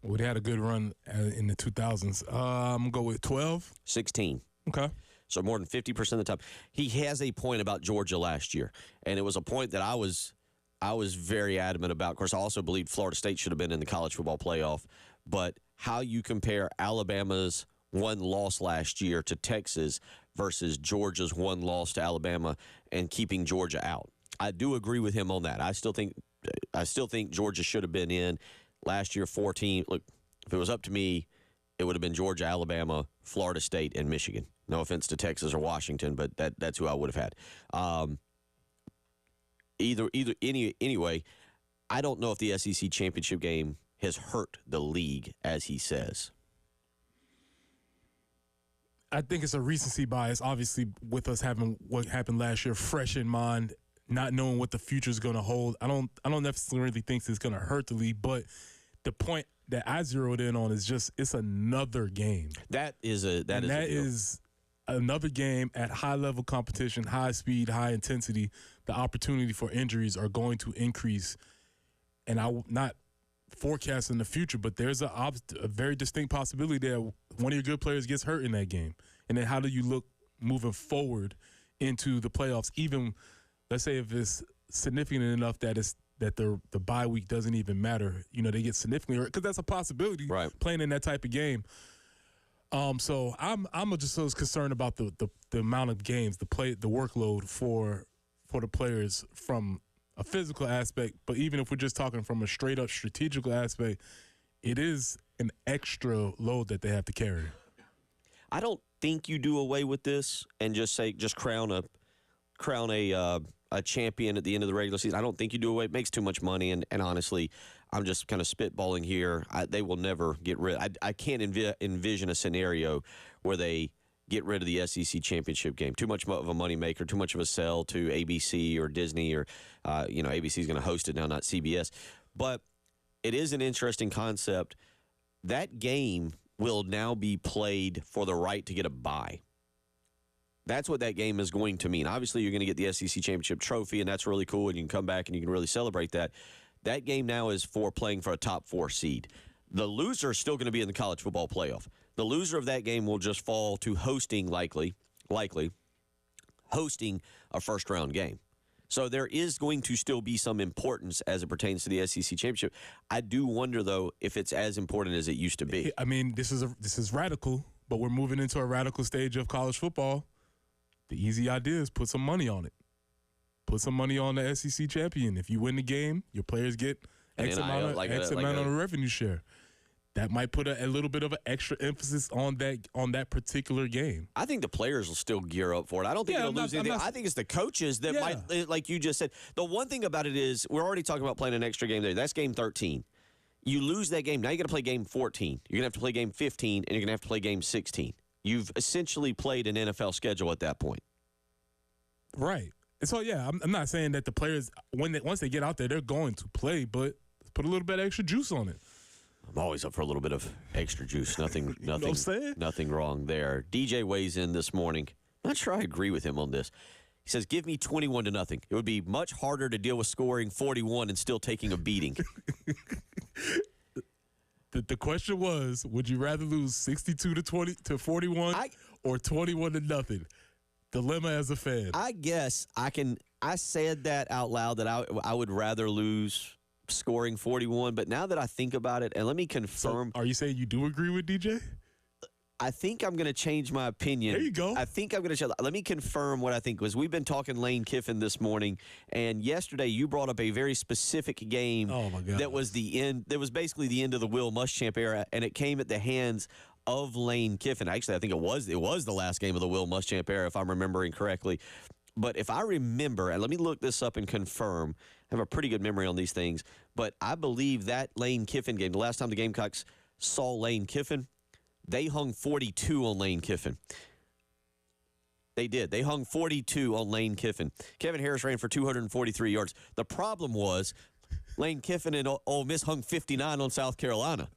Well, they had a good run in the 2000s. I'm going to go with 12. 16. Okay. So more than 50% of the time. He has a point about Georgia last year, and it was a point that I was very adamant about. Of course, I also believe Florida State should have been in the college football playoff. But how you compare Alabama's one loss last year to Texas versus Georgia's one loss to Alabama and keeping Georgia out. I do agree with him on that. I still think Georgia should have been in last year. 14. Look, if it was up to me, it would have been Georgia, Alabama, Florida State, and Michigan. No offense to Texas or Washington, but that's who I would have had. Anyway, I don't know if the SEC championship game has hurt the league, as he says. I think it's a recency bias, obviously, with us having what happened last year fresh in mind, not knowing what the future is going to hold. I don't necessarily think it's going to hurt the league, but the point that I zeroed in on is just it's another game. That is another game at high-level competition, high speed, high intensity. The opportunity for injuries are going to increase. And I will not forecast in the future, but there's a very distinct possibility that one of your good players gets hurt in that game. And then how do you look moving forward into the playoffs? Even, let's say if it's significant enough that the bye week doesn't even matter. You know, they get significantly hurt, because that's a possibility, right, playing in that type of game. So I'm just so concerned about the amount of games, the workload for the players from a physical aspect, but even if we're just talking from a straight up strategical aspect, it is an extra load that they have to carry. I don't think you do away with this and just crown a champion at the end of the regular season. I don't think you do away. It makes too much money, and honestly, I'm just kind of spitballing here. They will never get rid. I can't envision a scenario where they get rid of the SEC championship game. Too much of a moneymaker, too much of a sell to ABC or Disney, or ABC is going to host it now, not CBS. But it is an interesting concept. That game will now be played for the right to get a bye. That's what that game is going to mean. Obviously, you're going to get the SEC championship trophy, and that's really cool, and you can come back and you can really celebrate that. That game now is for playing for a top 4 seed. The loser is still going to be in the college football playoff. The loser of that game will just fall to hosting, likely hosting a first-round game. So there is going to still be some importance as it pertains to the SEC championship. I do wonder, though, if it's as important as it used to be. I mean, this is radical, but we're moving into a radical stage of college football. The easy idea is put some money on it. Put some money on the SEC champion. If you win the game, your players get X amount on a revenue share. That might put a little bit of an extra emphasis on that particular game. I think the players will still gear up for it. I don't think they'll lose anything. I think it's the coaches that might, like you just said. The one thing about it is we're already talking about playing an extra game there. That's game 13. You lose that game. Now you're going to play game 14. You're going to have to play game 15, and you're going to have to play game 16. You've essentially played an NFL schedule at that point. Right. And so, yeah, I'm not saying that the players, once they get out there, they're going to play, but put a little bit of extra juice on it. I'm always up for a little bit of extra juice. Nothing what I'm saying? nothing wrong there. DJ weighs in this morning. I'm not sure I agree with him on this. He says, give me 21-0. It would be much harder to deal with scoring 41 and still taking a beating. The question was, would you rather lose 62-41 or 21-0? Dilemma as a fan. I guess I said that out loud that I would rather lose scoring 41, but now that I think about it, and let me confirm. So are you saying you do agree with DJ? I think I'm going to change my opinion. There you go. I think I'm going to let me confirm what I think was. We've been talking Lane Kiffin this morning, and yesterday you brought up a very specific game. Oh my God. That was the end. That was basically the end of the Will Muschamp era, and it came at the hands of Lane Kiffin. Actually, I think it was the last game of the Will Muschamp era, if I'm remembering correctly. But if I remember, and let me look this up and confirm, I have a pretty good memory on these things, but I believe that Lane Kiffin game, the last time the Gamecocks saw Lane Kiffin, they hung 42 on Lane Kiffin. They did. They hung 42 on Lane Kiffin. Kevin Harris ran for 243 yards. The problem was Lane Kiffin and Ole Miss hung 59 on South Carolina.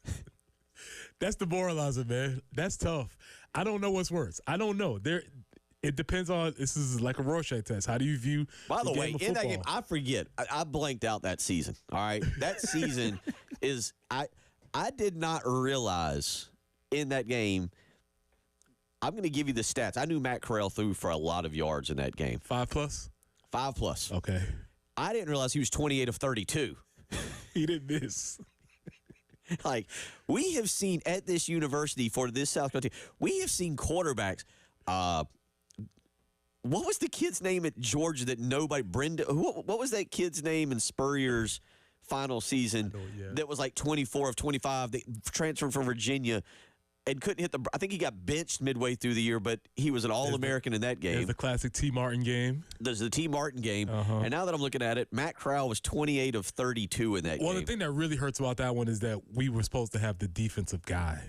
That's demoralizing, man. That's tough. I don't know what's worse. I don't know. It depends on, this is like a Rorschach test. How do you view By the game way, of in that football? game, I forget. I blanked out that season. All right? That season is I did not realize in that game, I'm going to give you the stats. I knew Matt Corral threw for a lot of yards in that game. 5+? 5+. Okay. I didn't realize he was 28 of 32. He didn't miss. Like, we have seen at this university for this South Carolina team, we have seen quarterbacks. What was the kid's name at Georgia that nobody, what was that kid's name in Spurrier's final season that was like 24 of 25, that transferred from Virginia and couldn't hit I think he got benched midway through the year, but he was an All-American in that game. There's the classic T. Martin game. There's the T. Martin game. And now that I'm looking at it, Matt Corral was 28 of 32 in that game. Well, the thing that really hurts about that one is that we were supposed to have the defensive guy,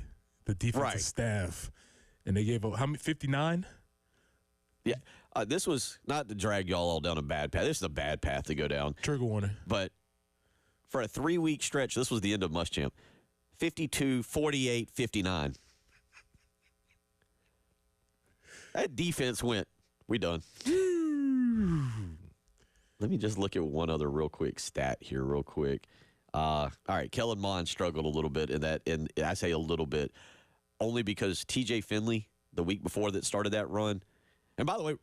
the defensive staff, and they gave up, how many, 59? Yeah. This was not to drag y'all all down a bad path. This is a bad path to go down. Trigger warning. But for a 3-week stretch, this was the end of Muschamp. 52, 48, 59. That defense went, we done. Let me just look at one other real quick stat here real quick. All right, Kellen Mond struggled a little bit in that, and I say a little bit, only because TJ Finley, the week before that started that run, and by the way,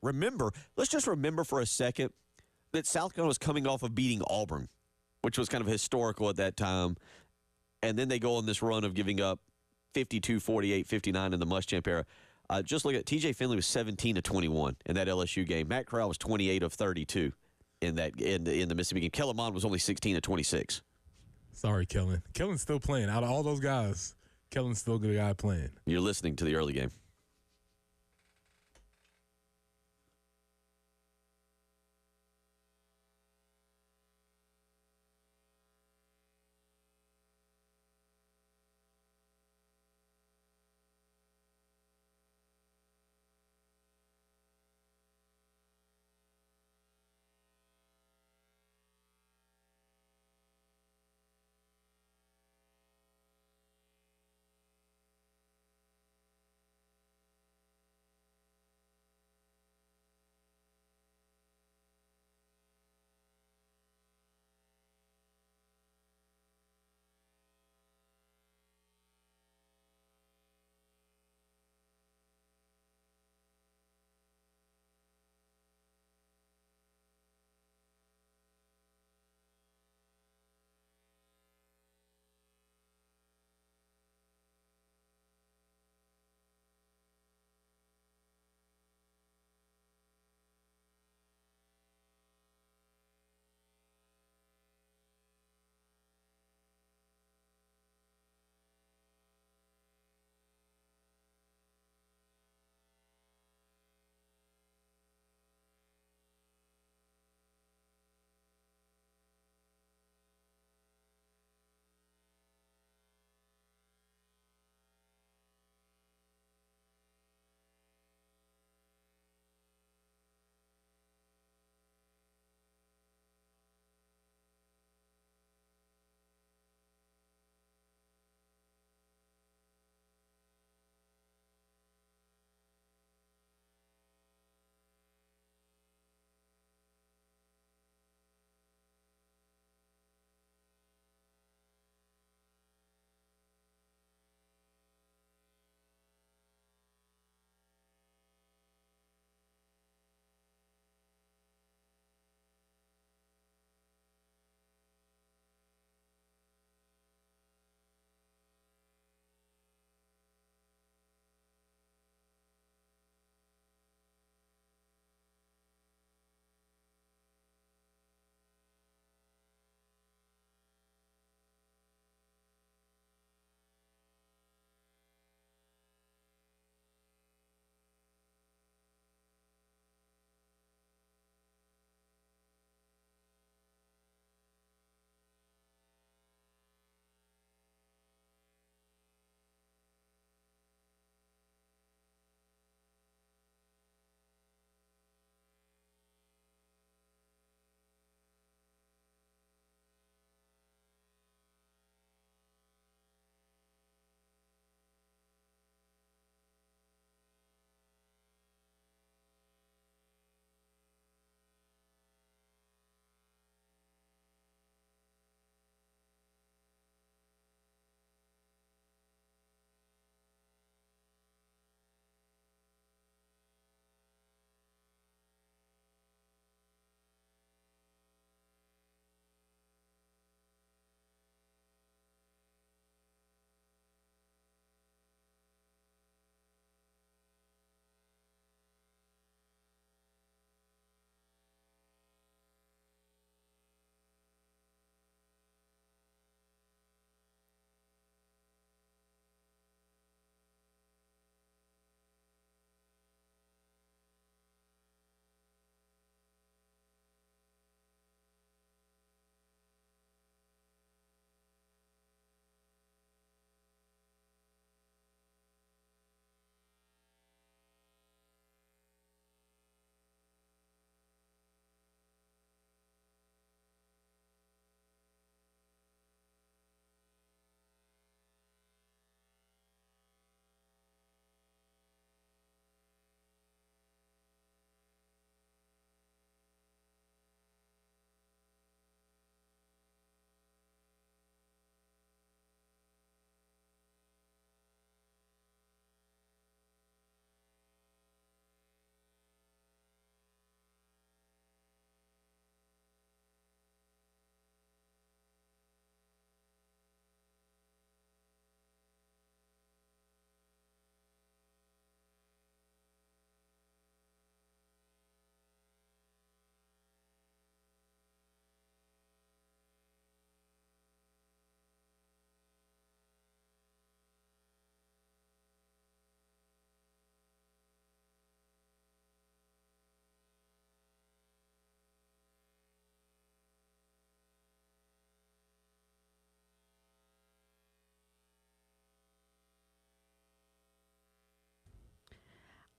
let's just remember for a second that South Carolina was coming off of beating Auburn, which was kind of historical at that time. And then they go on this run of giving up 52, 48, 59 in the Muschamp era. Just look at TJ Finley was 17 of 21 in that LSU game. Matt Corral was 28 of 32 in the Mississippi game. Kellen Mond was only 16 of 26. Sorry, Kellen. Kellen's still playing. Out of all those guys, Kellen's still the guy playing. You're listening to the early game.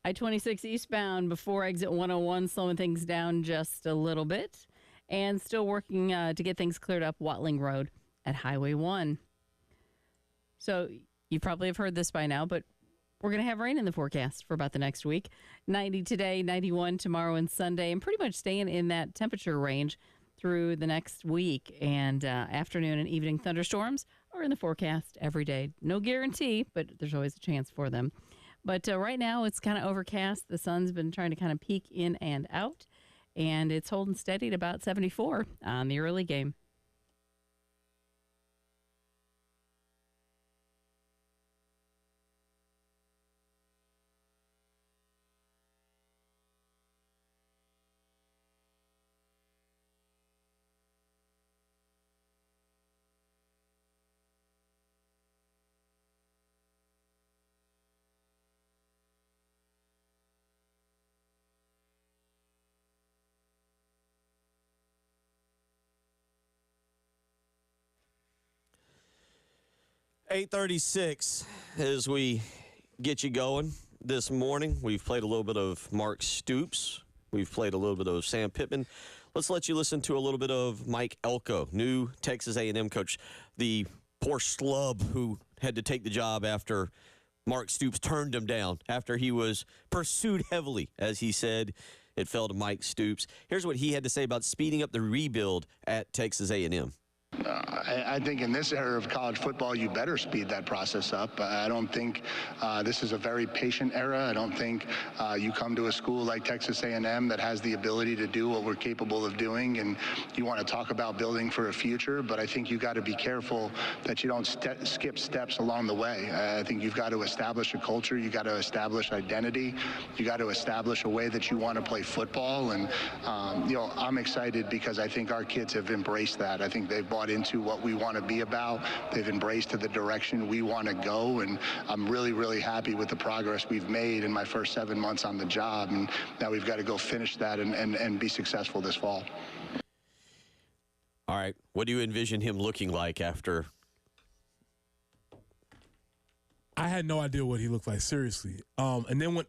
I-26 eastbound before exit 101, slowing things down just a little bit. And still working to get things cleared up Watling Road at Highway 1. So you probably have heard this by now, but we're going to have rain in the forecast for about the next week. 90 today, 91 tomorrow and Sunday, and pretty much staying in that temperature range through the next week. And afternoon and evening thunderstorms are in the forecast every day. No guarantee, but there's always a chance for them. But right now it's kind of overcast. The sun's been trying to kind of peek in and out, and it's holding steady at about 74 on the early game. .36 as we get you going this morning. We've played a little bit of Mark Stoops. We've played a little bit of Sam Pittman. Let's let you listen to a little bit of Mike Elko, new Texas A&M coach, the poor schlub who had to take the job after Mark Stoops turned him down, after he was pursued heavily, as he said. It fell to Mike Stoops. Here's what he had to say about speeding up the rebuild at Texas A&M. I think in this era of college football, you better speed that process up. I don't think this is a very patient era. I don't think you come to a school like Texas A&M that has the ability to do what we're capable of doing, and you want to talk about building for a future, but I think you got to be careful that you don't skip steps along the way. I think you've got to establish a culture. You got to establish identity. You got to establish a way that you want to play football, and I'm excited because I think our kids have embraced that. I think they've bought into what we want to be about. They've embraced the direction we want to go, and I'm really, really happy with the progress we've made in my first 7 months on the job, and now we've got to go finish that and be successful this fall. All right. What do you envision him looking like after? I had no idea what he looked like, seriously. And then when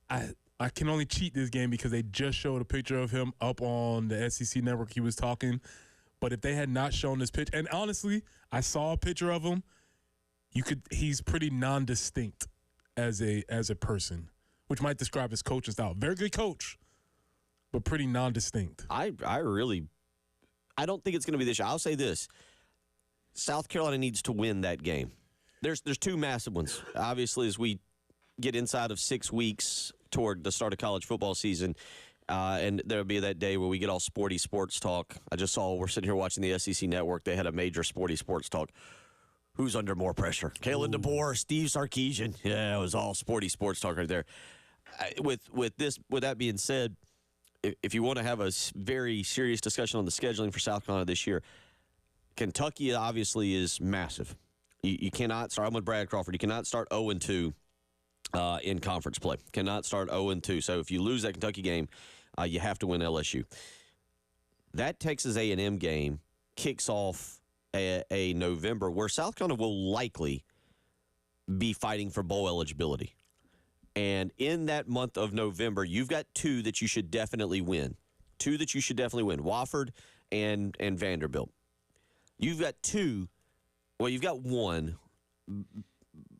I can only cheat this game because they just showed a picture of him up on the SEC network. He was talking. But if they had not shown this picture, and honestly, I saw a picture of him, he's pretty non-distinct as a person, which might describe his coaching style. Very good coach, but pretty non-distinct. I don't think it's going to be this year. I'll say this. South Carolina needs to win that game. There's two massive ones. Obviously, as we get inside of 6 weeks toward the start of college football season, and there'll be that day where we get all sporty sports talk. I just saw, we're sitting here watching the SEC Network. They had a major sporty sports talk. Who's under more pressure? Kalen DeBoer, Steve Sarkisian. Yeah, it was all sporty sports talk right there. With that being said, if you want to have a very serious discussion on the scheduling for South Carolina this year, Kentucky obviously is massive. You cannot start. I'm with Brad Crawford. You cannot start 0-2 in conference play. Cannot start 0-2. So if you lose that Kentucky game, you have to win LSU. That Texas A&M game kicks off a November where South Carolina will likely be fighting for bowl eligibility. And in that month of November, you've got two that you should definitely win. Wofford and Vanderbilt. You've got two. Well, you've got one,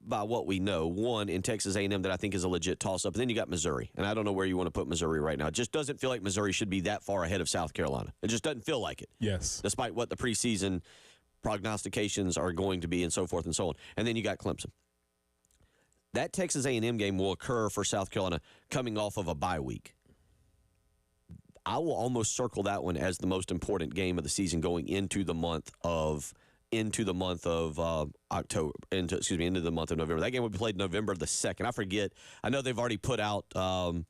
by what we know, one in Texas A&M that I think is a legit toss-up. And then you got Missouri. And I don't know where you want to put Missouri right now. It just doesn't feel like Missouri should be that far ahead of South Carolina. It just doesn't feel like it. Yes. Despite what the preseason prognostications are going to be and so forth and so on. And then you got Clemson. That Texas A&M game will occur for South Carolina coming off of a bye week. I will almost circle that one as the most important game of the season going into the month of October, into the month of November. That game will be played November the 2nd. I forget. I know they've already put out. The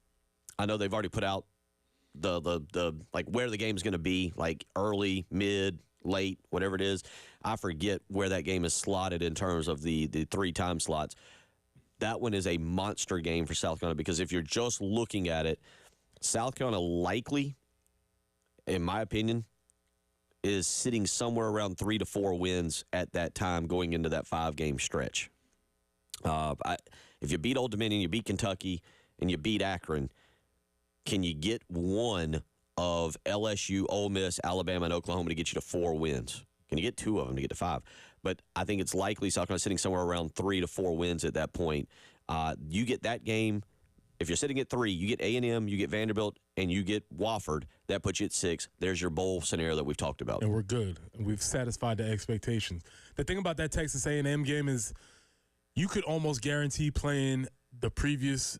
like where the game's going to be, like early, mid, late, whatever it is. I forget where that game is slotted in terms of the 3 time slots. That one is a monster game for South Carolina because if you're just looking at it, South Carolina likely, in my opinion, is sitting somewhere around 3 to 4 wins at that time going into that 5-game stretch. If you beat Old Dominion, you beat Kentucky, and you beat Akron, can you get one of LSU, Ole Miss, Alabama, and Oklahoma to get you to 4 wins? Can you get 2 of them to get to 5? But I think it's likely South Carolina sitting somewhere around 3 to 4 wins at that point. You get that game. If you're sitting at 3, you get A&M, you get Vanderbilt, and you get Wofford. That puts you at 6. There's your bowl scenario that we've talked about. And we're good. We've satisfied the expectations. The thing about that Texas A&M game is you could almost guarantee playing the previous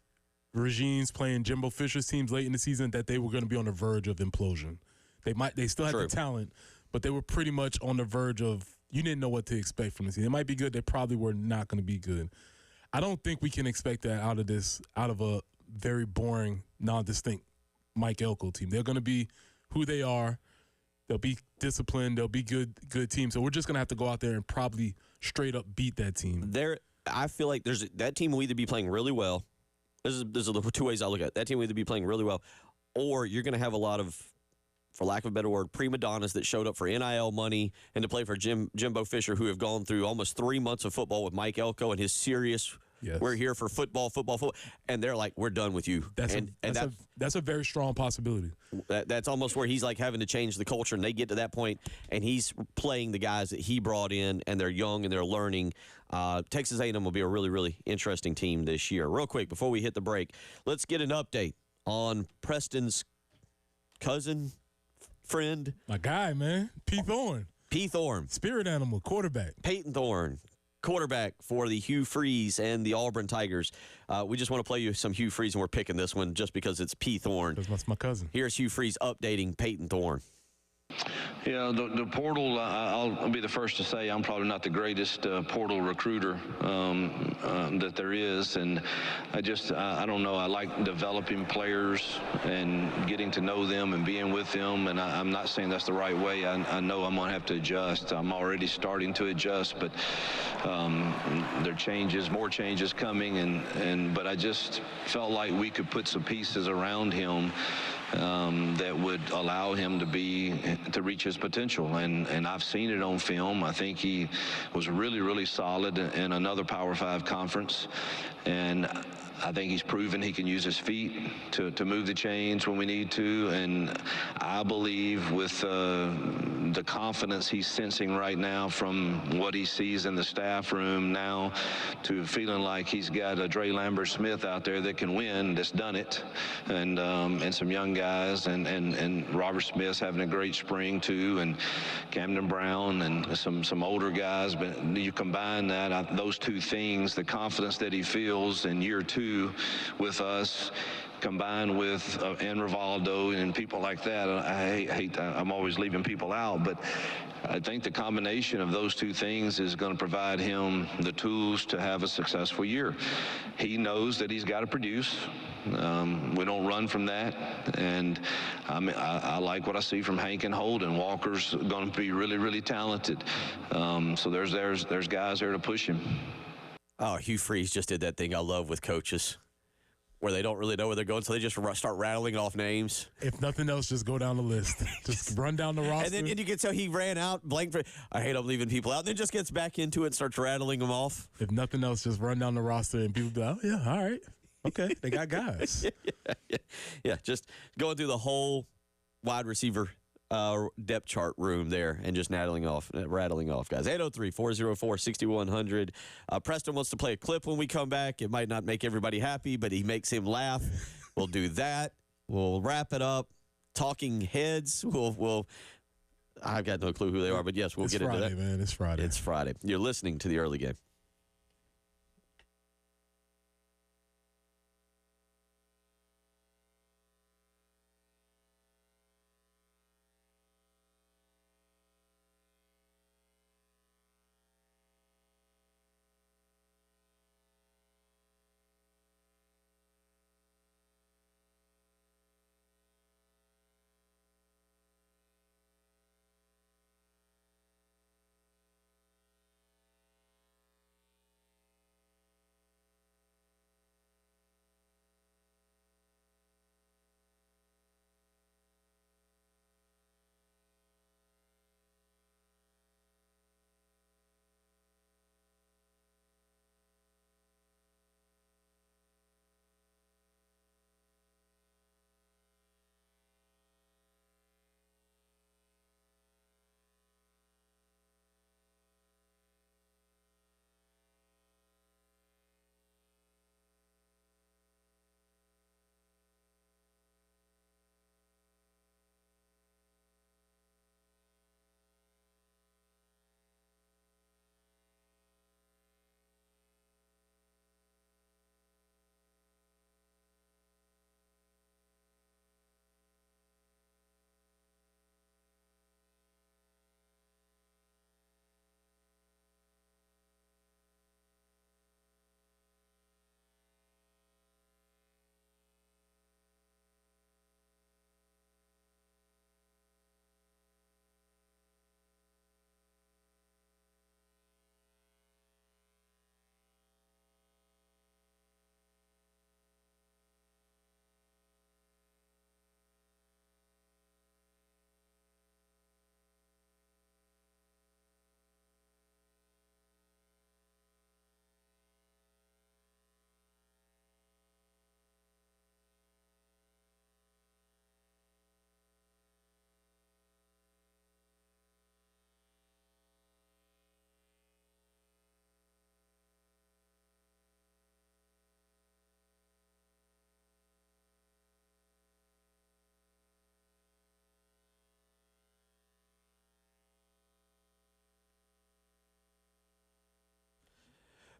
regimes, playing Jimbo Fisher's teams late in the season, that they were going to be on the verge of implosion. They still had the talent, but they were pretty much on the verge of, you didn't know what to expect from the team. They might be good. They probably were not going to be good. I don't think we can expect that out of a very boring, non-distinct Mike Elko team. They're going to be who they are. They'll be disciplined. They'll be good teams. So we're just going to have to go out there and probably straight up beat that team. I feel like that team will either be playing really well. There's the 2 ways I look at it. That team will either be playing really well, or you're going to have a lot of, for lack of a better word, prima donnas that showed up for NIL money and to play for Jimbo Fisher, who have gone through almost 3 months of football with Mike Elko and his serious, we're here for football, and they're like, we're done with you. That's a very strong possibility. That's almost where he's like having to change the culture, and they get to that point, and he's playing the guys that he brought in, and they're young and they're learning. Texas A&M will be a really, really interesting team this year. Real quick, before we hit the break, let's get an update on Preston's cousin, friend. My guy, man. P. Thorne. P. Thorne. Spirit animal, quarterback. Peyton Thorne, quarterback for the Hugh Freeze and the Auburn Tigers. We just want to play you some Hugh Freeze, and we're picking this one just because it's P. Thorne. That's my cousin. Here's Hugh Freeze updating Peyton Thorne. Yeah, the portal, I'll be the first to say I'm probably not the greatest portal recruiter that there is. And I don't know, I like developing players and getting to know them and being with them. And I'm not saying that's the right way. I know I'm going to have to adjust. I'm already starting to adjust, but there are more changes coming. But I just felt like we could put some pieces around him that would allow him to reach his potential, and I've seen it on film. I think he was really, really solid in another Power 5 conference, and I think he's proven he can use his feet to move the chains when we need to. And I believe with the confidence he's sensing right now from what he sees in the staff room now to feeling like he's got a Dre Lambert-Smith out there that can win, that's done it, and some young guys, and Robert Smith's having a great spring too, and Camden Brown and some older guys. But you combine those two things, the confidence that he feels in year 2 with us, combined with and Rivaldo and people like that. I'm always leaving people out, but I think the combination of those two things is going to provide him the tools to have a successful year. He knows that he's got to produce. We don't run from that, and I like what I see from Hank and Holden. Walker's going to be really, really talented. So there's guys there to push him. Oh, Hugh Freeze just did that thing I love with coaches, where they don't really know where they're going, so they just start rattling off names. If nothing else, just go down the list. Just run down the roster. And you can tell he ran out blank for, I hate I'm leaving people out, and then just gets back into it and starts rattling them off. If nothing else, just run down the roster, and people be like, oh, yeah, all right. Okay, they got guys. Yeah, just going through the whole wide receiver depth chart room there and just rattling off guys. 803-404-6100. Preston wants to play a clip when we come back. It might not make everybody happy, but he makes him laugh. We'll do that. We'll wrap it up. Talking Heads. I've got no clue who they are, but yes, we'll get into that. Man, it's Friday. It's Friday. You're listening to the early game.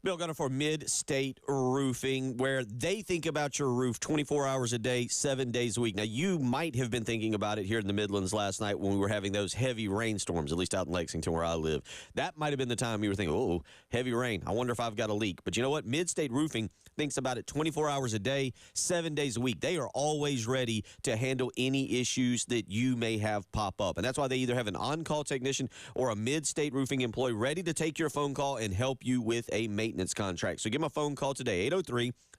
Bill Gunner for Mid-State Roofing, where they think about your roof 24 hours a day, 7 days a week. Now, you might have been thinking about it here in the Midlands last night when we were having those heavy rainstorms, at least out in Lexington where I live. That might have been the time you were thinking, oh, heavy rain. I wonder if I've got a leak. But you know what? Mid-State Roofing thinks about it 24 hours a day, 7 days a week. They are always ready to handle any issues that you may have pop up. And that's why they either have an on-call technician or a Mid-State Roofing employee ready to take your phone call and help you with a maintenance contract. So give them a phone call today,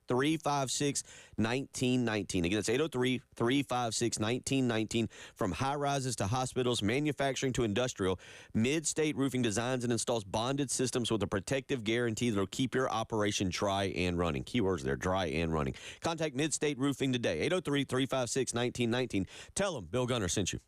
803-356-1919. Again, that's 803-356-1919. From high-rises to hospitals, manufacturing to industrial, Mid-State Roofing designs and installs bonded systems with a protective guarantee that will keep your operation dry and running. Keywords there, dry and running. Contact Mid-State Roofing today, 803-356-1919. Tell them Bill Gunner sent you.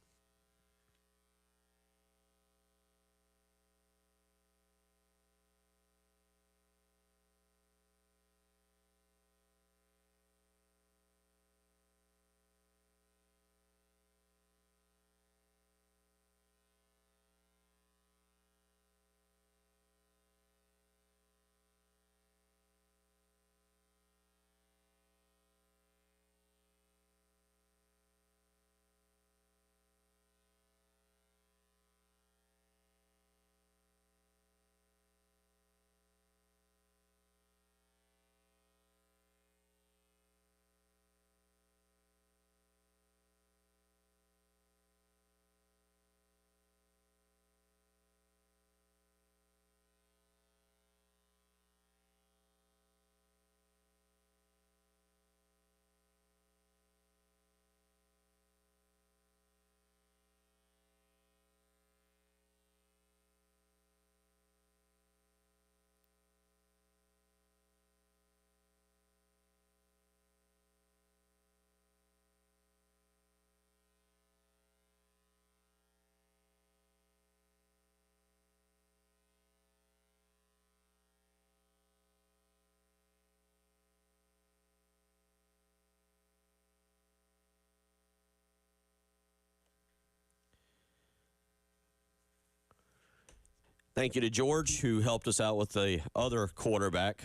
Thank you to George, who helped us out with the other quarterback,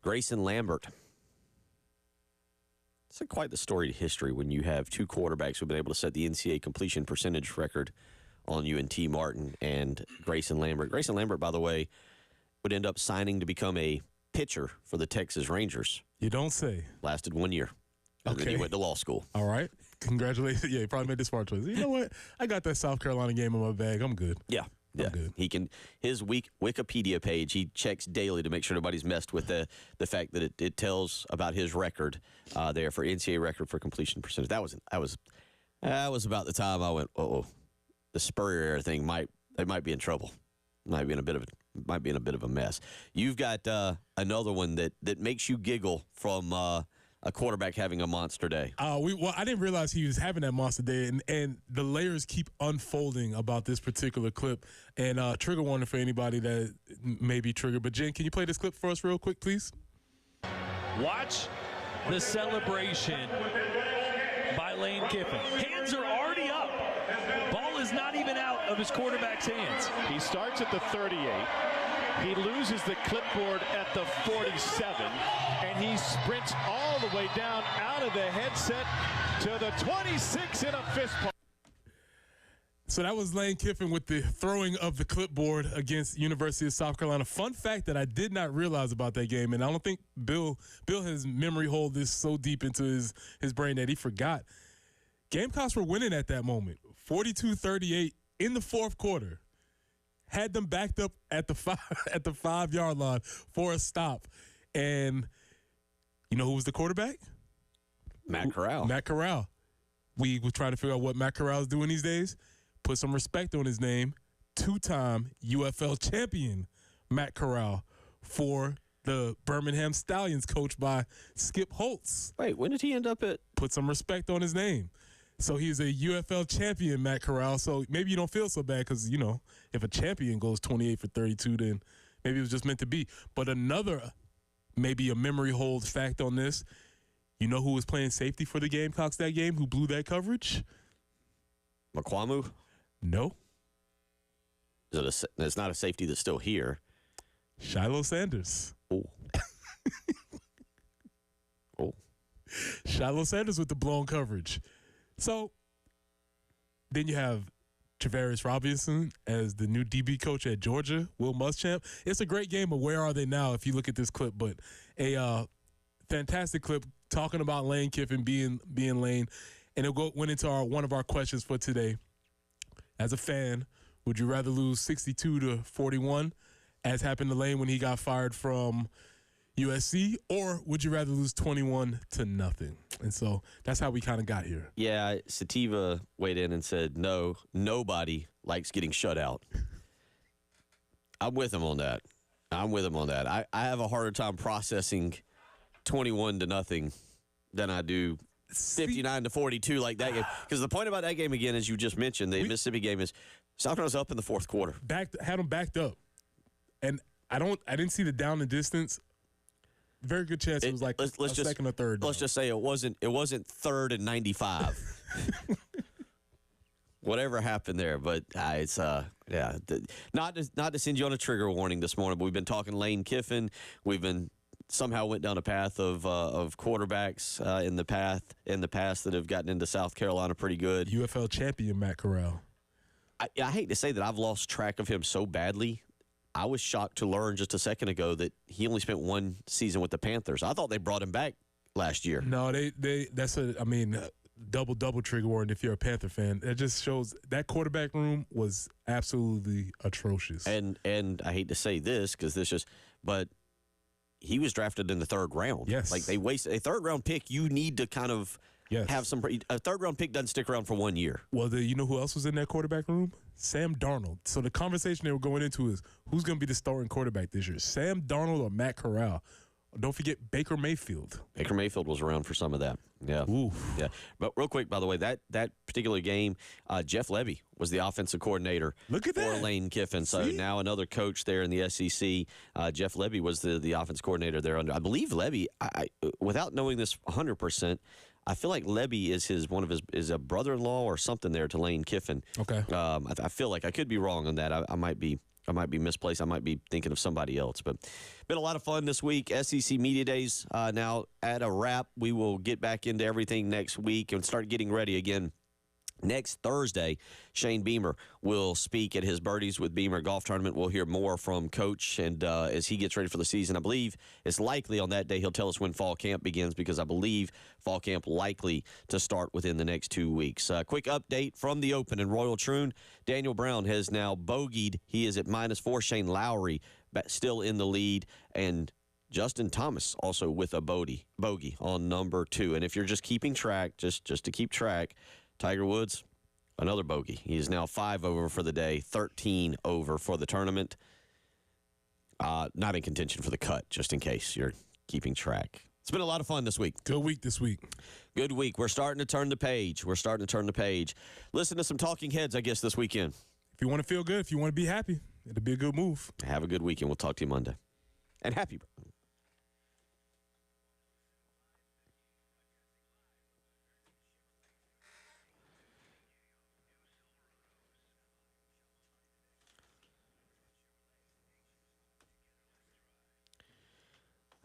Grayson Lambert. It's quite the storied history when you have two quarterbacks who've been able to set the NCAA completion percentage record on UNT Martin and Grayson Lambert. Grayson Lambert, by the way, would end up signing to become a pitcher for the Texas Rangers. You don't say. Lasted 1 year. And then he went to law school. All right. Congratulations. Yeah, he probably made the smart choice. You know what? I got that South Carolina game in my bag. I'm good. Yeah. Yeah, he can. His Wikipedia page, he checks daily to make sure nobody's messed with the fact that it tells about his record there for NCAA record for completion percentage. That was about the time I went, the Spurrier thing might be in trouble. Might be in a bit of a mess. You've got another one that makes you giggle from a quarterback having a monster day. I didn't realize he was having that monster day, and the layers keep unfolding about this particular clip. And trigger warning for anybody that may be triggered. But Jen, can you play this clip for us real quick, please? Watch the celebration by Lane Kiffin. Hands are already up. Ball is not even out of his quarterback's hands. He starts at the 38. He loses the clipboard at the 47, and he sprints all the way down out of the headset to the 26 in a fist pump. So that was Lane Kiffin with the throwing of the clipboard against University of South Carolina. Fun fact that I did not realize about that game, and I don't think Bill has memory hold this so deep into his brain that he forgot. Gamecocks were winning at that moment, 42-38 in the fourth quarter. Had them backed up at the 5-yard line for a stop. And you know who was the quarterback? Matt Corral. Matt Corral. We were trying to figure out what Matt Corral is doing these days. Put some respect on his name. 2-time UFL champion Matt Corral for the Birmingham Stallions, coached by Skip Holtz. Wait, when did he end up at? Put some respect on his name. So he's a UFL champion, Matt Corral. So maybe you don't feel so bad because, you know, if a champion goes 28 for 32, then maybe it was just meant to be. But another, maybe a memory hold fact on this, you know who was playing safety for the Gamecocks that game, who blew that coverage? McQuamu? No. It's not a safety that's still here. Shiloh Sanders. Oh. Oh. Shiloh Sanders with the blown coverage. So then you have Travaris Robinson as the new DB coach at Georgia, Will Muschamp. It's a great game, but where are they now if you look at this clip? But a fantastic clip talking about Lane Kiffin being Lane. And it went into one of our questions for today. As a fan, would you rather lose 62-41, as happened to Lane when he got fired from USC, or would you rather lose 21-0? And so that's how we kind of got here. Yeah, Sativa weighed in and said, no, nobody likes getting shut out. I'm with him on that. I have a harder time processing 21-0 than I do 59-42 like that game. Because the point about that game, again, as you just mentioned, the Mississippi game is South Carolina's up in the fourth quarter. Had them backed up. And I didn't see the down and distance. Very good chance it was like second or third. Let's just say it wasn't third and 95. Whatever happened there, but it's not to send you on a trigger warning this morning, but we've been talking Lane Kiffin. We've been somehow went down a path of quarterbacks in the past that have gotten into South Carolina pretty good. UFL champion Matt Corral. I hate to say that I've lost track of him so badly. I was shocked to learn just a second ago that he only spent one season with the Panthers. I thought they brought him back last year. No, that's double trigger warning if you're a Panther fan. It just shows that quarterback room was absolutely atrocious. And I hate to say this but he was drafted in the third round. Yes. Like they wasted a third round pick. You need to kind of have a third round pick doesn't stick around for 1 year. Well, you know who else was in that quarterback room? Sam Darnold. So the conversation they were going into is who's going to be the starting quarterback this year, Sam Darnold or Matt Corral? Don't forget Baker Mayfield. Baker Mayfield was around for some of that. Yeah. Ooh. Yeah. But real quick, by the way, that particular game, Jeff Lebby was the offensive coordinator for Lane Kiffin. So now another coach there in the SEC. Jeff Lebby was the offensive coordinator there under. I believe Lebby, without knowing this 100%, I feel like Lebby is a brother-in-law or something there to Lane Kiffin. Okay. I feel like I could be wrong on that. I might be misplaced. I might be thinking of somebody else. But been a lot of fun this week. SEC Media Days now at a wrap. We will get back into everything next week and start getting ready again. Next Thursday, Shane Beamer will speak at his Birdies with Beamer golf tournament. We'll hear more from Coach and as he gets ready for the season. I believe it's likely on that day he'll tell us when fall camp begins because I believe fall camp likely to start within the next 2 weeks. Quick update from the Open in Royal Troon. Daniel Brown has now bogeyed. He is at -4. Shane Lowry still in the lead, and Justin Thomas also with a bogey on number 2. And if you're just keeping track, just to keep track, Tiger Woods, another bogey. He is now 5 over for the day, 13 over for the tournament. Not in contention for the cut, just in case you're keeping track. It's been a lot of fun this week. Good week this week. Good week. We're starting to turn the page. Listen to some talking heads, I guess, this weekend. If you want to feel good, if you want to be happy, it'll be a good move. Have a good weekend. We'll talk to you Monday. And happy birthday.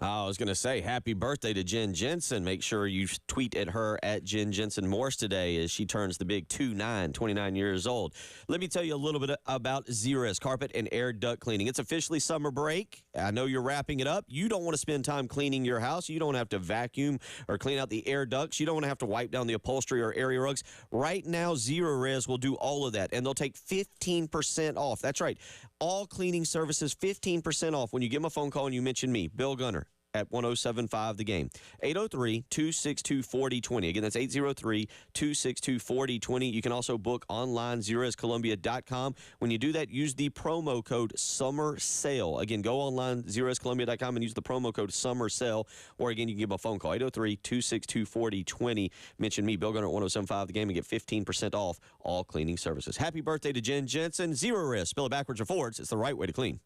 I was going to say happy birthday to Jen Jensen. Make sure you tweet at her at Jen Jensen Morse today as she turns the big 29 years old. Let me tell you a little bit about Zerust Carpet and Air Duct Cleaning. It's officially summer break. I know you're wrapping it up. You don't want to spend time cleaning your house. You don't have to vacuum or clean out the air ducts. You don't want to have to wipe down the upholstery or area rugs. Right now, Zerust will do all of that, and they'll take 15% off. That's right. All cleaning services, 15% off when you give them a phone call and you mention me, Bill Gunner, at 107.5 The Game. 803-262-4020. Again, that's 803-262-4020. You can also book online, ZerustColumbia.com. When you do that, use the promo code SUMMERSALE. Again, go online, ZerustColumbia.com, and use the promo code SUMMERSALE. Or again, you can give them a phone call, 803-262-4020. Mention me, Bill Gunner, at 107.5 The Game, and get 15% off all cleaning services. Happy birthday to Jen Jensen. Zerust. Spell it backwards or forwards. It's the right way to clean.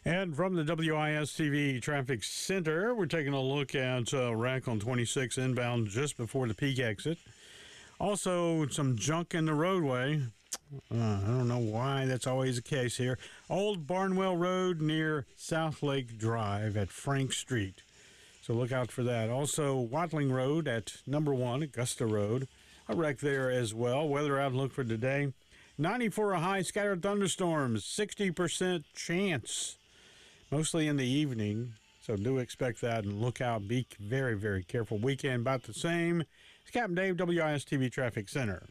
And from the WIS-TV Traffic Center, we're taking a look at wreck on 26 inbound just before the peak exit. Also, some junk in the roadway. I don't know why that's always the case here. Old Barnwell Road near South Lake Drive at Frank Street. So look out for that. Also, Watling Road at number 1, Augusta Road. A wreck there as well. Weather outlook for today. 90 for a high, scattered thunderstorms, 60% chance. Mostly in the evening, so do expect that and look out. Be very, very careful. Weekend about the same. It's Captain Dave, WIS-TV Traffic Center.